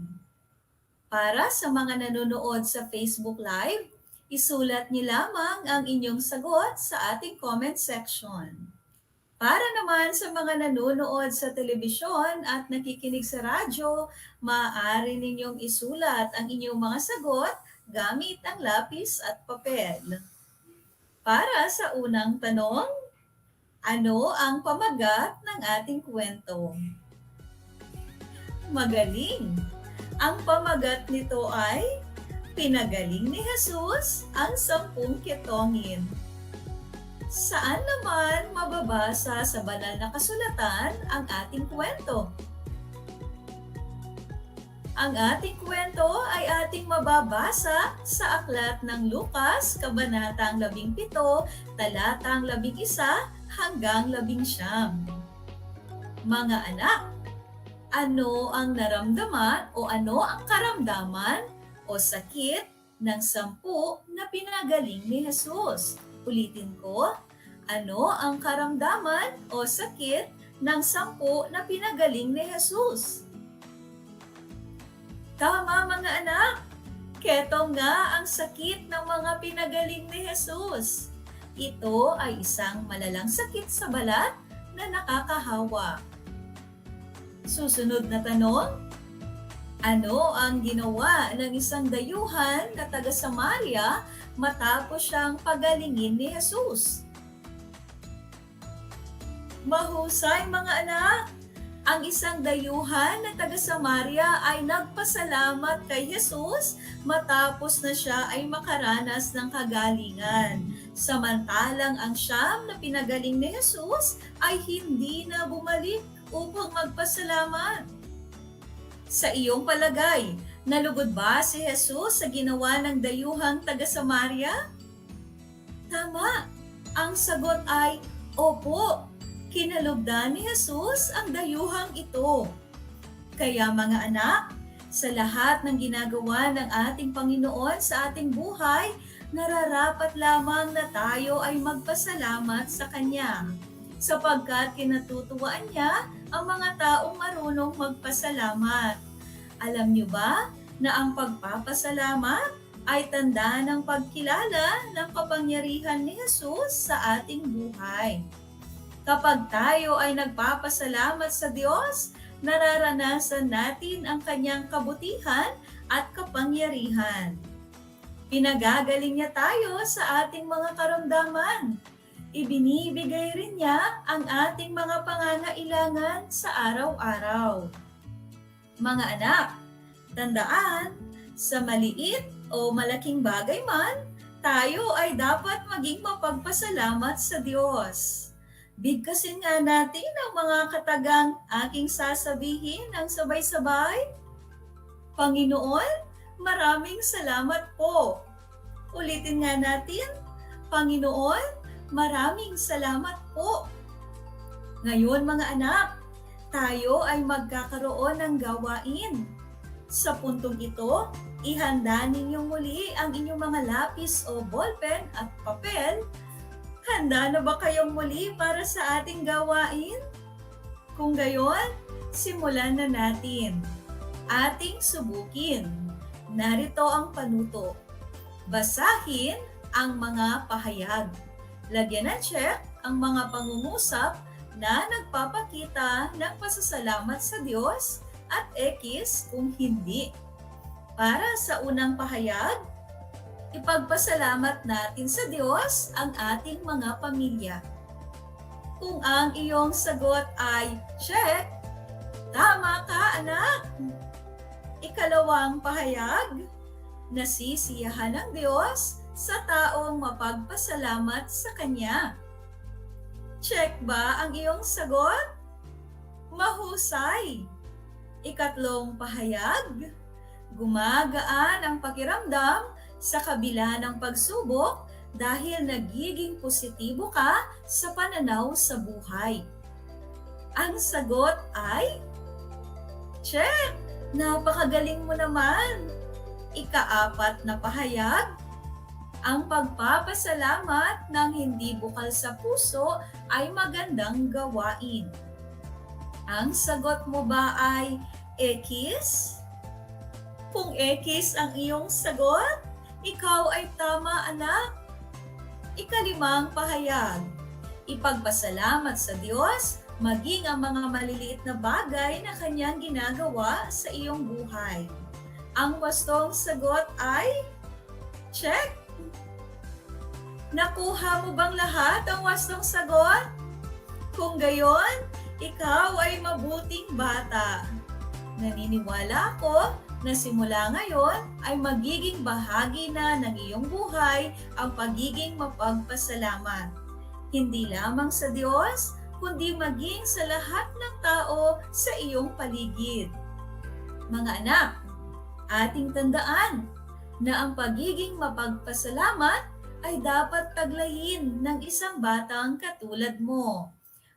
Para sa mga nanonood sa Facebook Live, isulat niyo lamang ang inyong sagot sa ating comment section. Para naman sa mga nanonood sa telebisyon at nakikinig sa radyo, maaari ninyong isulat ang inyong mga sagot gamit ang lapis at papel. Para sa unang tanong, ano ang pamagat ng ating kwento? Magaling! Ang pamagat nito ay pinagaling ni Jesus ang 10 ketongin. Saan naman mababasa sa banal na kasulatan ang ating kwento? Ang ating kwento ay ating mababasa sa aklat ng Lucas, kabanatang 17, talatang 11 hanggang 19. Mga anak, ano ang naramdaman o ano ang karamdaman o sakit ng 10 na pinagaling ni Jesus? Ulitin ko, ano ang karamdaman o sakit ng 10 na pinagaling ni Jesus? Tama mga anak, ketong nga ang sakit ng mga pinagaling ni Jesus. Ito ay isang malalang sakit sa balat na nakakahawa. Susunod na tanong, ano ang ginawa ng isang dayuhan na taga Samaria matapos siyang pagalingin ni Jesus? Mahusay mga anak! Ang isang dayuhan na taga Samaria ay nagpasalamat kay Jesus matapos na siya ay makaranas ng kagalingan. Samantalang ang siyam na pinagaling ni Jesus ay hindi na bumalik upang magpasalamat. Sa iyong palagay, nalugod ba si Jesus sa ginawa ng dayuhang taga Samaria? Tama! Ang sagot ay, opo! Kinalugdan ni Jesus ang dayuhang ito. Kaya mga anak, sa lahat ng ginagawa ng ating Panginoon sa ating buhay, nararapat lamang na tayo ay magpasalamat sa Kanya, sapagkat kinatutuwaan niya ang mga taong marunong magpasalamat. Alam niyo ba na ang pagpapasalamat ay tanda ng pagkilala ng kapangyarihan ni Jesus sa ating buhay? Kapag tayo ay nagpapasalamat sa Diyos, nararanasan natin ang Kanyang kabutihan at kapangyarihan. Pinagagaling niya tayo sa ating mga karamdaman. Ibinibigay rin niya ang ating mga pangangailangan sa araw-araw. Mga anak, tandaan, sa maliit o malaking bagay man, tayo ay dapat maging mapagpasalamat sa Diyos. Bigkasin nga natin ang mga katagang aking sasabihin ng sabay-sabay. Panginoon, maraming salamat po. Ulitin nga natin. Panginoon, maraming salamat po. Ngayon mga anak, tayo ay magkakaroon ng gawain. Sa puntong ito, ihanda ninyong muli ang inyong mga lapis o ballpen at papel. Handa na ba kayong muli para sa ating gawain? Kung gayon, simulan na natin. Ating subukin. Narito ang panuto. Basahin ang mga pahayag. Lagyan ng check ang mga pangungusap na nagpapakita ng pasasalamat sa Diyos at X kung hindi. Para sa unang pahayag, ipagpasalamat natin sa Diyos ang ating mga pamilya. Kung ang iyong sagot ay check, tama ka anak! Ikalawang pahayag, nasisiyahan ng Diyos sa taong mapagpasalamat sa Kanya. Check ba ang iyong sagot? Mahusay! Ikatlong pahayag, gumagaan ang pakiramdam sa kabila ng pagsubok dahil nagiging positibo ka sa pananaw sa buhay. Ang sagot ay, check! Napakagaling mo naman! Ikaapat na pahayag, ang pagpapasalamat ng hindi bukal sa puso ay magandang gawain. Ang sagot mo ba ay X? Kung X ang iyong sagot, ikaw ay tama anak. Ikalimang pahayag, ipagpasalamat sa Diyos maging ang mga maliliit na bagay na Kanyang ginagawa sa iyong buhay. Ang wastong sagot ay check. Nakuha mo bang lahat ang wastong sagot? Kung gayon, ikaw ay mabuting bata. Naniniwala ako na simula ngayon ay magiging bahagi na ng iyong buhay ang pagiging mapagpasalamat. Hindi lamang sa Diyos, kundi maging sa lahat ng tao sa iyong paligid. Mga anak, ating tandaan na ang pagiging mapagpasalamat ay dapat taglayin ng isang batang katulad mo.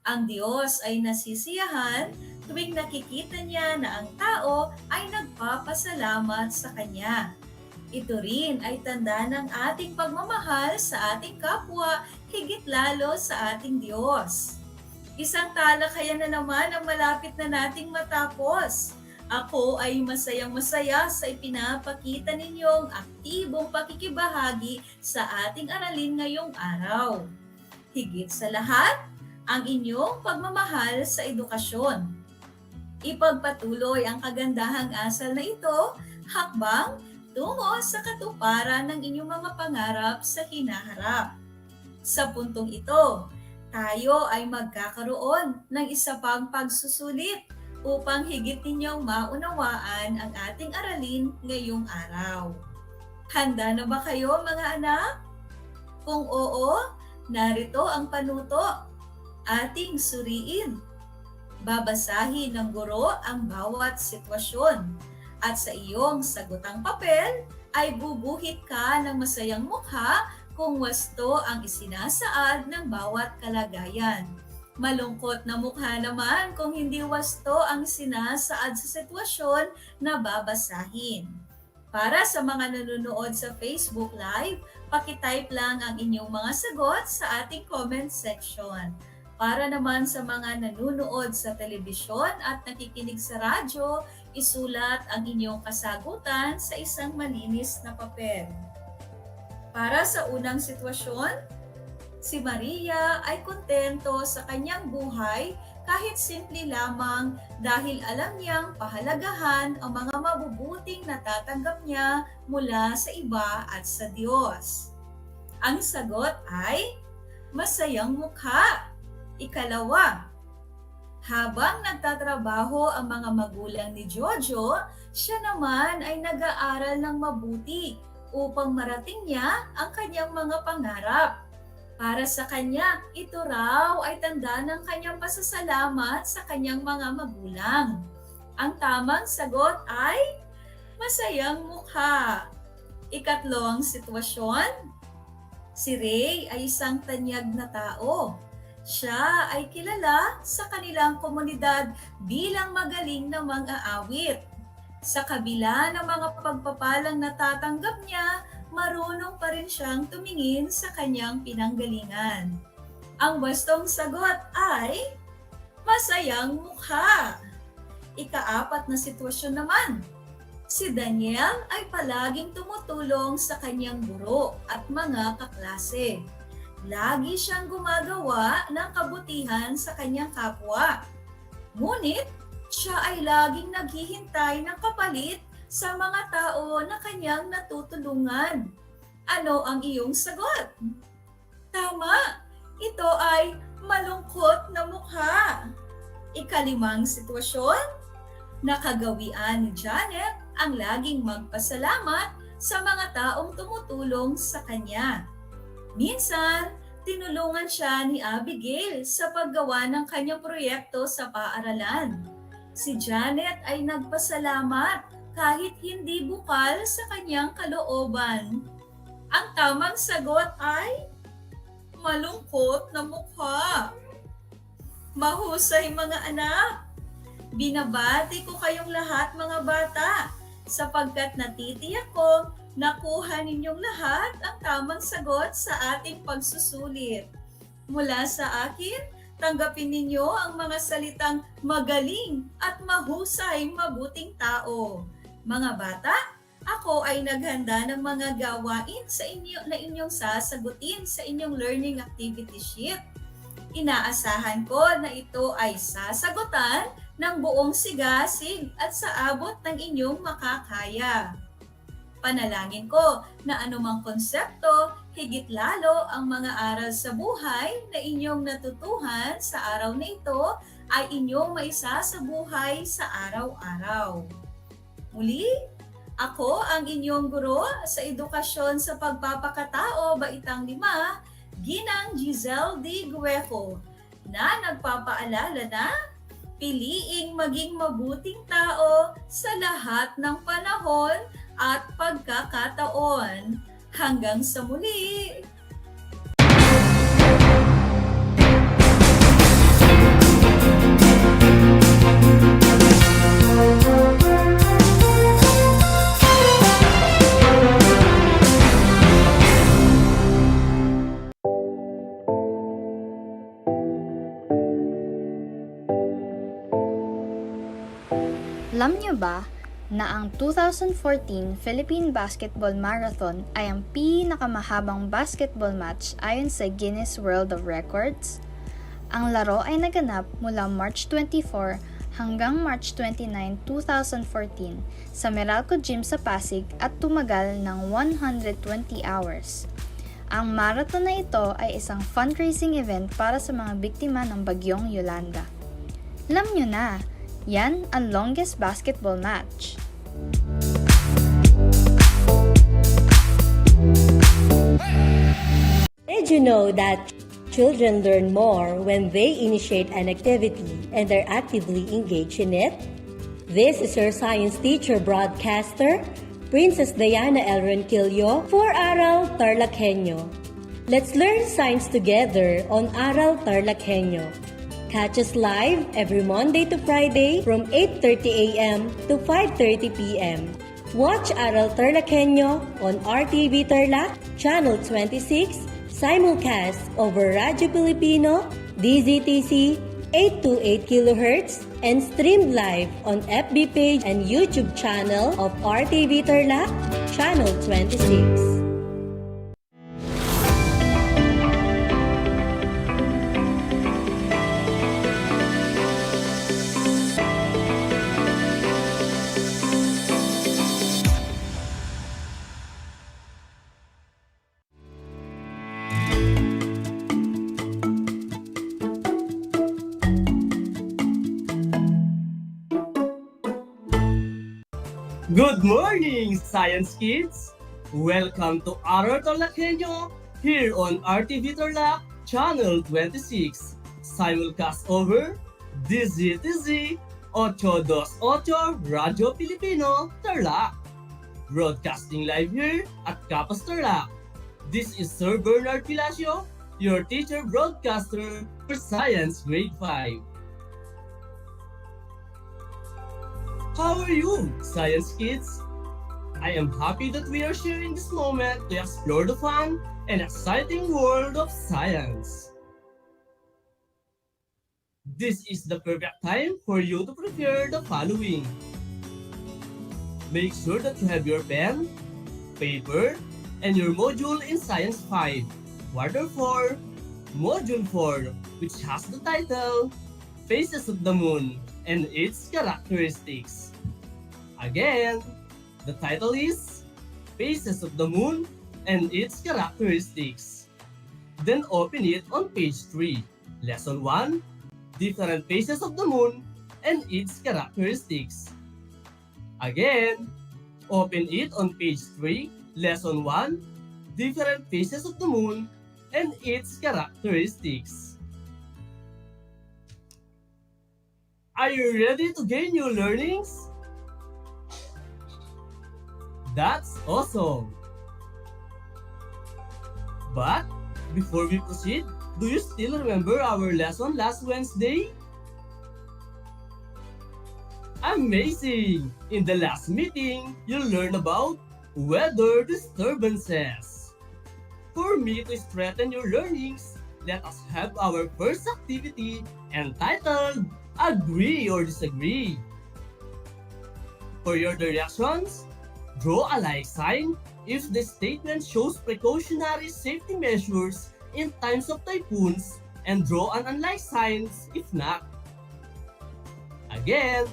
Ang Diyos ay nasisiyahan tuwing nakikita niya na ang tao ay nagpapasalamat sa Kanya. Ito rin ay tanda ng ating pagmamahal sa ating kapwa, higit lalo sa ating Diyos. Isang talakayan na naman ang malapit na nating matapos. Ako ay masayang-masaya sa ipinapakita ninyong aktibong pakikibahagi sa ating aralin ngayong araw. Higit sa lahat, ang inyong pagmamahal sa edukasyon. Ipagpatuloy ang kagandahang asal na ito, hakbang tungo sa katuparan ng inyong mga pangarap sa hinaharap. Sa puntong ito, tayo ay magkakaroon ng isa pang pagsusulit upang higit ninyong maunawaan ang ating aralin ngayong araw. Handa na ba kayo mga anak? Kung oo, narito ang panuto. Ating suriin. Babasahin ng guro ang bawat sitwasyon at sa iyong sagutang papel ay bubuhit ka ng masayang mukha kung wasto ang isinasaad ng bawat kalagayan. Malungkot na mukha naman kung hindi wasto ang sinasaad sa sitwasyon na babasahin. Para sa mga nanonood sa Facebook Live, pakitype lang ang inyong mga sagot sa ating comment section. Para naman sa mga nanonood sa telebisyon at nakikinig sa radyo, isulat ang inyong kasagutan sa isang malinis na papel. Para sa unang sitwasyon, si Maria ay kontento sa kanyang buhay kahit simple lamang dahil alam niyang pahalagahan ang mga mabubuting natatanggap niya mula sa iba at sa Diyos. Ang sagot ay masayang mukha. Ikalawa, habang nagtatrabaho ang mga magulang ni Jojo, siya naman ay nag-aaral ng mabuti upang marating niya ang kanyang mga pangarap. Para sa kanya, ito raw ay tanda ng kanyang pasasalamat sa kanyang mga magulang. Ang tamang sagot ay masayang mukha. Ikatlong sitwasyon, si Ray ay isang tanyag na tao. Siya ay kilala sa kanilang komunidad bilang magaling na mang-aawit. Sa kabila ng mga pagpapalang natatanggap niya, marunong pa rin siyang tumingin sa kanyang pinanggalingan. Ang wastong sagot ay masayang mukha. Ikaapat na sitwasyon naman, si Daniel ay palaging tumutulong sa kanyang guro at mga kaklase. Lagi siyang gumagawa ng kabutihan sa kanyang kapwa. Ngunit, siya ay laging naghihintay ng kapalit sa mga tao na kanyang natutulungan. Ano ang iyong sagot? Tama! Ito ay malungkot na mukha. Ikalimang sitwasyon, nakagawian ni Janet ang laging magpasalamat sa mga taong tumutulong sa kanya. Minsan, tinulungan siya ni Abigail sa paggawa ng kanyang proyekto sa paaralan. Si Janet ay nagpasalamat kahit hindi bukal sa kanyang kalooban. Ang tamang sagot ay malungkot na mukha. Mahusay mga anak! Binabati ko kayong lahat mga bata sapagkat natitiyak ko nakuha ninyong lahat ang tamang sagot sa ating pagsusulit. Mula sa akin, tanggapin ninyo ang mga salitang magaling at mahusay mabuting tao. Mga bata, ako ay naghanda ng mga gawain sa inyo na inyong sasagutin sa inyong learning activity sheet. Inaasahan ko na ito ay sasagutan ng buong sigasig at sa abot ng inyong makakaya. Panalangin ko na anumang konsepto, higit lalo ang mga aral sa buhay na inyong natutuhan sa araw na ito ay inyong maisa sa buhay sa araw-araw. Muli, ako ang inyong guro sa edukasyon sa pagpapakatao Baitang 5, Ginang Giselle D. Gueco, na nagpapaalala na piliing maging mabuting tao sa lahat ng panahon at pagkakataon. Hanggang sa muli! Alam niyo ba na ang 2014 Philippine Basketball Marathon ay ang pinakamahabang basketball match ayon sa Guinness World of Records? Ang laro ay naganap mula March 24 hanggang March 29, 2014 sa Meralco Gym sa Pasig at tumagal ng 120 hours. Ang marathon na ito ay isang fundraising event para sa mga biktima ng bagyong Yolanda. Alam nyo na, yan ang longest basketball match. Did you know that children learn more when they initiate an activity and are actively engaged in it? This is your science teacher broadcaster, Princess Diana L. Ronquillo for Aral TarlakHenyo. Let's learn science together on Aral TarlakHenyo. Catch us live every Monday to Friday from 8:30 a.m. to 5:30 p.m. Watch Aral TarlakHenyo on RTV Tarlac, Channel 26, simulcast over Radio Filipino, DZTC 828 kHz, and streamed live on FB page and YouTube channel of RTV Tarlac, Channel 26. Good morning, science kids! Welcome to Aral TarlakHenyo here on RTV Tarlac, Channel 26. Simulcast over DZTZ 828 Radio Filipino, Tarlac. Broadcasting live here at Capas Tarlac. This is Sir Bernard Pilacio, your teacher broadcaster for Science Grade 5. How are you, science kids? I am happy that we are sharing this moment to explore the fun and exciting world of science. This is the perfect time for you to prepare the following. Make sure that you have your pen, paper, and your module in Science 5, Quarter 4, Module 4, which has the title, Phases of the Moon and its Characteristics. Again, the title is Phases of the Moon and its Characteristics. Then open it on page 3, Lesson 1, Different Phases of the Moon and its Characteristics. Again, open it on page 3, Lesson 1, Different Phases of the Moon and its Characteristics. Are you ready to gain new learnings? That's awesome! But before we proceed, do you still remember our lesson last Wednesday? Amazing! In the last meeting, you learned about weather disturbances. For me to strengthen your learnings, let us have our first activity entitled Agree or Disagree. For your directions, draw a like sign if the statement shows precautionary safety measures in times of typhoons and draw an unlike sign if not. Again,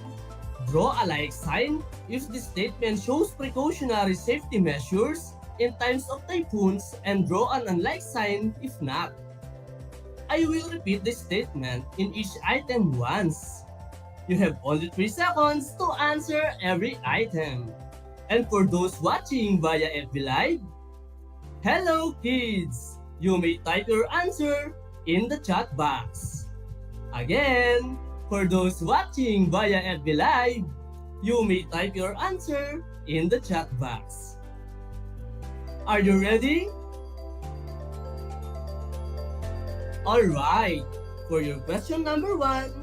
draw a like sign if the statement shows precautionary safety measures in times of typhoons and draw an unlike sign if not. I will repeat the statement in each item once. You have only 3 seconds to answer every item. And for those watching via FB Live, hello kids! You may type your answer in the chat box. Again, for those watching via FB Live, you may type your answer in the chat box. Are you ready? Alright, for your question number 1,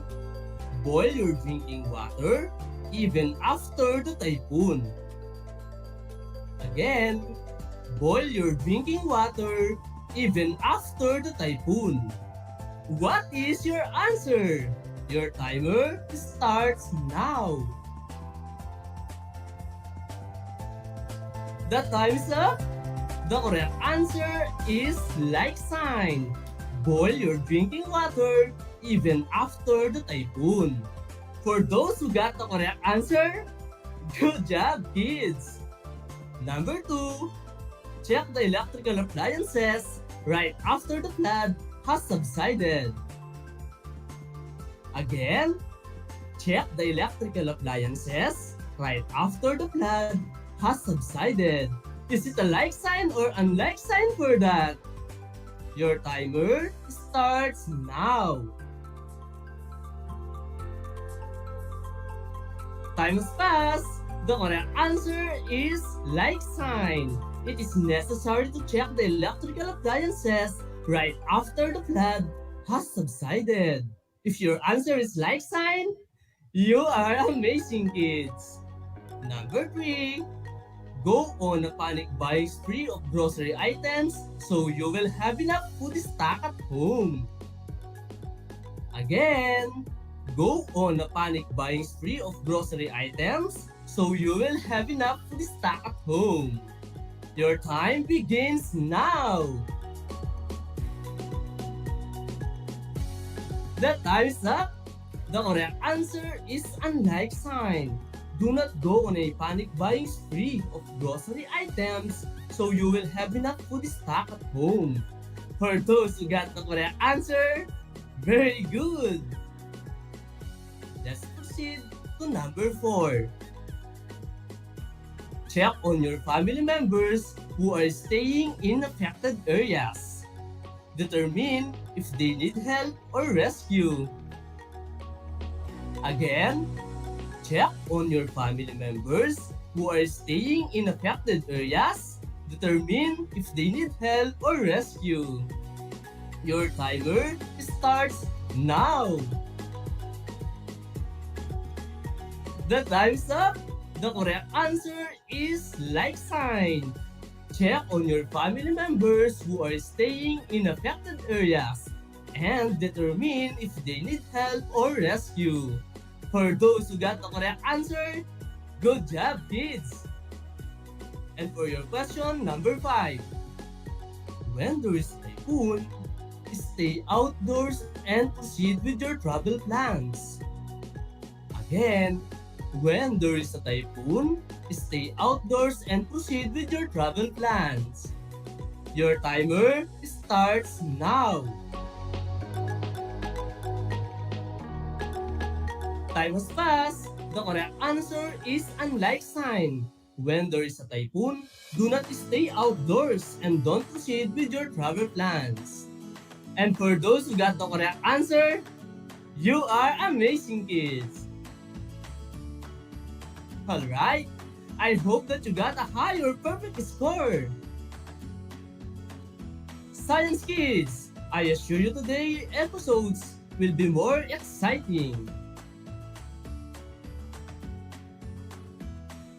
boil your drinking water even after the typhoon. Again, boil your drinking water even after the typhoon. What is your answer? Your timer starts now. The time's up. The correct answer is like sign. Boil your drinking water even after the typhoon. For those who got the correct answer, good job, kids! Number 2, check the electrical appliances right after the flood has subsided. Again, check the electrical appliances right after the flood has subsided. Is it a like sign or unlike sign for that? Your timer starts now. Time has passed. The correct answer is like sign. It is necessary to check the electrical appliances right after the flood has subsided. If your answer is like sign, you are amazing, kids. Number 3, go on a panic buying spree of grocery items so you will have enough food stock at home. Again, go on a panic buying spree of grocery items so you will have enough food stock at home. Your time begins now. The time is up. The correct answer is unlike sign. Do not go on a panic buying spree of grocery items so you will have enough food stock at home. For those who got the correct answer, very good! Let's proceed to number 4. Check on your family members who are staying in affected areas. Determine if they need help or rescue. Again, check on your family members who are staying in affected areas. Determine if they need help or rescue. Your timer starts now. The time's up. The correct answer is like sign. Check on your family members who are staying in affected areas and determine if they need help or rescue. For those who got the correct answer, good job, kids! And for your question number 5, when there is typhoon, stay outdoors and proceed with your travel plans. Again, when there is a typhoon, stay outdoors and proceed with your travel plans. Your timer starts now. Time has passed. The correct answer is unlike sign. When there is a typhoon, do not stay outdoors and don't proceed with your travel plans. And for those who got the correct answer, you are amazing, kids! Alright, I hope that you got a high or perfect score. Science kids, I assure you today episodes will be more exciting.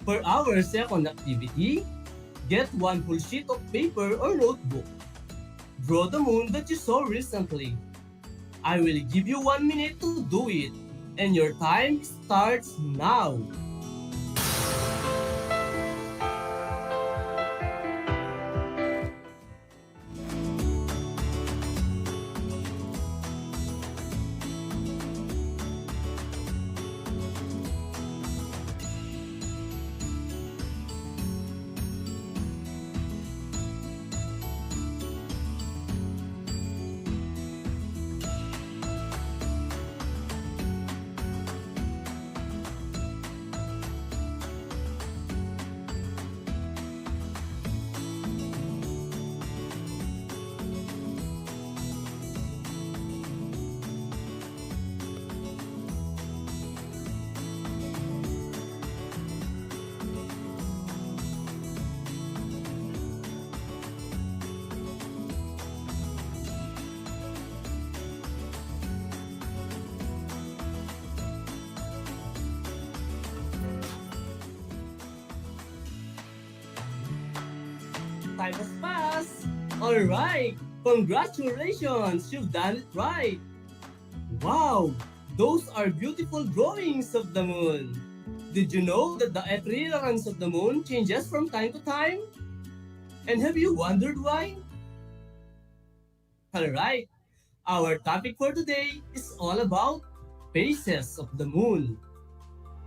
For our second activity, get one whole sheet of paper or notebook. Draw the moon that you saw recently. I will give you 1 minute to do it, and your time starts now. Time has passed. Alright, congratulations, you've done it right. Wow, those are beautiful drawings of the moon. Did you know that the appearance of the moon changes from time to time? And have you wondered why? Alright, our topic for today is all about Phases of the moon.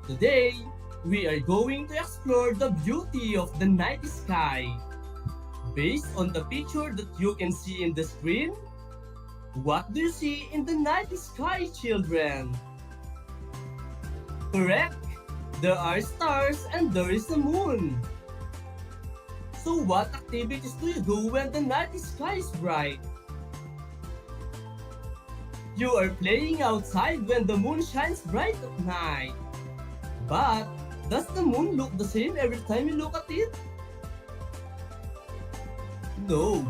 Today, we are going to explore the beauty of the night sky. Based on the picture that you can see in the screen, what do you see in the night sky, children? Correct! There are stars and there is a moon. So what activities do you do when the night sky is bright? You are playing outside when the moon shines bright at night. But does the moon look the same every time you look at it? No,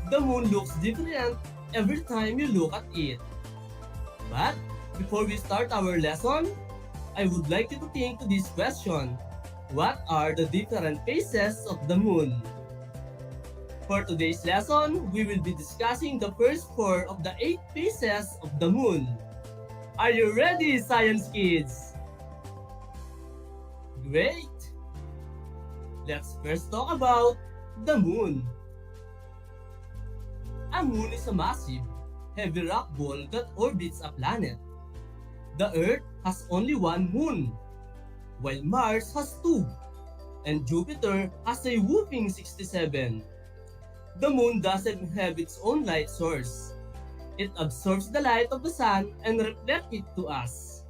the moon looks different every time you look at it. But before we start our lesson, I would like you to think to this question. What are the different phases of the moon? For today's lesson, we will be discussing the first 4 of the 8 phases of the moon. Are you ready, science kids? Great! Let's first talk about the moon. A moon is a massive, heavy rock ball that orbits a planet. The Earth has only one moon, while Mars has 2, and Jupiter has a whopping 67. The moon doesn't have its own light source. It absorbs the light of the sun and reflects it to us.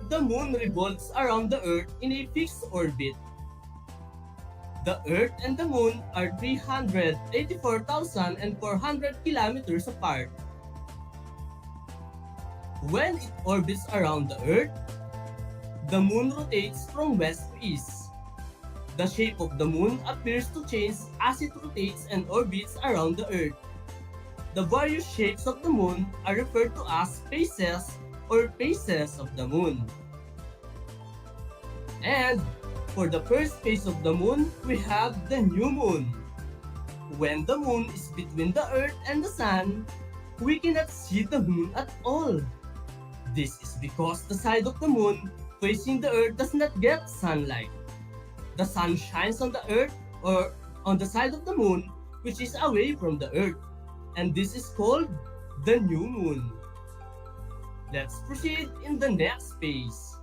The moon revolves around the Earth in a fixed orbit. The Earth and the moon are 384,400 kilometers apart. When it orbits around the Earth, the moon rotates from west to east. The shape of the moon appears to change as it rotates and orbits around the Earth. The various shapes of the moon are referred to as phases or phases of the moon. And for the first phase of the moon, we have the new moon. When the moon is between the Earth and the sun, we cannot see the moon at all. This is because the side of the moon facing the Earth does not get sunlight. The sun shines on the Earth or on the side of the moon which is away from the Earth, and this is called the new moon. Let's proceed in the next phase.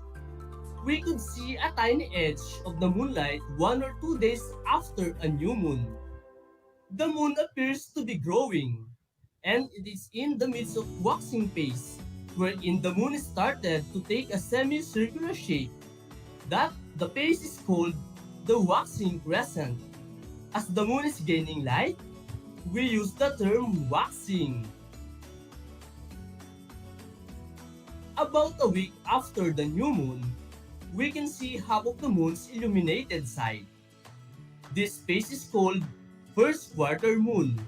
We could see a tiny edge of the moonlight 1 or 2 days after a new moon. The moon appears to be growing, and it is in the midst of waxing phase, wherein the moon started to take a semicircular shape. That the phase is called the waxing crescent. As the moon is gaining light, we use the term waxing. About a week after the new moon, we can see half of the moon's illuminated side. This phase is called first quarter moon.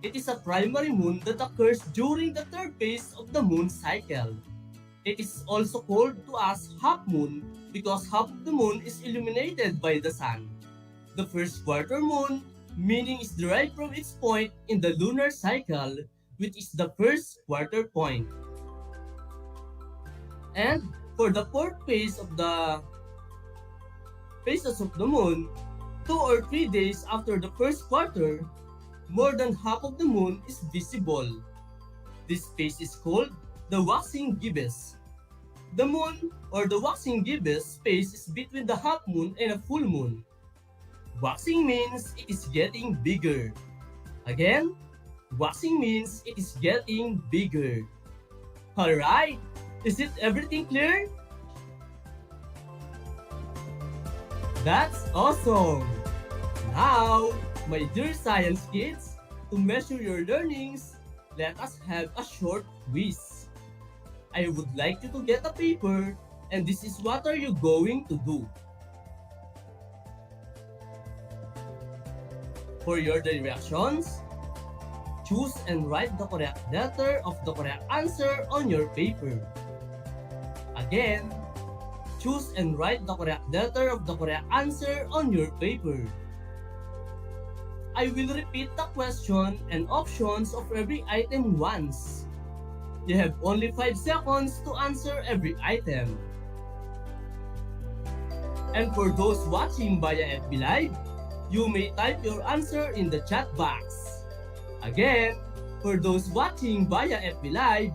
It is a primary moon that occurs during the 3rd phase of the moon cycle. It is also called to us half moon because half of the moon is illuminated by the sun. The first quarter moon meaning is derived from its point in the lunar cycle, which is the first quarter point. And for the 4th phase of the phases of the moon, 2 or 3 days after the first quarter, more than half of the moon is visible. This phase is called the waxing gibbous. The moon or the waxing gibbous phase is between the half moon and a full moon. Waxing means it is getting bigger. Again, waxing means it is getting bigger. Alright, is it everything clear? That's awesome! Now, my dear science kids, to measure your learnings, let us have a short quiz. I would like you to get a paper, and this is what are you going to do. For your directions, choose and write the correct letter of the correct answer on your paper. Again, choose and write the correct letter of the correct answer on your paper. I will repeat the question and options of every item once. You have only 5 seconds to answer every item. And for those watching via FB Live, you may type your answer in the chat box. Again, for those watching via FB Live,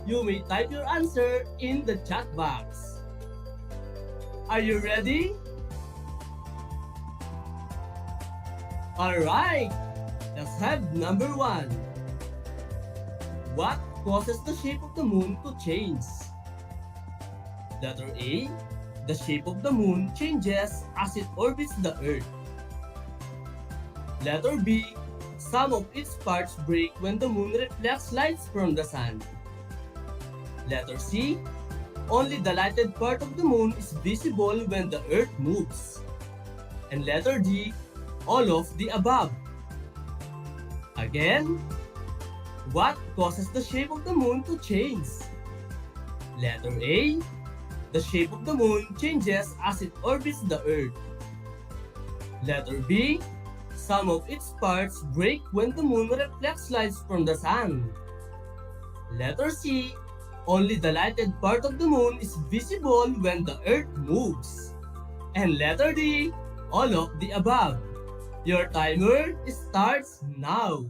You may type your answer in the chat box. Are you ready? Alright, let's have number 1. What causes the shape of the moon to change? Letter A, the shape of the moon changes as it orbits the Earth. Letter B, some of its parts break when the moon reflects lights from the sun. Letter C, only the lighted part of the moon is visible when the Earth moves. And letter D, all of the above. Again, what causes the shape of the moon to change? Letter A, the shape of the moon changes as it orbits the Earth. Letter B, some of its parts break when the moon reflects lights from the sun. Letter C, only the lighted part of the moon is visible when the Earth moves. And letter D, all of the above. Your timer starts now.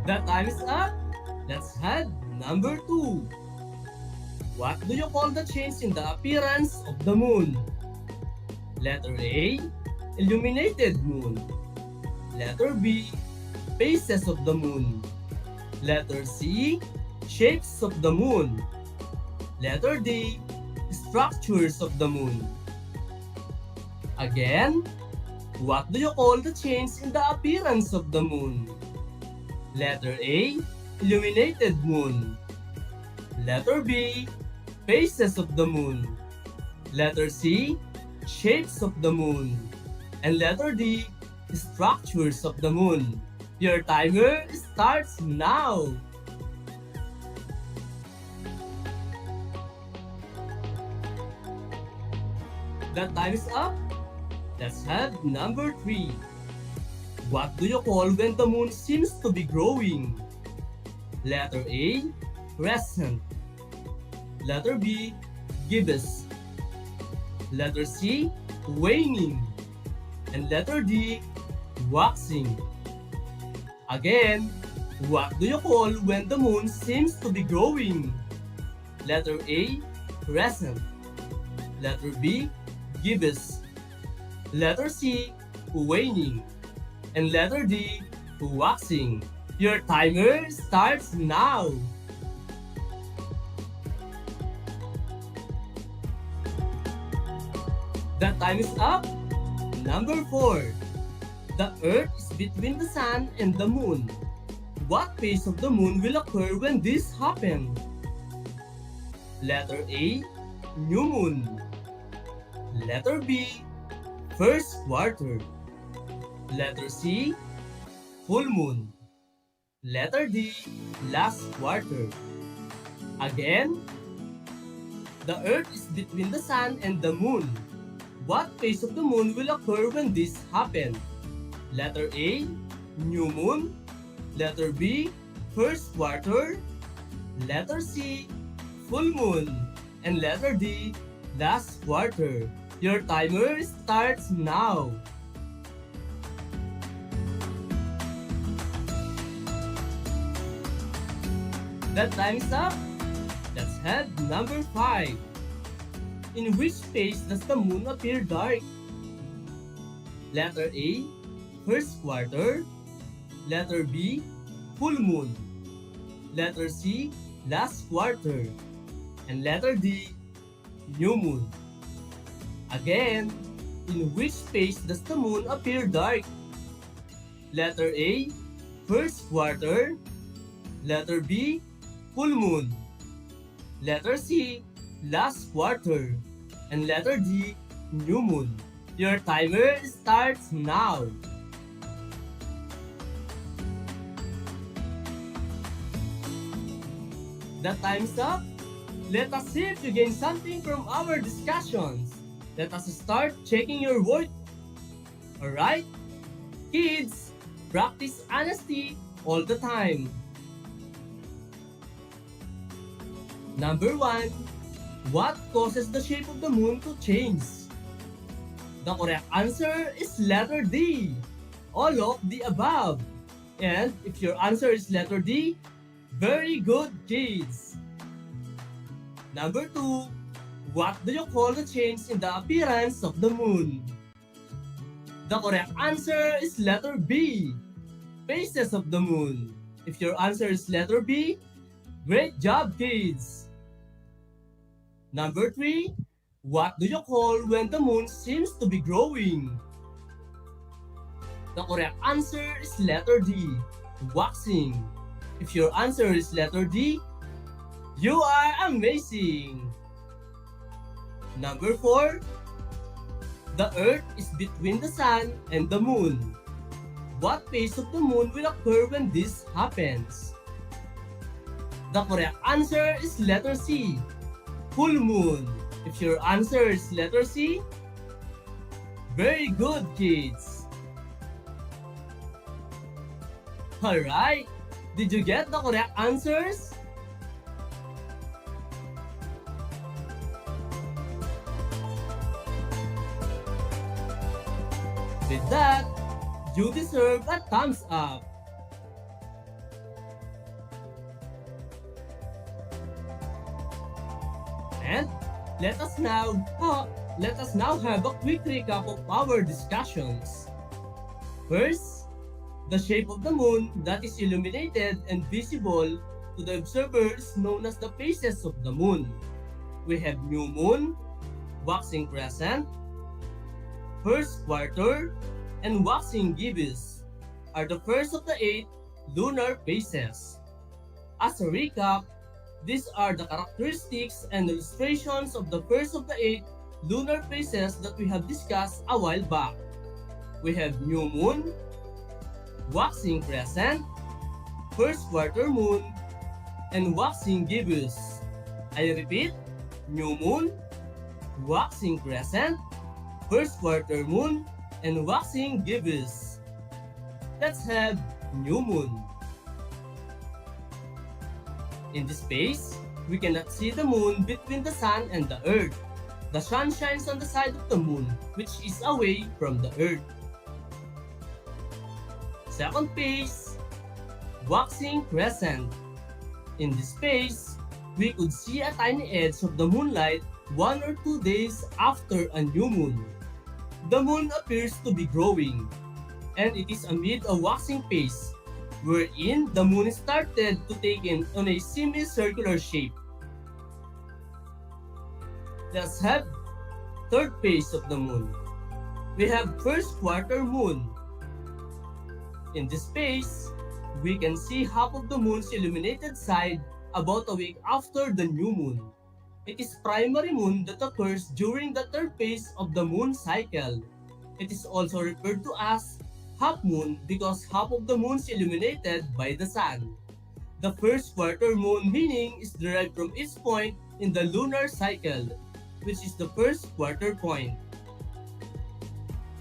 The time is up. Let's head number 2. What do you call the change in the appearance of the moon? Letter A, illuminated moon. Letter B, phases of the moon. Letter C, shapes of the moon. Letter D, structures of the moon. Again, what do you call the change in the appearance of the moon? Letter A, illuminated moon. Letter B, phases of the moon. Letter C, shapes of the moon. And letter D, structures of the moon. Your timer starts now. The time is up. Let's have number 3. What do you call when the moon seems to be growing? Letter A, crescent. Letter B, gibbous. Letter C, waning. And letter D, waxing. Again, what do you call when the moon seems to be growing? Letter A, crescent. Letter B, gibbous. Letter C, waning. And letter D, waxing. Your timer starts now. The time is up. Number 4. The Earth is between the sun and the moon. What phase of the moon will occur when this happens? Letter A, new moon. Letter B, first quarter. Letter C, full moon. Letter D, last quarter. Again, the Earth is between the sun and the moon. What phase of the moon will occur when this happens? Letter A, new moon. Letter B, first quarter. Letter C, full moon. And letter D, last quarter. Your timer starts now. That time is up. Let's head number 5. In which phase does the moon appear dark? Letter A, first quarter. Letter B, full moon. Letter C, last quarter. And letter D, new moon. Again, in which phase does the moon appear dark? Letter A, first quarter. Letter B, full moon. Letter C, last quarter. And letter D, new moon. Your timer starts now. The time's up. Let us see if you gain something from our discussions. Let us start checking your work. Alright? Kids, practice honesty all the time. Number 1. What causes the shape of the moon to change? The correct answer is letter D. All of the above. And if your answer is letter D, very good, kids. Number 2, what do you call the change in the appearance of the moon? The correct answer is letter B, phases of the moon. If your answer is letter B, great job, kids. Number 3, what do you call when the moon seems to be growing? The correct answer is letter D, waxing. If your answer is letter D, you are amazing. Number 4, the Earth is between the Sun and the Moon. What phase of the Moon will occur when this happens? The correct answer is letter C, full moon. If your answer is letter C, very good, kids. Alright, did you get the correct answers? With that, you deserve a thumbs up. And let us now have a quick recap of our discussions. First, the shape of the moon that is illuminated and visible to the observer is known as the phases of the moon. We have new moon, waxing crescent, first quarter, and waxing gibbous are the first of the 8 lunar phases. As a recap, these are the characteristics and illustrations of the first of the 8 lunar phases that we have discussed a while back. We have new moon, waxing crescent, first quarter moon, and waxing gibbous. I repeat, new moon, waxing crescent, first quarter moon, and waxing gibbous. Let's have new moon. In this phase, we cannot see the moon between the sun and the earth. The sun shines on the side of the moon, which is away from the earth. Second phase, waxing crescent. In this phase, we could see a tiny edge of the moonlight 1 or 2 days after a new moon. The moon appears to be growing, and it is amid a waxing phase, wherein the moon started to take on a semicircular shape. Let's have third phase of the moon. We have first quarter moon. In this phase, we can see half of the moon's illuminated side about a week after the new moon. It is primary moon that occurs during the third phase of the moon cycle. It is also referred to as half moon because half of the moon is illuminated by the sun. The first quarter moon meaning is derived from its point in the lunar cycle, which is the first quarter point.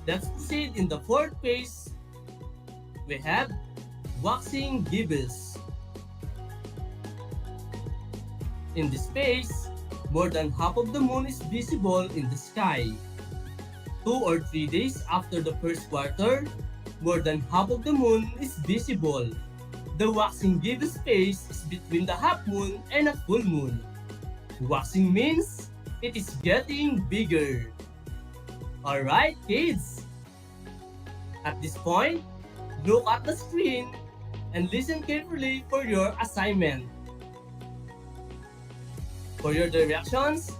Let's proceed in the fourth phase. We have waxing gibbous. In this phase, more than half of the moon is visible in the sky. 2 or 3 days after the first quarter, more than half of the moon is visible. The waxing gibbous phase is between the half moon and a full moon. Waxing means it is getting bigger. Alright, kids. At this point, look at the screen and listen carefully for your assignment. For your directions,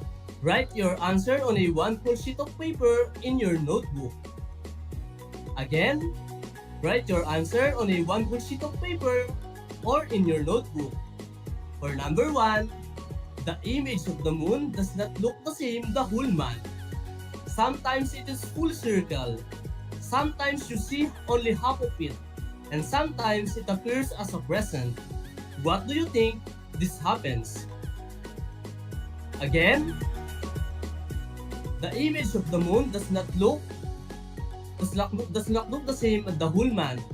write your answer on a 1 full sheet of paper in your notebook. Again, write your answer on a 1 full sheet of paper or in your notebook. For number 1, the image of the moon does not look the same the whole month. Sometimes it is full circle. Sometimes you see only half of it. And sometimes it appears as a crescent. What do you think this happens? Again, the image of the moon does not look the same as the whole month.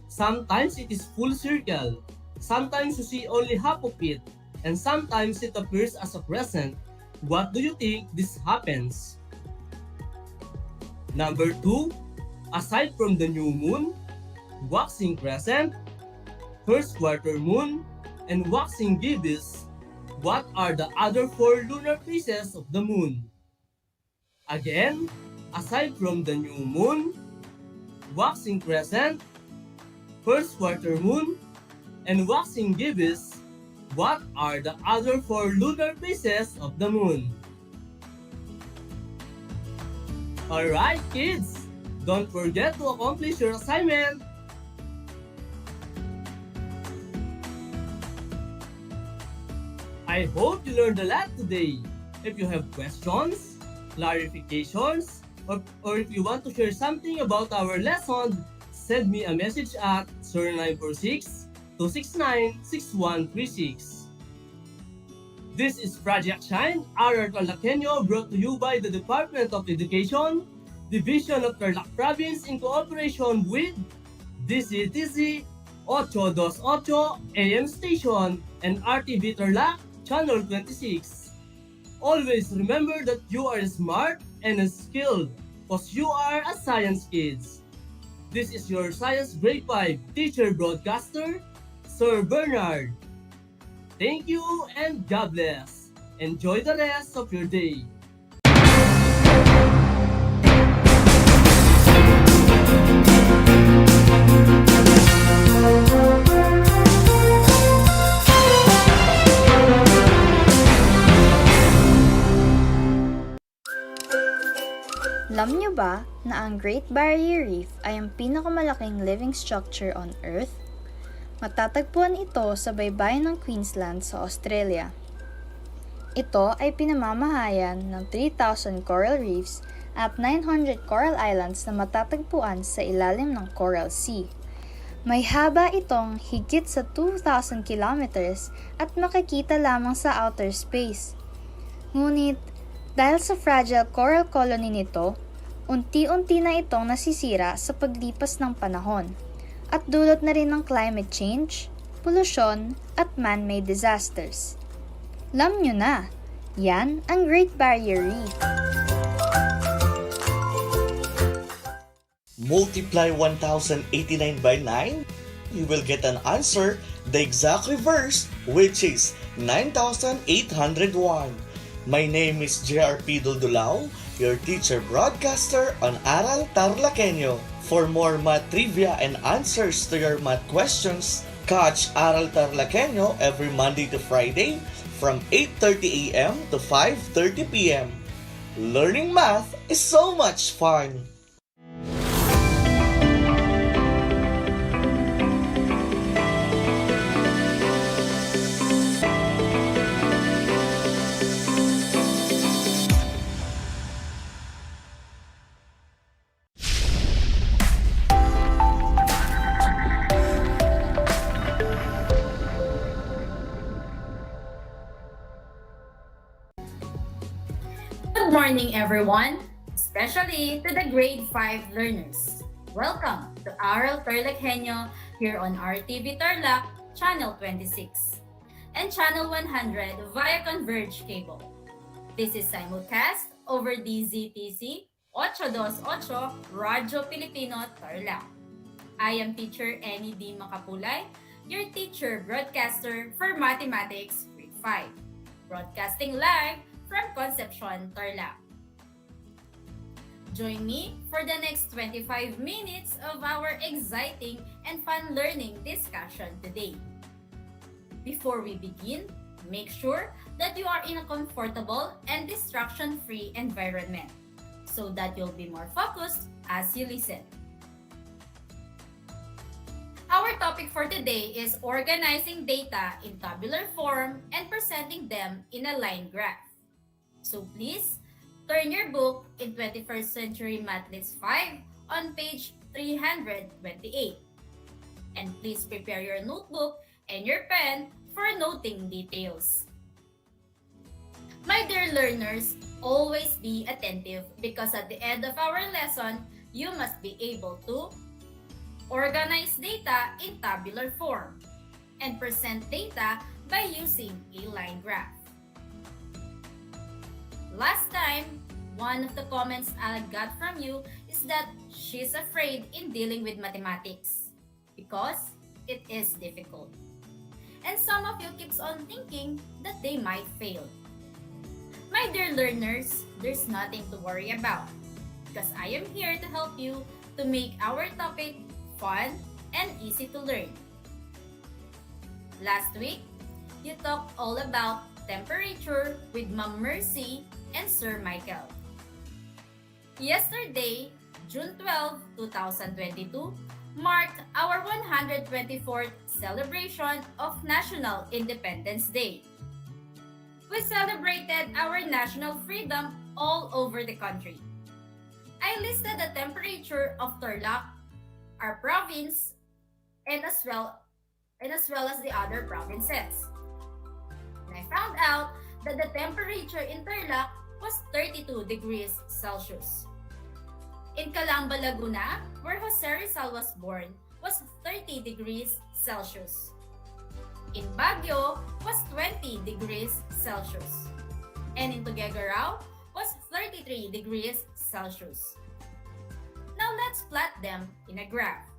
Sometimes it is full circle. Sometimes you see only half of it. And sometimes it appears as a crescent. What do you think this happens? Number 2, aside from the new moon, waxing crescent, first quarter moon, and waxing gibbous, what are the other four lunar phases of the moon? Again, aside from the new moon, waxing crescent, first quarter moon, and waxing gibbous, what are the other four lunar phases of the moon? Alright kids, don't forget to accomplish your assignment! I hope you learned a lot today. If you have questions, clarifications, or if you want to share something about our lesson, send me a message at 0946-269-6136. This is Project Shine, Aral TarlakHenyo, brought to you by the Department of Education, Division of Tarlac Province in cooperation with DCTC, 828 AM Station, and RTV Tarlac, Channel 26. Always remember that you are smart and skilled because you are a science kids. This is your Science Grade 5 teacher broadcaster, Sir Bernard. Thank you and God bless. Enjoy the rest of your day. Alam niyo ba na ang Great Barrier Reef ay ang pinakamalaking living structure on Earth? Matatagpuan ito sa baybayin ng Queensland sa Australia. Ito ay pinamamahayan ng 3,000 coral reefs at 900 coral islands na matatagpuan sa ilalim ng Coral Sea. May haba itong higit sa 2,000 kilometers at makikita lamang sa outer space. Ngunit, dahil sa fragile coral colony nito, unti-unti na itong nasisira sa paglipas ng panahon at dulot na rin ng climate change, polusyon at man-made disasters. Alam nyo na, yan ang Great Barrier Reef. Multiply 1089 by 9, you will get an answer, the exact reverse, which is 9,801. My name is JRP Duldulao, your teacher broadcaster on Aral TarlakHenyo. For more math trivia and answers to your math questions, catch Aral TarlakHenyo every Monday to Friday from 8:30 a.m. to 5:30 p.m. Learning math is so much fun! Good morning, everyone, especially to the grade 5 learners. Welcome to Aral TarlakHenyo here on RTV Tarlac, Channel 26, and Channel 100 via Converge cable. This is simulcast over DZTC 828 Radyo Pilipino Tarlac. I am teacher Annie D. Makapulay, your teacher broadcaster for Mathematics Grade 5, broadcasting live from Concepcion, Tarlac. Join me for the next 25 minutes of our exciting and fun learning discussion today. Before we begin, make sure that you are in a comfortable and distraction-free environment so that you'll be more focused as you listen. Our topic for today is organizing data in tabular form and presenting them in a line graph. So please, turn your book in 21st Century Math List 5 on page 328. And please prepare your notebook and your pen for noting details. My dear learners, always be attentive because at the end of our lesson, you must be able to organize data in tabular form and present data by using a line graph. Last time, one of the comments I got from you is that she's afraid in dealing with mathematics. because it is difficult. And some of you keeps on thinking that they might fail. My dear learners, there's nothing to worry about because I am here to help you to make our topic fun and easy to learn. Last week, you talked all about temperature with Ma'am Mercy and Sir Michael. Yesterday, June 12, 2022, marked our 124th celebration of National Independence Day. We celebrated our national freedom all over the country. I listed the temperature of Tarlac, our province, and as well as the other provinces. And I found out that the temperature in Tarlac was 32 degrees Celsius. In Calamba, Laguna, where Jose Rizal was born, was 30 degrees Celsius. In Baguio was 20 degrees Celsius. And in Tuguegarao was 33 degrees Celsius. Now let's plot them in a graph.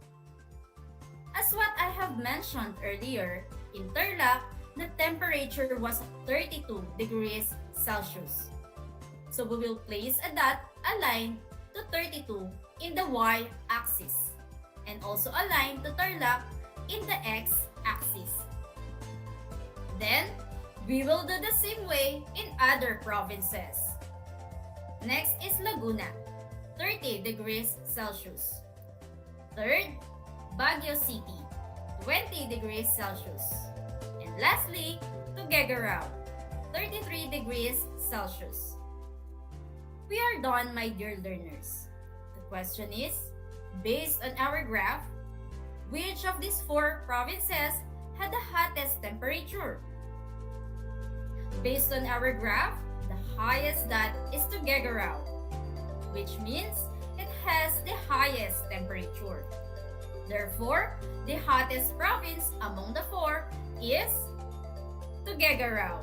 As what I have mentioned earlier, in Tarlac, the temperature was 32 degrees Celsius. So we will place a dot aligned to 32 in the y-axis and also aligned to Tarlac in the x-axis. Then, we will do the same way in other provinces. Next is Laguna, 30 degrees Celsius. Third, Baguio City, 20 degrees Celsius. And lastly, Tuguegarao, 33 degrees Celsius. We are done, my dear learners. The question is, based on our graph, which of these four provinces had the hottest temperature? Based on our graph, the highest dot is Tuguegarao, which means it has the highest temperature. Therefore, the hottest province among the four is Tuguegarao.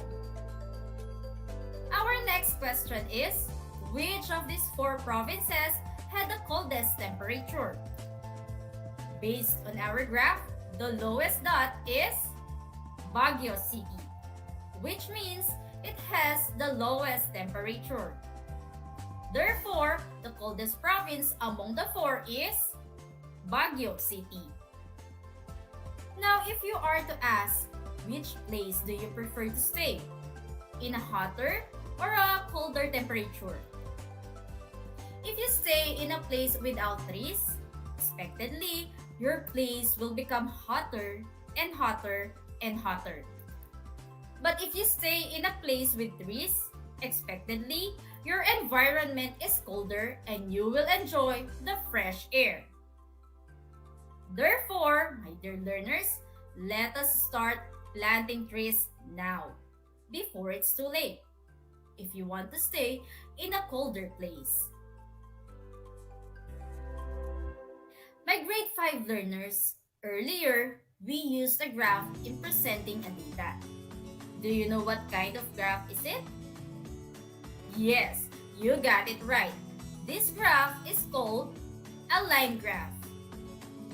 Our next question is, which of these four provinces had the coldest temperature? Based on our graph, the lowest dot is Baguio City, which means it has the lowest temperature. Therefore, the coldest province among the four is Baguio City. Now, if you are to ask, which place do you prefer to stay? In a hotter or a colder temperature? If you stay in a place without trees, expectedly, your place will become hotter and hotter and hotter. But if you stay in a place with trees, expectedly, your environment is colder and you will enjoy the fresh air. Therefore, my dear learners, let us start planting trees now, before it's too late, if you want to stay in a colder place. My grade 5 learners, earlier, we used a graph in presenting a data. Do you know what kind of graph is it? Yes, you got it right. This graph is called a line graph.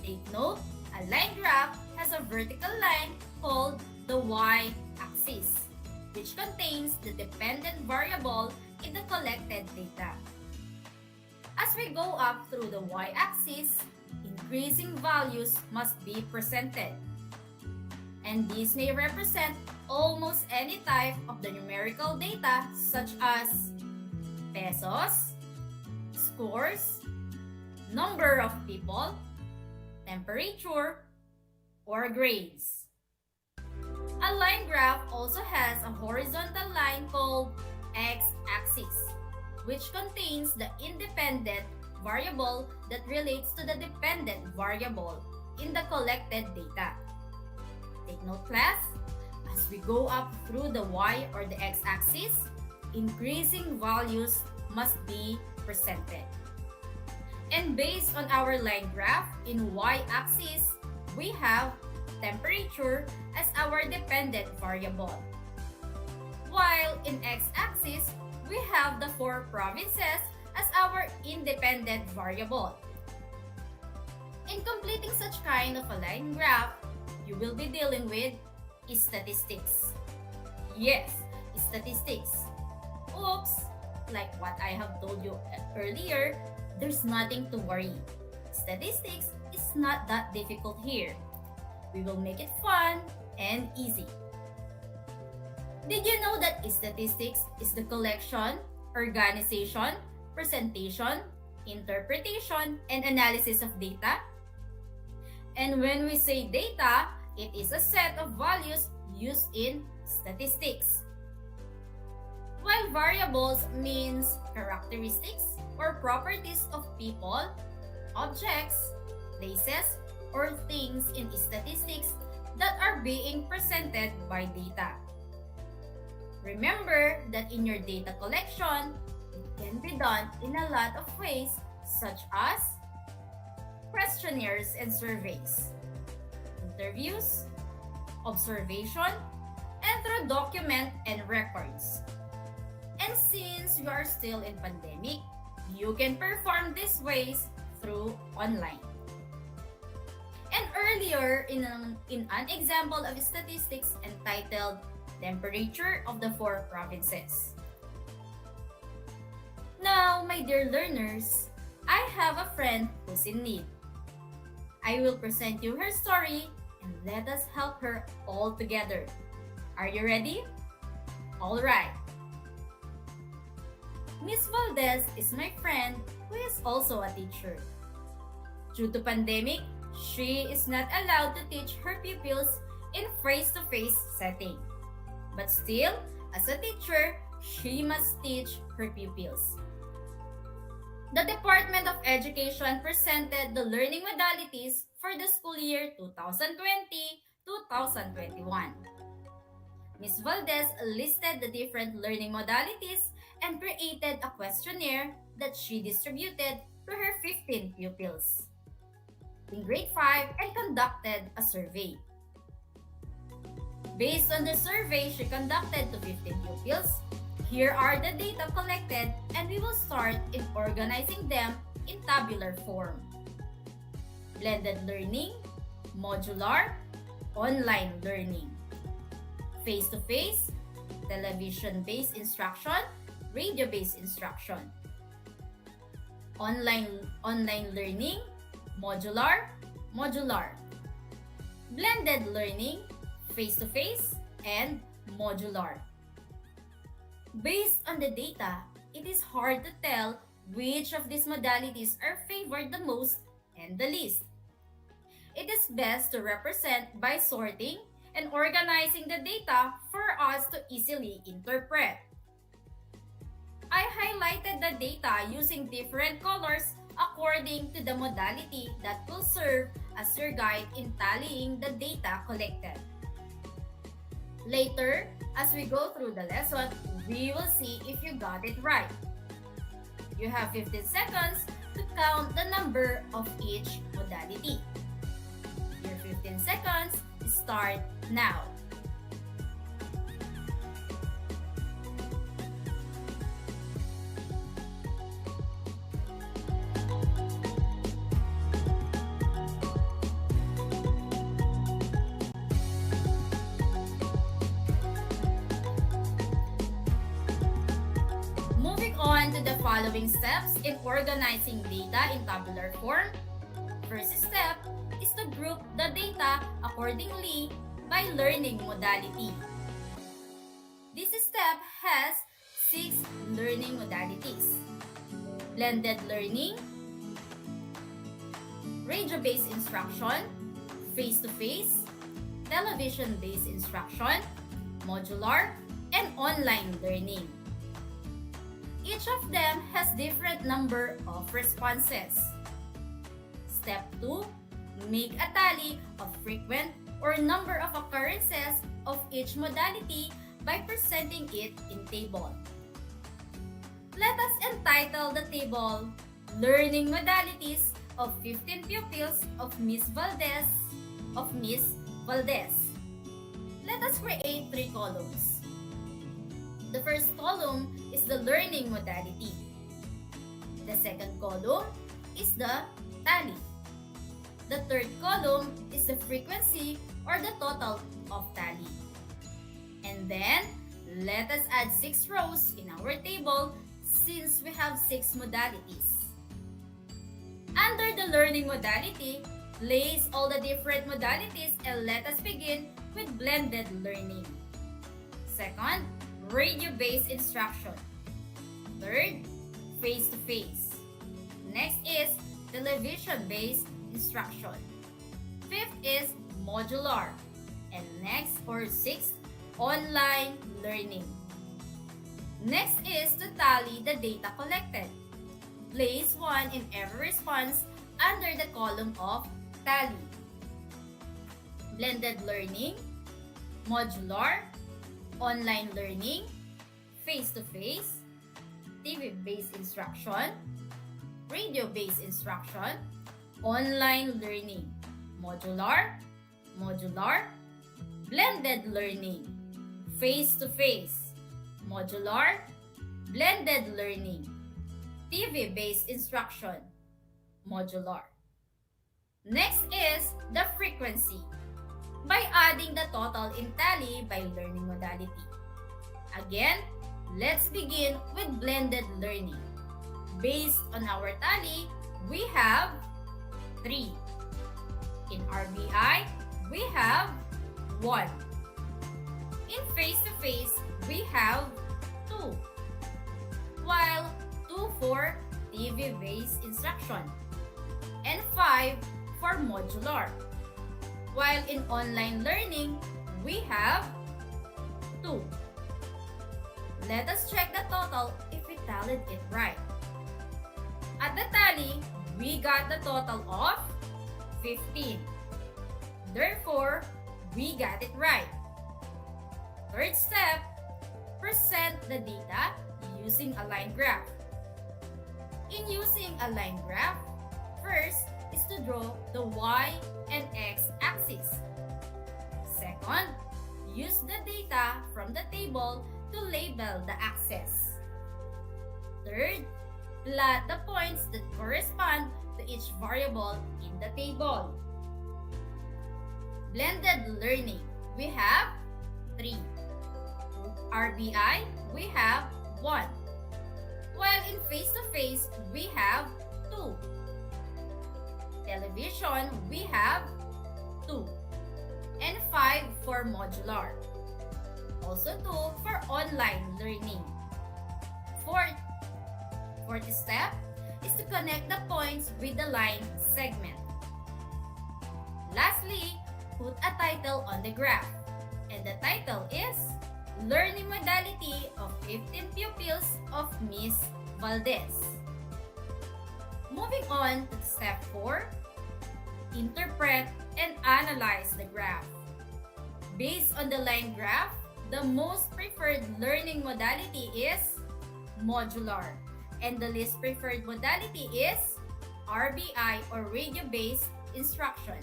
Take note, a line graph has a vertical line called the y-axis, which contains the dependent variable in the collected data. As we go up through the y-axis, increasing values must be presented. And these may represent almost any type of the numerical data such as pesos, scores, number of people, temperature, or grades. A line graph also has a horizontal line called x-axis, which contains the independent variable that relates to the dependent variable in the collected data. Take note, class, as we go up through the y or the x-axis, increasing values must be presented. And based on our line graph, in y-axis, we have temperature as our dependent variable. While in x-axis, we have the four provinces as our independent variable. In completing such kind of a line graph, you will be dealing with statistics. Yes, statistics. Oops, like what I have told you earlier, there's nothing to worry. Statistics is not that difficult here. We will make it fun and easy. Did you know that statistics is the collection, organization, presentation, interpretation, and analysis of data? And when we say data, it is a set of values used in statistics. While variables means characteristics or properties of people, objects, places, or things in statistics that are being presented by data. Remember that in your data collection, it can be done in a lot of ways such as questionnaires and surveys, interviews, observation, and through document and records. And since we are still in pandemic, you can perform these ways through online. And earlier, in an example of statistics entitled Temperature of the 4 Provinces. Now, my dear learners, I have a friend who's in need. I will present you her story and let us help her all together. Are you ready? Alright. Miss Valdez is my friend who is also a teacher. Due to pandemic, she is not allowed to teach her pupils in face-to-face setting. But still, as a teacher, she must teach her pupils. The Department of Education presented the learning modalities for the school year 2020-2021. Ms. Valdez listed the different learning modalities and created a questionnaire that she distributed to her 15 pupils in grade 5 and conducted a survey. Based on the survey she conducted to 15 pupils, here are the data collected and we will start in organizing them in tabular form. Blended learning, modular, online learning, face-to-face, television-based instruction, radio-based instruction, online learning, modular, blended learning, face-to-face, and modular. Based on the data, it is hard to tell which of these modalities are favored the most and the least. It is best to represent by sorting and organizing the data for us to easily interpret. I highlighted the data using different colors according to the modality that will serve as your guide in tallying the data collected. Later, as we go through the lesson, we will see if you got it right. You have 15 seconds to count the number of each modality. Your 15 seconds start now. On to the following steps in organizing data in tabular form. First step is to group the data accordingly by learning modality. This step has 6 learning modalities: blended learning, radio-based instruction, face-to-face, television-based instruction, modular, and online learning. Each of them has different number of responses. Step 2. Make a tally of frequent or number of occurrences of each modality by presenting it in table. Let us entitle the table Learning Modalities of 15 Pupils of Miss Valdez. Let us create 3 columns. The first column is the learning modality. The second column is the tally. The third column is the frequency or the total of tally. And then, let us add 6 rows in our table since we have 6 modalities. Under the learning modality, place all the different modalities and let us begin with blended learning. Second, radio-based instruction. Third, face-to-face. Next is television-based instruction. Fifth is modular. And next or sixth, online learning. Next is to tally the data collected. Place 1 in every response under the column of tally. Blended learning, modular, online learning, face-to-face, TV-based instruction, radio-based instruction, online learning, modular, blended learning, face-to-face, modular, blended learning, TV-based instruction, modular. Next is the frequency, by adding the total in tally by learning modality. Again, let's begin with blended learning. Based on our tally, we have 3. In RBI, we have 1. In face-to-face, we have 2. While 2 for TV-based instruction and 5 for modular. While in online learning, we have 2. Let us check the total if we tallied it right. At the tally, we got the total of 15. Therefore, we got it right. Third step, present the data using a line graph. In using a line graph, first is to draw the y and x axis. Second, use the data from the table to label the axes. Third, plot the points that correspond to each variable in the table. Blended learning, we have 3. RBI, we have 1. While in face-to-face, we have 2. Television, we have 2. And 5 for modular. Also 2 for online learning. Fourth step is to connect the points with the line segment. Lastly, put a title on the graph. And the title is Learning Modality of 15 Pupils of Miss Valdez. Moving on to step 4, interpret and analyze the graph. Based on the line graph, the most preferred learning modality is modular, and the least preferred modality is RBI or radio-based instruction.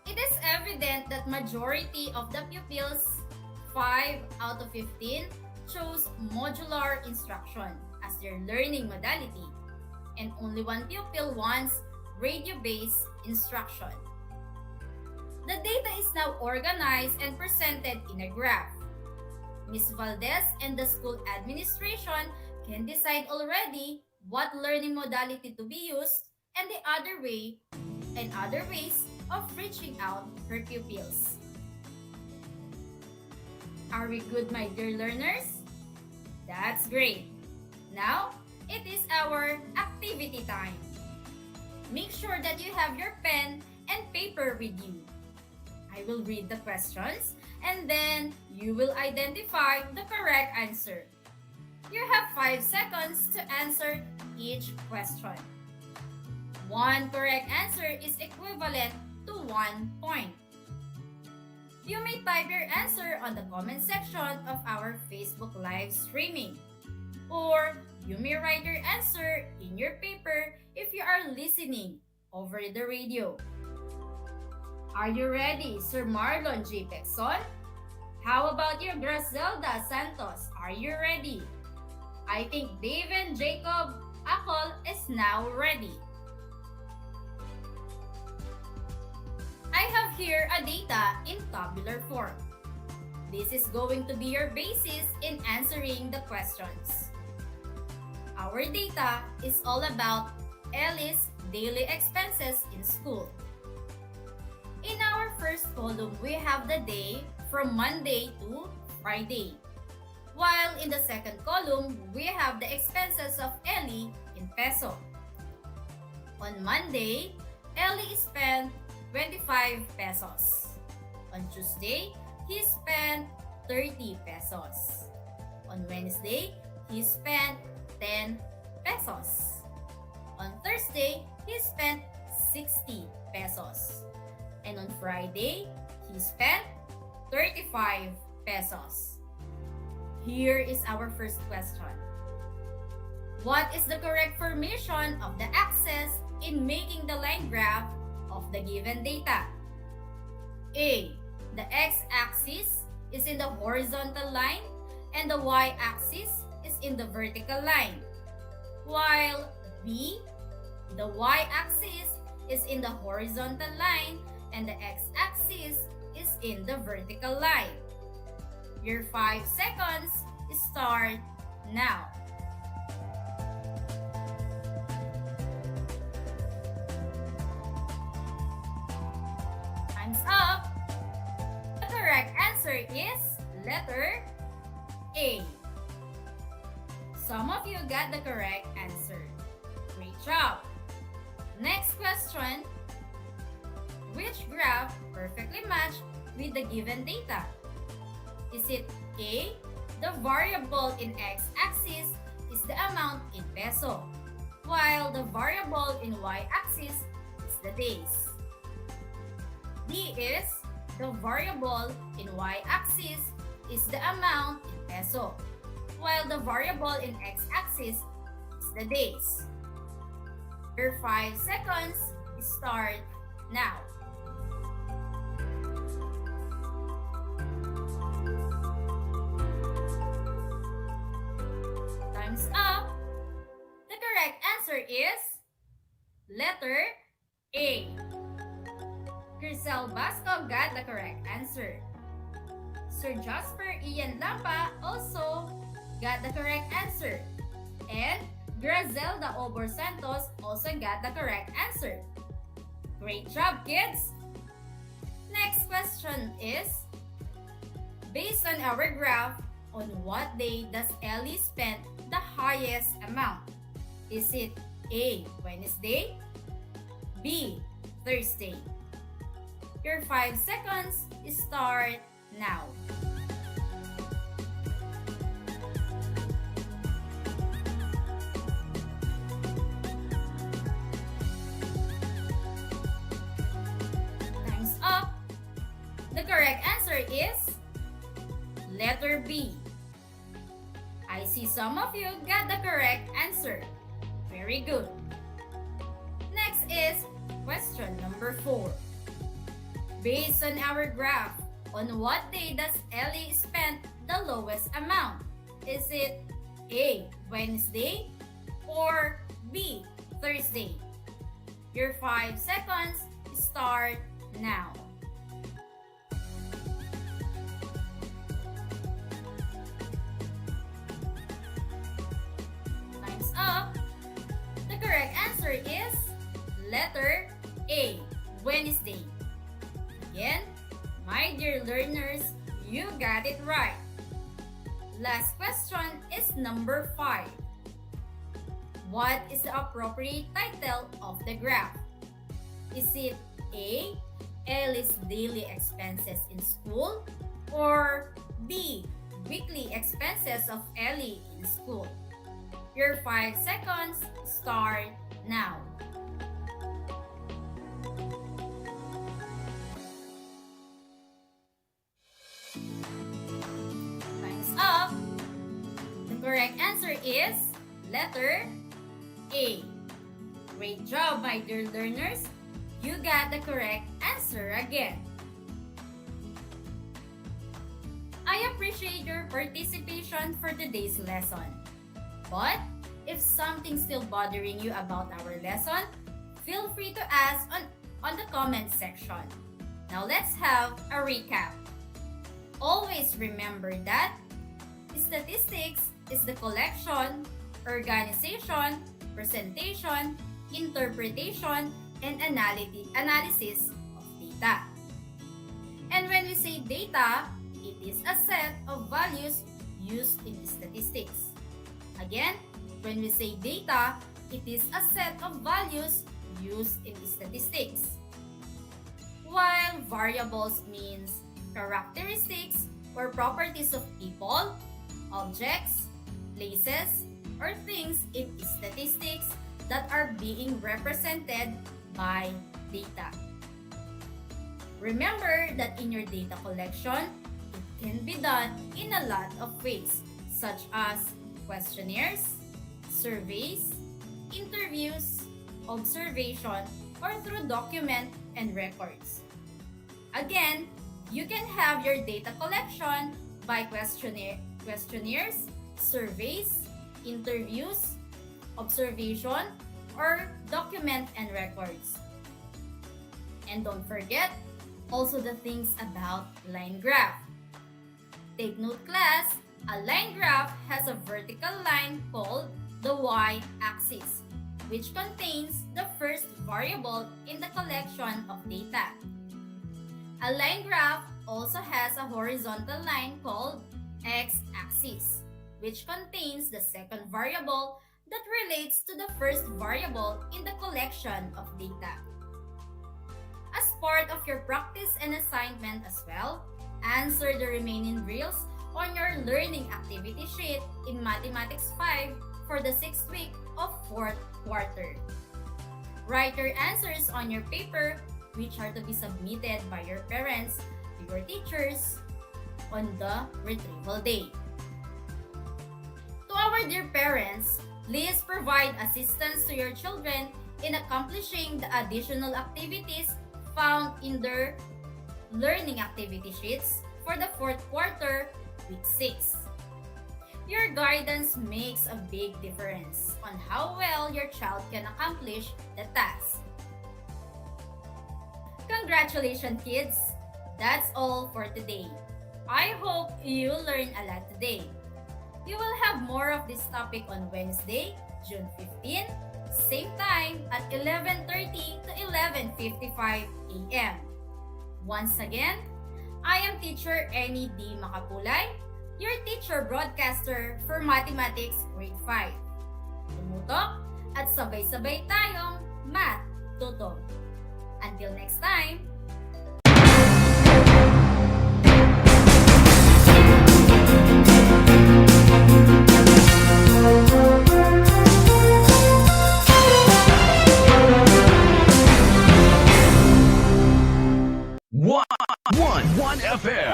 It is evident that majority of the pupils, 5 out of 15, chose modular instruction as their learning modality, and only 1 pupil wants radio-based instruction. The data is now organized and presented in a graph. Ms. Valdez and the school administration can decide already what learning modality to be used and the other ways of reaching out her pupils. Are we good, my dear learners? That's great. Now, it is our activity time. Make sure that you have your pen and paper with you. I will read the questions and then you will identify the correct answer. You have 5 seconds to answer each question. 1 correct answer is equivalent to 1 point. You may type your answer on the comment section of our Facebook live streaming. Or you may write your answer in your paper if you are listening over the radio. Are you ready, Sir Marlon J. Pexon? How about your Grazelda Santos? Are you ready? I think David Jacob Akol is now ready. I have here a data in tabular form. This is going to be your basis in answering the questions. Our data is all about Ellie's daily expenses in school. In our first column, we have the day from Monday to Friday. While in the second column, we have the expenses of Ellie in peso. On Monday, Ellie spent 25 pesos. On Tuesday, he spent 30 pesos. On Wednesday, he spent 10 pesos. On Thursday, he spent 60 pesos. And on Friday, he spent 35 pesos. Here is our first question. What is the correct formation of the axis in making the line graph of the given data? A. The x-axis is in the horizontal line and the y-axis is in the vertical line. While B. The y-axis is in the horizontal line and the x-axis is in the vertical line. Your 5 seconds start now. Time's up. The correct answer is letter A. Some of you got the correct answer. Great job. Next question. Which graph perfectly matched with the given data? Is it A, the variable in x-axis is the amount in peso, while the variable in y-axis is the days? D is the variable in y-axis is the amount in peso, while the variable in x-axis is the days. Your 5 seconds start now. Time's up. The correct answer is letter A. Grisel Basco got the correct answer. Sir Jasper Ian Lampa also got the correct answer. And Grazelda Obor Santos also got the correct answer. Great job, kids! Next question is, based on our graph, on what day does Ellie spend the highest amount? Is it A, Wednesday, B, Thursday? Your 5 seconds start now. Time's up. The correct answer is letter B. I see some of you got the correct answer. Very good. Next is question number 4. Based on our graph, on what day does Ellie spend the lowest amount? Is it A, Wednesday, or B, Thursday? Your 5 seconds start now. Time's up. The correct answer is letter A, Wednesday. Again, my dear learners, you got it right. Last question is number 5. What is the appropriate title of the graph? Is it A, Ellie's daily expenses in school, or B, weekly expenses of Ellie in school? Your 5 seconds start now. Time's up. The correct answer is letter A. Great job, my dear learners. You got the correct answer again. I appreciate your participation for today's lesson. But if something's still bothering you about our lesson, feel free to ask on the comment section. Now let's have a recap. Always remember that statistics is the collection, organization, presentation, interpretation, and analysis of data. And when we say data, it is a set of values used in statistics. Again, when we say data, it is a set of values used in statistics. While variables means characteristics or properties of people, objects, places, or things in statistics that are being represented by data. Remember that in your data collection, it can be done in a lot of ways, such as questionnaires, surveys, interviews, observation, or through document and records. Again, you can have your data collection by questionnaires, surveys, interviews, observation, or document and records. And don't forget also the things about line graph. Take note class, a line graph has a vertical line called the y-axis, which contains the first variable in the collection of data. A line graph also has a horizontal line called x-axis, which contains the second variable that relates to the first variable in the collection of data. As part of your practice and assignment as well, answer the remaining drills on your learning activity sheet in Mathematics 5 for the 6th week of 4th quarter. Write your answers on your paper, which are to be submitted by your parents to your teachers on the retrieval day. To our dear parents, please provide assistance to your children in accomplishing the additional activities found in their learning activity sheets for the 4th quarter, week 6. Your guidance makes a big difference on how well your child can accomplish the task. Congratulations, kids! That's all for today. I hope you learned a lot today. We will have more of this topic on Wednesday, June 15, same time at 11:30 to 11:55 a.m. Once again, I am Teacher Annie D. Makapulay, your teacher broadcaster for Mathematics Grade 5. Tumutok at sabay-sabay tayong math tuto. Until next time! One FM.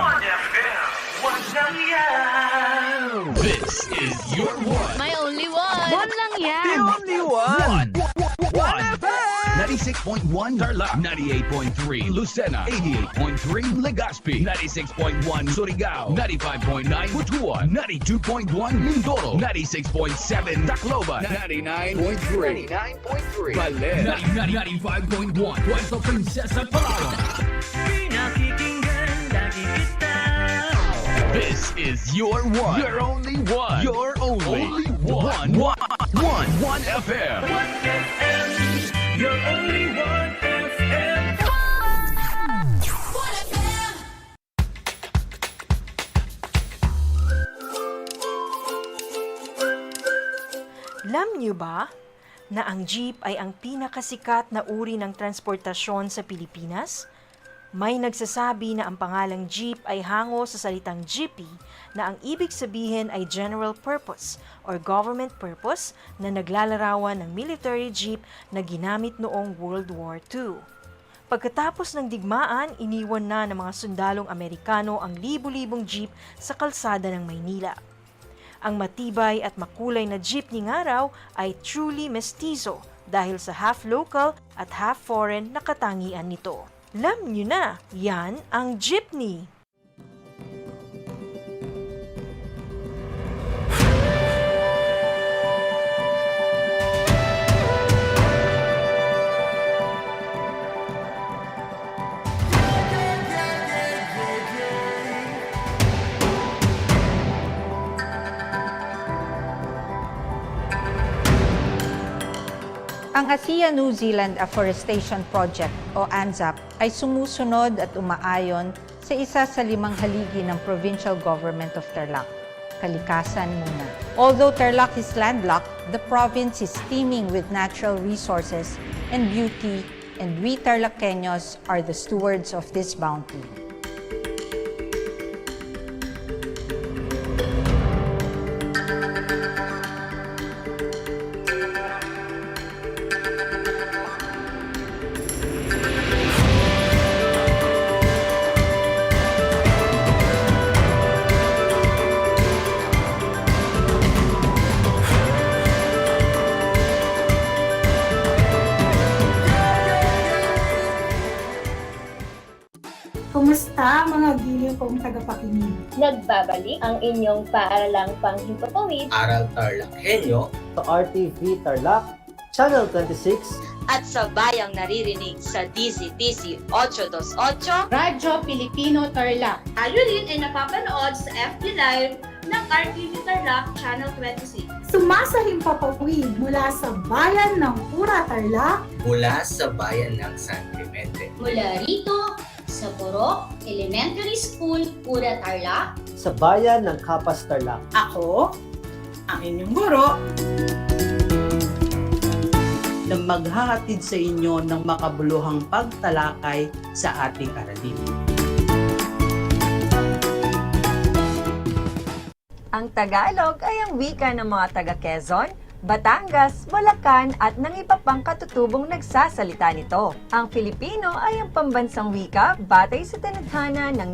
One lang yan. This is your one. My only one. One lang yan. The only one. One FM. 96.1 Tarlac, 98.3 Lucena, 88.3 Legazpi, 96.1 Surigao, 95.9 Butuan, 92.1 Mindoro, 96.7 Tacloban, 99.3 Baler, 95.1 Puerto Princesa, Palawan. This is your one. Your only one. Your only one. One FM. One FM. Your only one FM. One FM. Alam niyo ba na ang jeep ay ang pinakasikat na uri ng transportasyon sa Pilipinas? May nagsasabi na ang pangalang jeep ay hango sa salitang jeepy na ang ibig sabihin ay general purpose or government purpose na naglalarawan ng military jeep na ginamit noong World War II. Pagkatapos ng digmaan, iniwan na ng mga sundalong Amerikano ang libu-libong jeep sa kalsada ng Maynila. Ang matibay at makulay na jeepney nga raw ay truly mestizo dahil sa half local at half foreign na katangian nito. Alam nyo na, yan ang jeepney. Ang Asia-New Zealand Afforestation Project o ANZAP ay sumusunod at umaayon sa isa sa 5 haligi ng Provincial Government of Tarlac, kalikasan muna. Although Tarlac is landlocked, the province is teeming with natural resources and beauty, and we TarlakHenyos are the stewards of this bounty. Kumusta mga giliw kong tagapakinig? Nagbabalik ang inyong paaralang panghimpapawid, Aral TarlakHenyo, sa RTV Tarlac, Channel 26, at sa bayang naririnig sa DZTC 828, Radyo Pilipino Tarlac. Tayo rin ay napapanood sa FB Live ng RTV Tarlac Channel 26. Sumasahimpapawid mula sa bayan ng Pura Tarlac, mula sa bayan ng San Clemente, mula rito sa Borok Elementary School, Pura Tarlac, sa bayan ng Kapas Tarlac. ako, ang inyong guro, na maghahatid sa inyo ng makabuluhang pagtalakay sa ating aralin. Ang Tagalog ay ang wika ng mga taga-Quezon, Batangas, Bulacan at ng iba pang katutubong nagsasalita nito. Ang Filipino ay ang pambansang wika batay sa tinadhana ng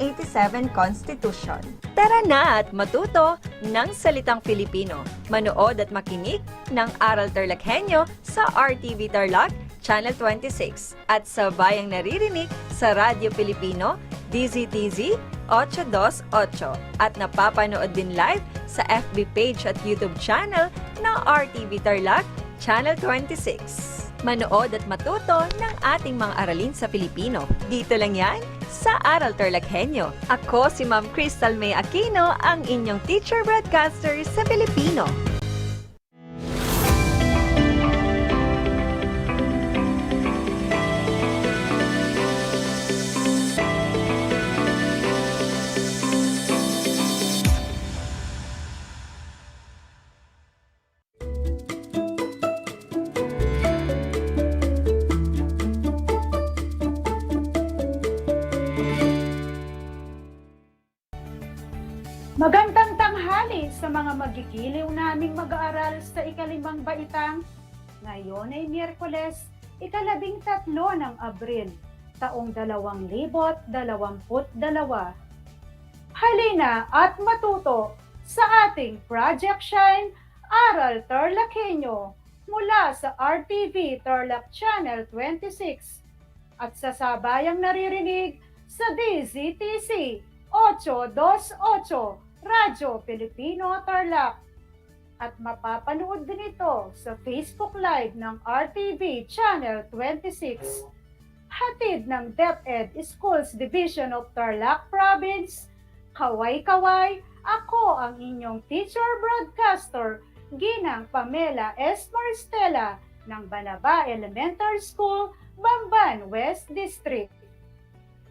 1987 Constitution. Tara na at matuto ng salitang Filipino. Manood at makinig ng Aral TarlakHenyo sa RTV Tarlac, Channel 26 at sa bayang naririnig sa Radyo Pilipino, DZTZ 828 at napapanood din live sa FB page at YouTube channel ng RTV Tarlac, Channel 26. Manood at matuto ng ating mga aralin sa Filipino. Dito lang yan sa Aral TarlakHenyo. Ako si Ma'am Crystal May Aquino, ang inyong teacher broadcaster sa Filipino. Magandang tanghali sa mga magigiliw naming mag-aaral sa ikalimang baitang. Ngayon ay Miyerkules, 13 ng Abril, taong 2022. Halina at matuto sa ating Project Shine, Aral TarlakHenyo, mula sa RTV Tarlac Channel 26 at sa sabayang naririnig sa DZTC 828 Radyo Pilipino Tarlac at mapapanood din ito sa Facebook Live ng RTV Channel 26. Hatid ng DEPED Schools Division of Tarlac Province. Kaway-kaway, ako ang inyong teacher broadcaster, Ginang Pamela S. Marstella ng Banaba Elementary School, Bamban West District,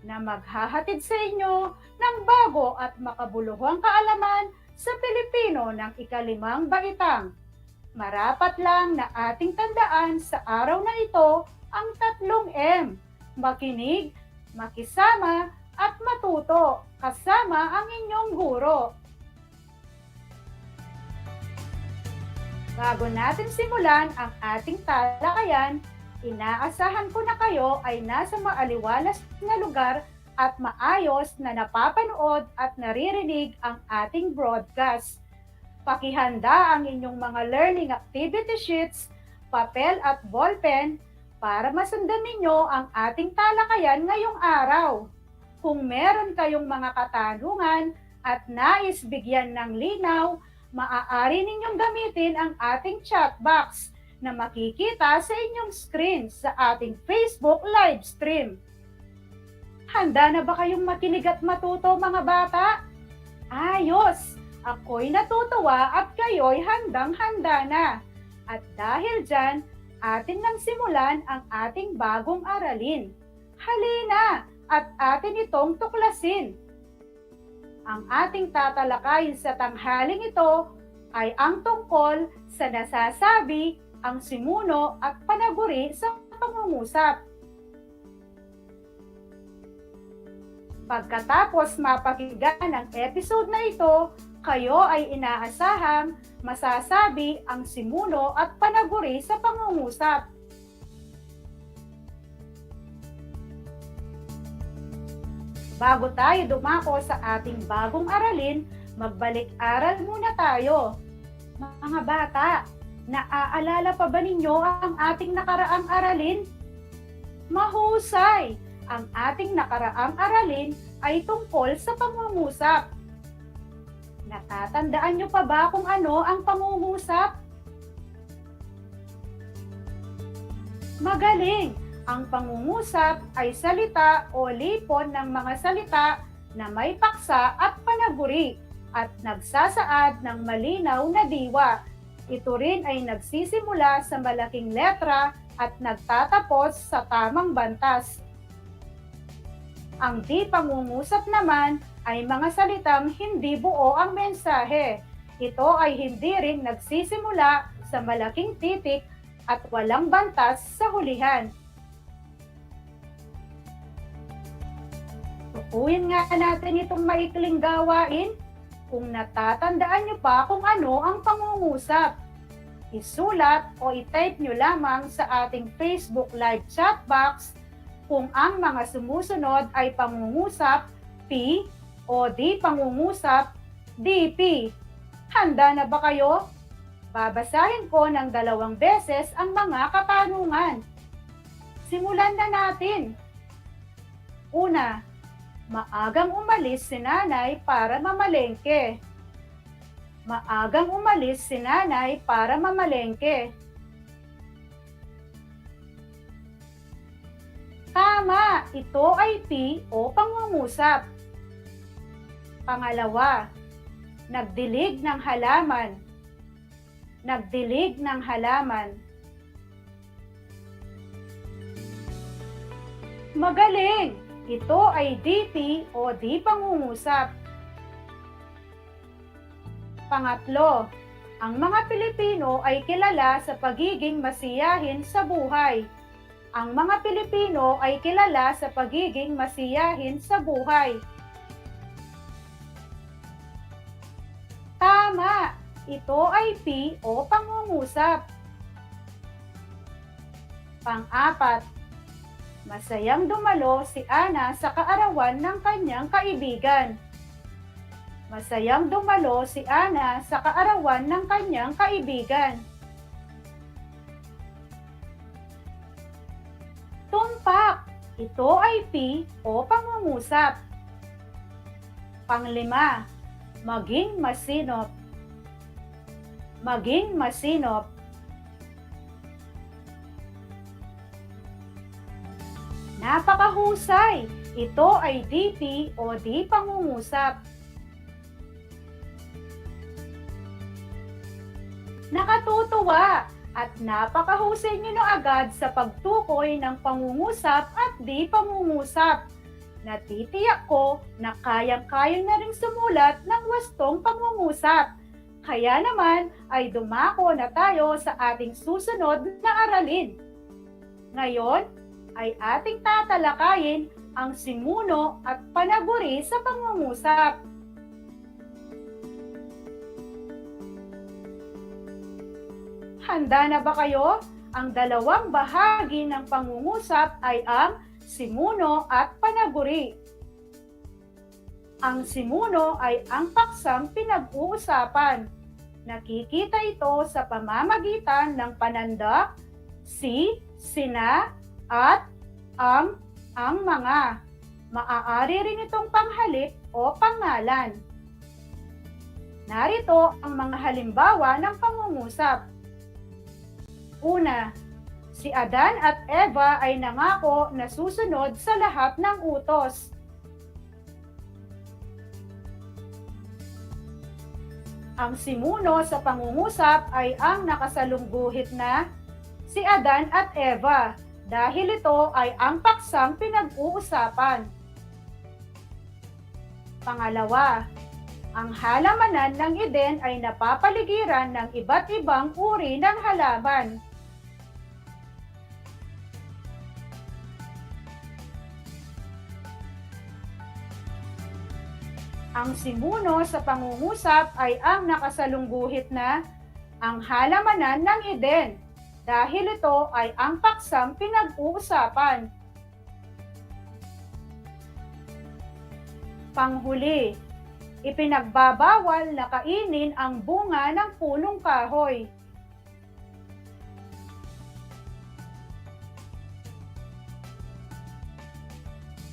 na maghahatid sa inyo ng bago at makabuluhang kaalaman sa Pilipino ng ikalimang baitang. Marapat lang na ating tandaan sa araw na ito ang 3 M. Makinig, makisama, at matuto kasama ang inyong guro. Bago natin simulan ang ating talakayan, inaasahan ko na kayo ay nasa maaliwalas na lugar at maayos na napapanood at naririnig ang ating broadcast. Pakihanda ang inyong mga learning activity sheets, papel at ballpen para masundan ninyo ang ating talakayan ngayong araw. Kung meron kayong mga katanungan at nais bigyan ng linaw, maaari ninyong gamitin ang ating chat box na makikita sa inyong screen sa ating Facebook live stream. Handa na ba kayong makinig at matuto mga bata? Ayos! Ako'y natutuwa at kayo'y handang-handa na. At dahil dyan, atin nang simulan ang ating bagong aralin. Halina at atin itong tuklasin. Ang ating tatalakayin sa tanghaling ito ay ang tungkol sa nasasabi, ang simuno at panaguri sa pangungusap. Pagkatapos mapakinggan ang episode na ito, kayo ay inaasahang masasabi ang simuno at panaguri sa pangungusap. Bago tayo dumako sa ating bagong aralin, magbalik-aral muna tayo. Mga bata, naaalala pa ba ninyo ang ating nakaraang aralin? Mahusay! Ang ating nakaraang aralin ay tungkol sa pangungusap. Natatandaan nyo pa ba kung ano ang pangungusap? Magaling! Ang pangungusap ay salita o lipon ng mga salita na may paksa at panaguri at nagsasaad ng malinaw na diwa. Ito rin ay nagsisimula sa malaking letra at nagtatapos sa tamang bantas. Ang di pangungusap naman ay mga salitang hindi buo ang mensahe. Ito ay hindi rin nagsisimula sa malaking titik at walang bantas sa hulihan. Tukuyin nga natin itong maikling gawain. Kung natatandaan nyo pa kung ano ang pangungusap, isulat o i-type nyo lamang sa ating Facebook Live chat box kung ang mga sumusunod ay pangungusap P o di pangungusap DP. Handa na ba kayo? Babasahin ko ng 2 beses ang mga katanungan. Simulan na natin. Una, maagang umalis si nanay para mamalengke. Maagang umalis si nanay para mamalengke. Tama, ito ay P o pangungusap. Pangalawa, nagdilig ng halaman. Nagdilig ng halaman. Magaling! Ito ay DP o di pangungusap. Pangatlo, ang mga Pilipino ay kilala sa pagiging masiyahin sa buhay. Ang mga Pilipino ay kilala sa pagiging masiyahin sa buhay. Tama! Ito ay P o pangungusap. Pang-apat, masayang dumalo si Ana sa kaarawan ng kanyang kaibigan. Masayang dumalo si Ana sa kaarawan ng kanyang kaibigan. Tumpak! Ito ay P o pangungusap. Panglima, maging masinop. Maging masinop. Napakahusay! Ito ay DP o di pangungusap. Nakatutuwa! At napakahusay niyo na agad sa pagtukoy ng pangungusap at di pangungusap. Natitiyak ko na kayang-kaya na rin sumulat ng wastong pangungusap. Kaya naman ay dumako na tayo sa ating susunod na aralin. Ngayon ay ating tatalakayin ang simuno at panaguri sa pangungusap. Handa na ba kayo? Ang 2 bahagi ng pangungusap ay ang simuno at panaguri. Ang simuno ay ang paksang pinag-uusapan. Nakikita ito sa pamamagitan ng panandak, si, sina, at ang mga. Maaari rin itong panghalip o pangalan. Narito ang mga halimbawa ng pangungusap. Una, si Adan at Eva ay nangako na susunod sa lahat ng utos. Ang simuno sa pangungusap ay ang nakasalungguhit na si Adan at Eva dahil ito ay ang paksang pinag-uusapan. Pangalawa, ang halamanan ng Eden ay napapaligiran ng iba't ibang uri ng halaman. Ang simuno sa pangungusap ay ang nakasalungguhit na ang halamanan ng Eden dahil ito ay ang paksang pinag-uusapan. Panghuli, ipinagbabawal na kainin ang bunga ng punong kahoy.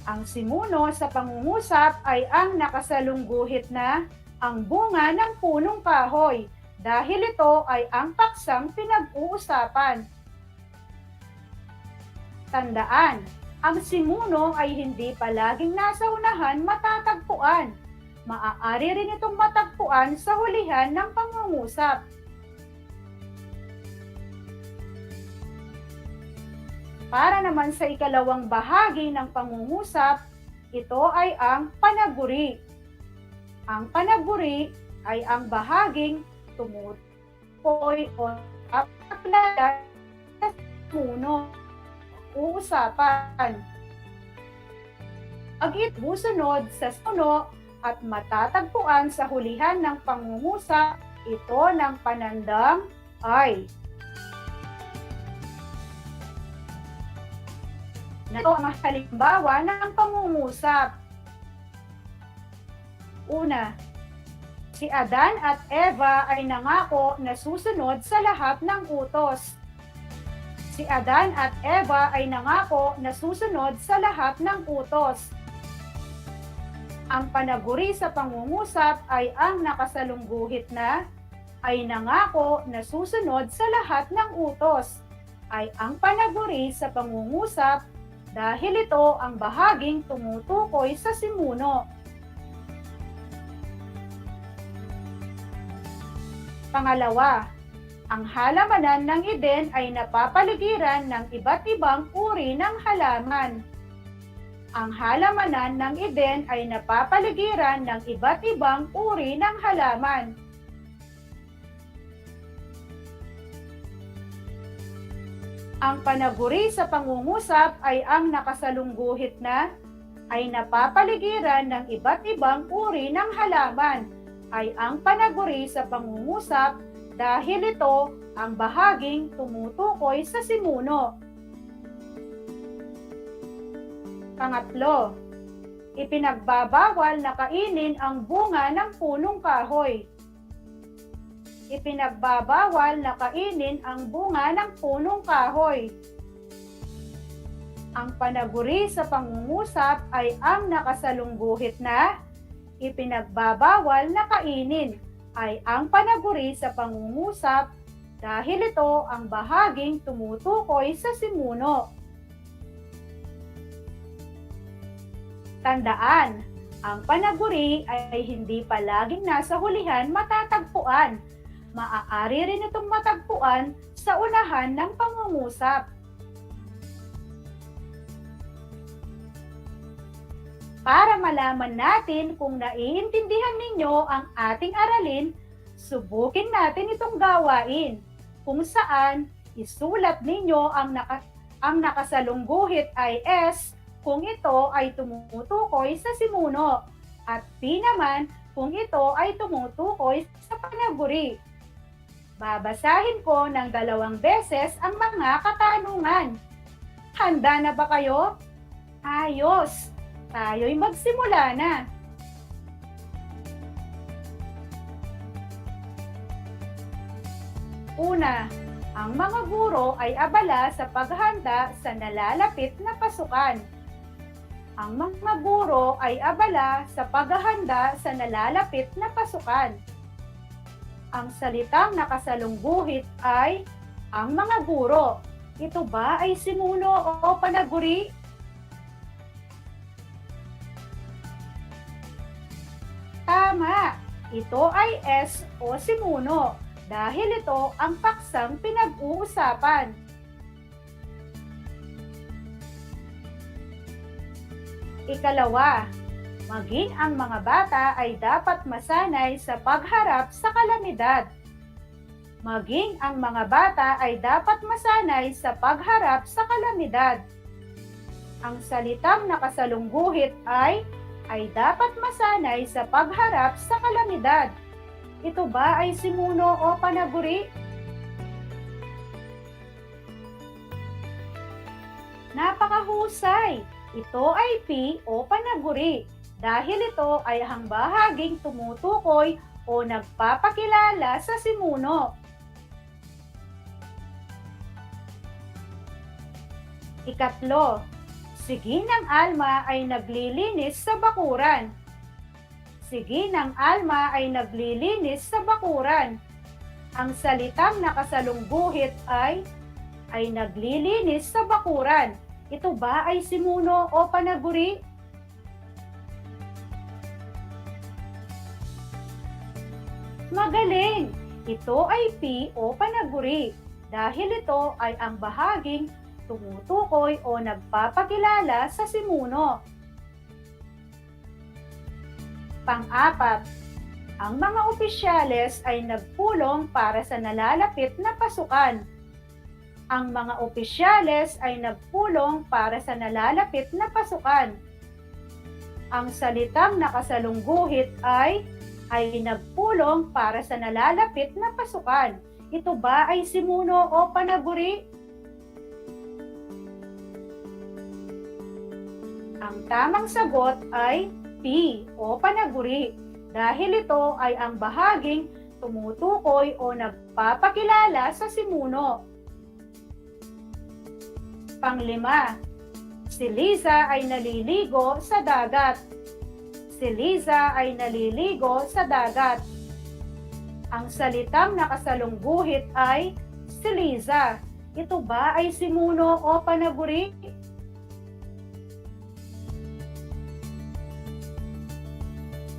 Ang simuno sa pangungusap ay ang nakasalungguhit na ang bunga ng punong kahoy dahil ito ay ang paksang pinag-uusapan. Tandaan, ang simuno ay hindi palaging nasa unahan matatagpuan. Maaari rin itong matagpuan sa hulihan ng pangungusap. Para naman sa ikalawang bahagi ng pangungusap, ito ay ang panaguri. Ang panaguri ay ang bahaging tumutukoy o aplala sa simuno. Uusapan. Pag-itusunod sa suno at matatagpuan sa hulihan ng pangungusap, ito ng panandang ay. Ito ang halimbawa ng pangungusap. Una, si Adan at Eva ay nangako na susunod sa lahat ng utos. Si Adan at Eva ay nangako na susunod sa lahat ng utos. Ang panaguri sa pangungusap ay ang nakasalungguhit na ay nangako na susunod sa lahat ng utos. Ay ang panaguri sa pangungusap dahil ito ang bahaging tumutukoy sa simuno. Pangalawa, ang halamanan ng Eden ay napapaligiran ng iba't ibang uri ng halaman. Ang halamanan ng Eden ay napapaligiran ng iba't ibang uri ng halaman. Ang panaguri sa pangungusap ay ang nakasalungguhit na ay napapaligiran ng iba't ibang uri ng halaman ay ang panaguri sa pangungusap dahil ito ang bahaging tumutukoy sa simuno. Pangatlo, ipinagbabawal na kainin ang bunga ng punong kahoy. Ipinagbabawal na kainin ang bunga ng punong kahoy. Ang panaguri sa pangungusap ay ang nakasalungguhit na ipinagbabawal na kainin ay ang panaguri sa pangungusap dahil ito ang bahaging tumutukoy sa simuno. Tandaan, ang panaguri ay hindi palaging nasa hulihan matatagpuan. Maaari rin itong matagpuan sa unahan ng pangungusap. Para malaman natin kung naiintindihan ninyo ang ating aralin, subukin natin itong gawain, kung saan isulat ninyo ang nakasalungguhit ay S kung ito ay tumutukoy sa simuno, at P naman kung ito ay tumutukoy sa panaguri. Babasahin ko ng 2 beses ang mga katanungan. Handa na ba kayo? Ayos! Tayo'y magsimula na. Una, ang mga guro ay abala sa paghanda sa nalalapit na pasukan. Ang mga guro ay abala sa paghahanda sa nalalapit na pasukan. Ang salitang nakasalungguhit ay ang mga guro. Ito ba ay simuno o panaguri? Tama! Ito ay S o simuno dahil ito ang paksang pinag-uusapan. Ikalawa, maging ang mga bata ay dapat masanay sa pagharap sa kalamidad. Maging ang mga bata ay dapat masanay sa pagharap sa kalamidad. Ang salitang nakasalungguhit ay dapat masanay sa pagharap sa kalamidad. Ito ba ay simuno o panaguri? Napakahusay! Ito ay P o panaguri dahil ito ay ang bahaging tumutukoy o nagpapakilala sa simuno. Ikatlo, si Ginang Alma ay naglilinis sa bakuran. Si Ginang Alma ay naglilinis sa bakuran. Ang salitang nakasalungguhit ay naglilinis sa bakuran. Ito ba ay simuno o panaguri? Magaling! Ito ay P o panaguri dahil ito ay ang bahaging tumutukoy o nagpapakilala sa simuno. Pang-apat, ang mga opisyales ay nagpulong para sa nalalapit na pasukan. Ang mga opisyales ay nagpulong para sa nalalapit na pasukan. Ang salitang nakasalungguhit ay nagpulong para sa nalalapit na pasukan. Ito ba ay simuno o panaguri? Ang tamang sagot ay P o panaguri dahil ito ay ang bahaging tumutukoy o nagpapakilala sa simuno. Panglima, si Liza ay naliligo sa dagat. Si Liza ay naliligo sa dagat. Ang salitang nakasalungguhit ay si Liza. Ito ba ay simuno o panaguri?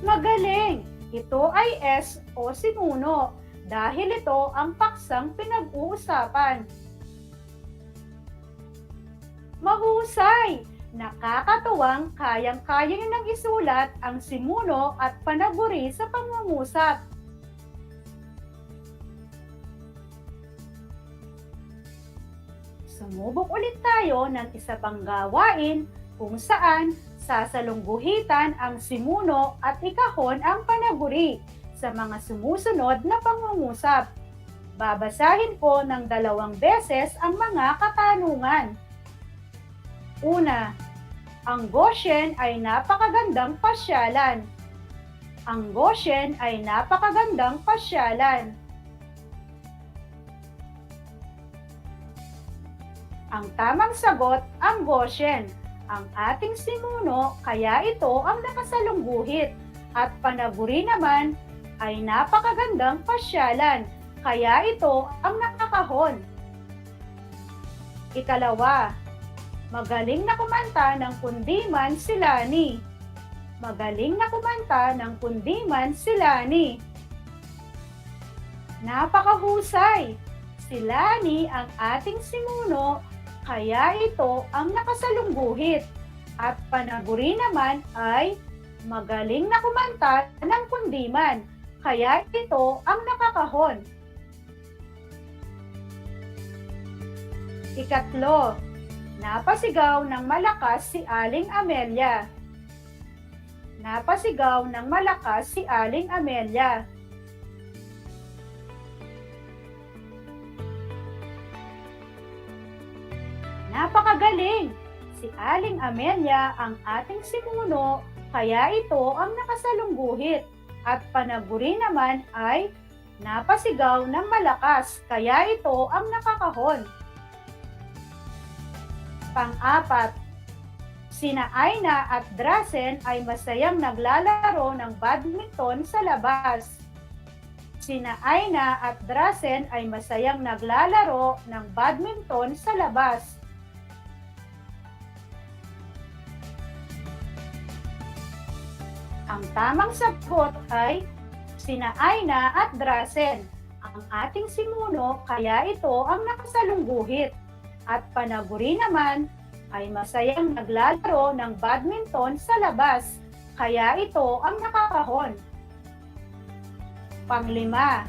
Magaling! Ito ay S o simuno dahil ito ang paksang pinag-uusapan. Mahusay! Nakakatuwang kayang-kaya nang isulat ang simuno at panaguri sa pangungusap. Sumubok ulit tayo ng isa pang gawain kung saan sasalungguhitan ang simuno at ikahon ang panaguri sa mga sumusunod na pangungusap. Babasahin ko ng 2 beses ang mga katanungan. Una, ang Goshen ay napakagandang pasyalan. Ang Goshen ay napakagandang pasyalan. Ang tamang sagot, ang Goshen. Ang ating simuno, kaya ito ang nakasalungguhit. At panaguri naman ay napakagandang pasyalan, kaya ito ang nakakahon. Ikalawa, magaling na kumanta ng kundiman si Lani. Magaling na kumanta ng kundiman si Lani. Napakahusay! Si Lani ang ating simuno, kaya ito ang nakasalungguhit. At panaguri naman ay magaling na kumanta ng kundiman, kaya ito ang nakakahon. Ikatlo, napasigaw ng malakas si Aling Amelia. Napasigaw ng malakas si Aling Amelia. Napakagaling! Si Aling Amelia ang ating simuno, kaya ito ang nakasalungguhit. At panaguri naman ay napasigaw ng malakas, kaya ito ang nakakahon. Pang-apat, sina Aina at Drasen ay masayang naglalaro ng badminton sa labas. Sina Aina at Drasen ay masayang naglalaro ng badminton sa labas. Ang tamang sagot ay sina Aina at Drasen. Ang ating simuno, kaya ito ang nakasalungguhit. At panaguri naman ay masayang naglalaro ng badminton sa labas, kaya ito ang nakakahon. Panglima,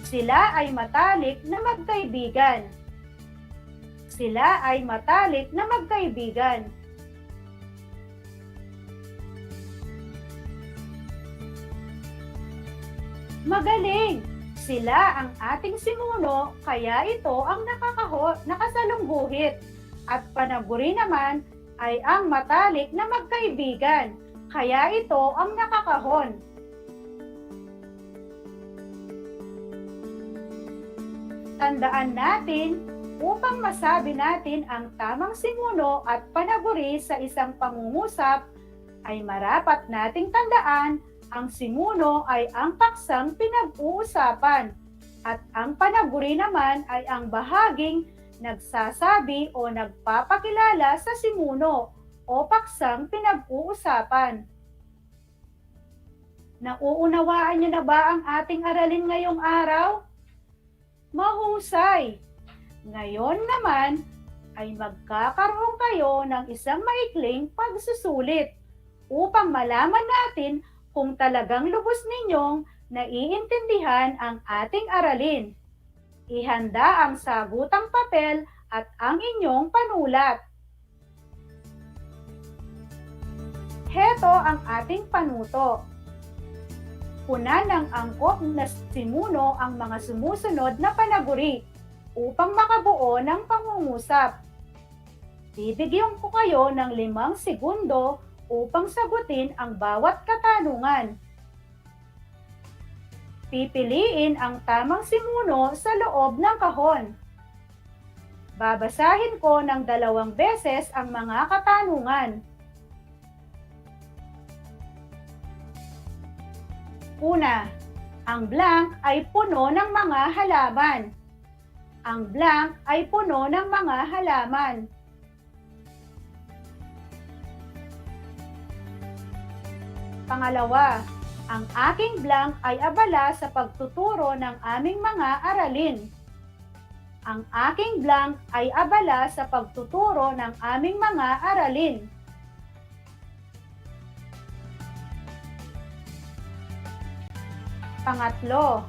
sila ay matalik na magkaibigan. Sila ay matalik na magkaibigan. Magaling! Sila ang ating simuno, kaya ito ang nakasalungguhit. At panaguri naman ay ang matalik na magkaibigan, kaya ito ang nakakahon. Tandaan natin, upang masabi natin ang tamang simuno at panaguri sa isang pangungusap, ay marapat nating tandaan ang simuno ay ang paksang pinag-uusapan at ang panaguri naman ay ang bahaging nagsasabi o nagpapakilala sa simuno o paksang pinag-uusapan. Nauunawaan niyo na ba ang ating aralin ngayong araw? Mahusay! Ngayon naman ay magkakaroon kayo ng isang maikling pagsusulit upang malaman natin kung talagang lubos ninyong naiintindihan ang ating aralin. Ihanda ang sagutang papel at ang inyong panulat. Heto ang ating panuto. Punan ng angkop na simuno ang mga sumusunod na panaguri upang makabuo ng pangungusap. Bibigyan ko kayo ng 5 segundo upang sagutin ang bawat katanungan. Pipiliin ang tamang simuno sa loob ng kahon. Babasahin ko ng 2 beses ang mga katanungan. Una, ang blank ay puno ng mga halaman. Ang blank ay puno ng mga halaman. Pangalawa, ang aking blank ay abala sa pagtuturo ng aming mga aralin. Ang aking blank ay abala sa pagtuturo ng aming mga aralin. Pangatlo,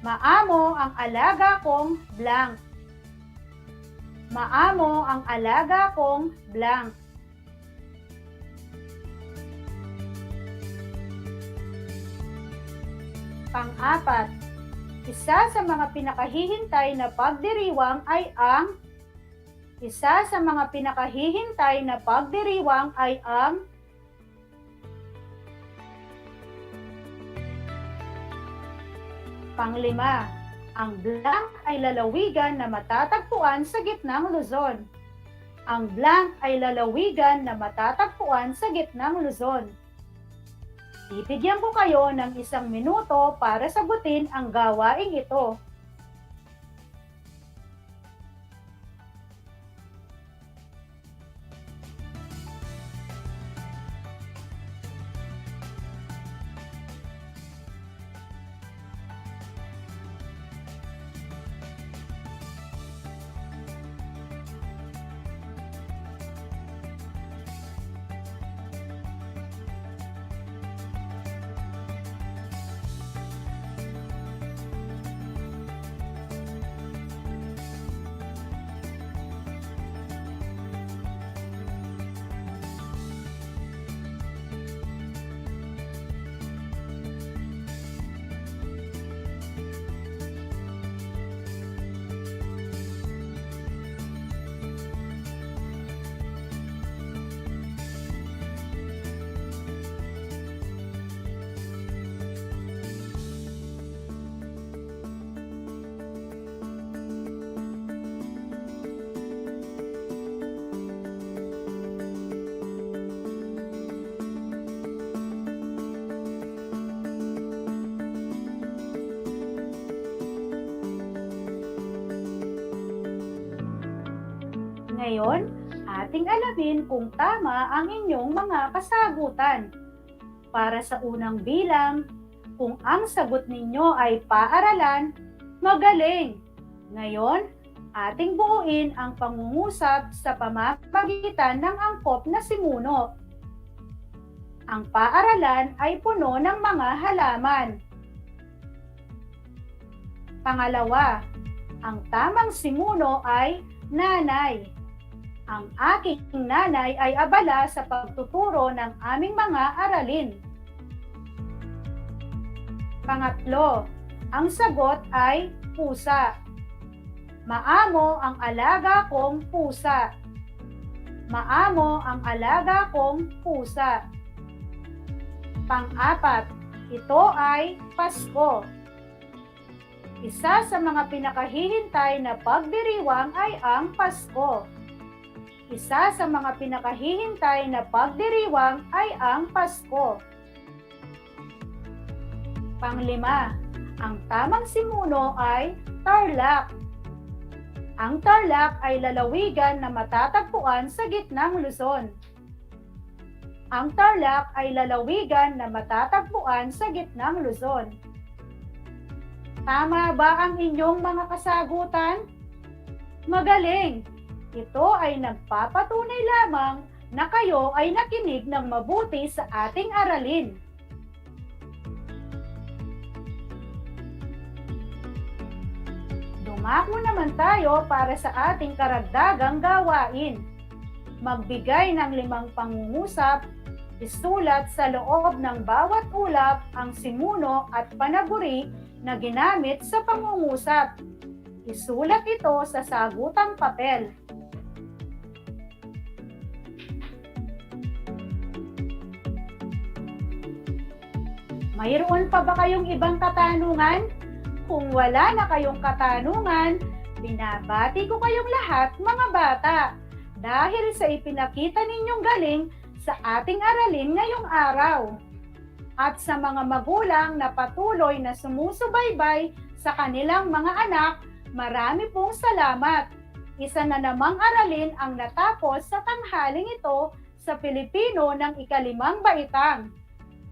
maamo ang alaga kong blank. Maamo ang alaga kong blank. Pang-apat, isa sa mga pinakahihintay na pagdiriwang ay ang Panglima, ang blank ay lalawigan na matatagpuan sa gitnang Luzon. Ang blank ay lalawigan na matatagpuan sa gitnang Luzon. Bibigyan ko kayo ng 1 minuto para sagutin ang gawaing ito. Ngayon, ating alamin kung tama ang inyong mga kasagutan. Para sa unang bilang, kung ang sagot ninyo ay paaralan, magaling. Ngayon, Ating buuin ang pangungusap sa pamamagitan ng angkop na simuno. Ang paaralan ay puno ng mga halaman. Pangalawa, ang tamang simuno ay nanay. Ang aking nanay ay abala sa pagtuturo ng aming mga aralin. Pangatlo, ang sagot ay pusa. Maamo ang alaga kong pusa. Maamo ang alaga kong pusa. Pang-apat, ito ay Pasko. Isa sa mga pinakahihintay na pagdiriwang ay ang Pasko. Isa sa mga pinakahihintay na pagdiriwang ay ang Pasko. Panglima, ang tamang simuno ay Tarlak. Ang Tarlac ay lalawigan na matatagpuan sa gitnang Luzon. Ang Tarlac ay lalawigan na matatagpuan sa gitnang Luzon. Tama ba ang inyong mga kasagutan? Magaling! Ito ay nagpapatunay lamang na kayo ay nakinig ng mabuti sa ating aralin. Dumako naman tayo para sa ating karagdagang gawain. Magbigay ng 5 pangungusap, isulat sa loob ng bawat ulap ang simuno at panaguri na ginamit sa pangungusap. Isulat ito sa sagutang papel. Mayroon pa ba kayong ibang katanungan? Kung wala na kayong katanungan, binabati ko kayong lahat mga bata dahil sa ipinakita ninyong galing sa ating aralin ngayong araw. At sa mga magulang na patuloy na sumusubaybay sa kanilang mga anak, marami pong salamat. Isa na namang aralin ang natapos sa tanghaling ito sa Pilipino ng ika-5 baitang.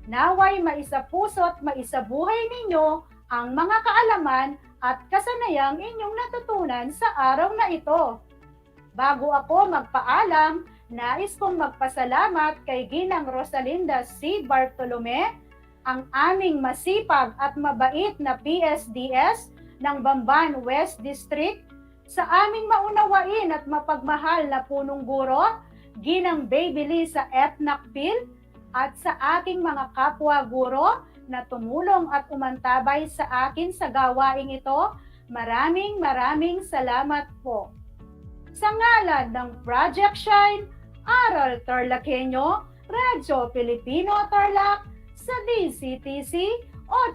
Naway maisapuso't maisabuhay ninyo ang mga kaalaman at kasanayang inyong natutunan sa araw na ito. Bago ako magpaalam, nais kong magpasalamat kay Ginang Rosalinda C. Bartolome, ang aming masipag at mabait na PSDS ng Bamban West District, sa aming maunawain at mapagmahal na punong guro, Ginang Baby Lee sa ETNACPIL, at sa aking mga kapwa guro na tumulong at umantabay sa akin sa gawaing ito, maraming salamat po. Sa ngalan ng Project Shine, Aral TarlakHenyo, Radyo Pilipino Tarlac, sa DCTC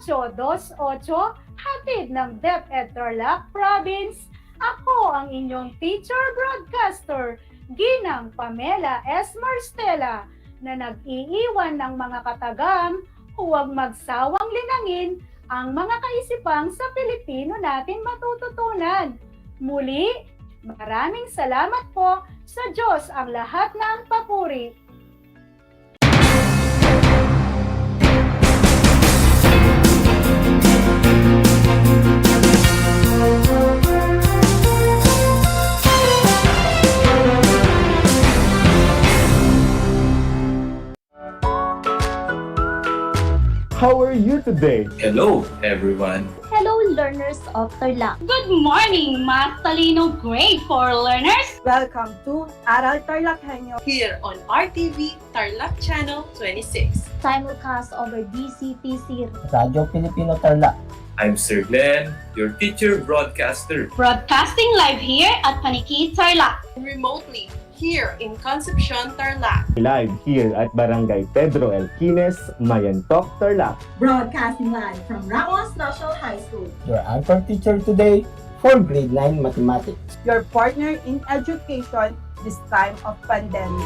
828, hatid ng DEPED Tarlac Province, ako ang inyong teacher broadcaster, Ginang Pamela S. Marstela, na nag-iiwan ng mga katagang huwag magsawang linangin ang mga kaisipang sa Pilipino natin matututunan. Muli, maraming salamat po, sa Diyos ang lahat ng papuri. How are you today? Hello, everyone. Hello, learners of Tarlac. Good morning, Math Talino Grade 4 learners. Welcome to Aral TarlakHenyo Here on RTV Tarlac Channel 26. Simulcast over DCTC. Radyo Pilipino Tarlac. I'm Sir Glenn, your teacher broadcaster. Broadcasting live here at Paniki Tarlac. Remotely here in Concepcion, Tarlac. Live here at Barangay Pedro Elquines, Mayantok, Tarlac. Broadcasting live from Ramos National High School. Your anchor teacher today for grade 9 mathematics. Your partner in education this time of pandemic.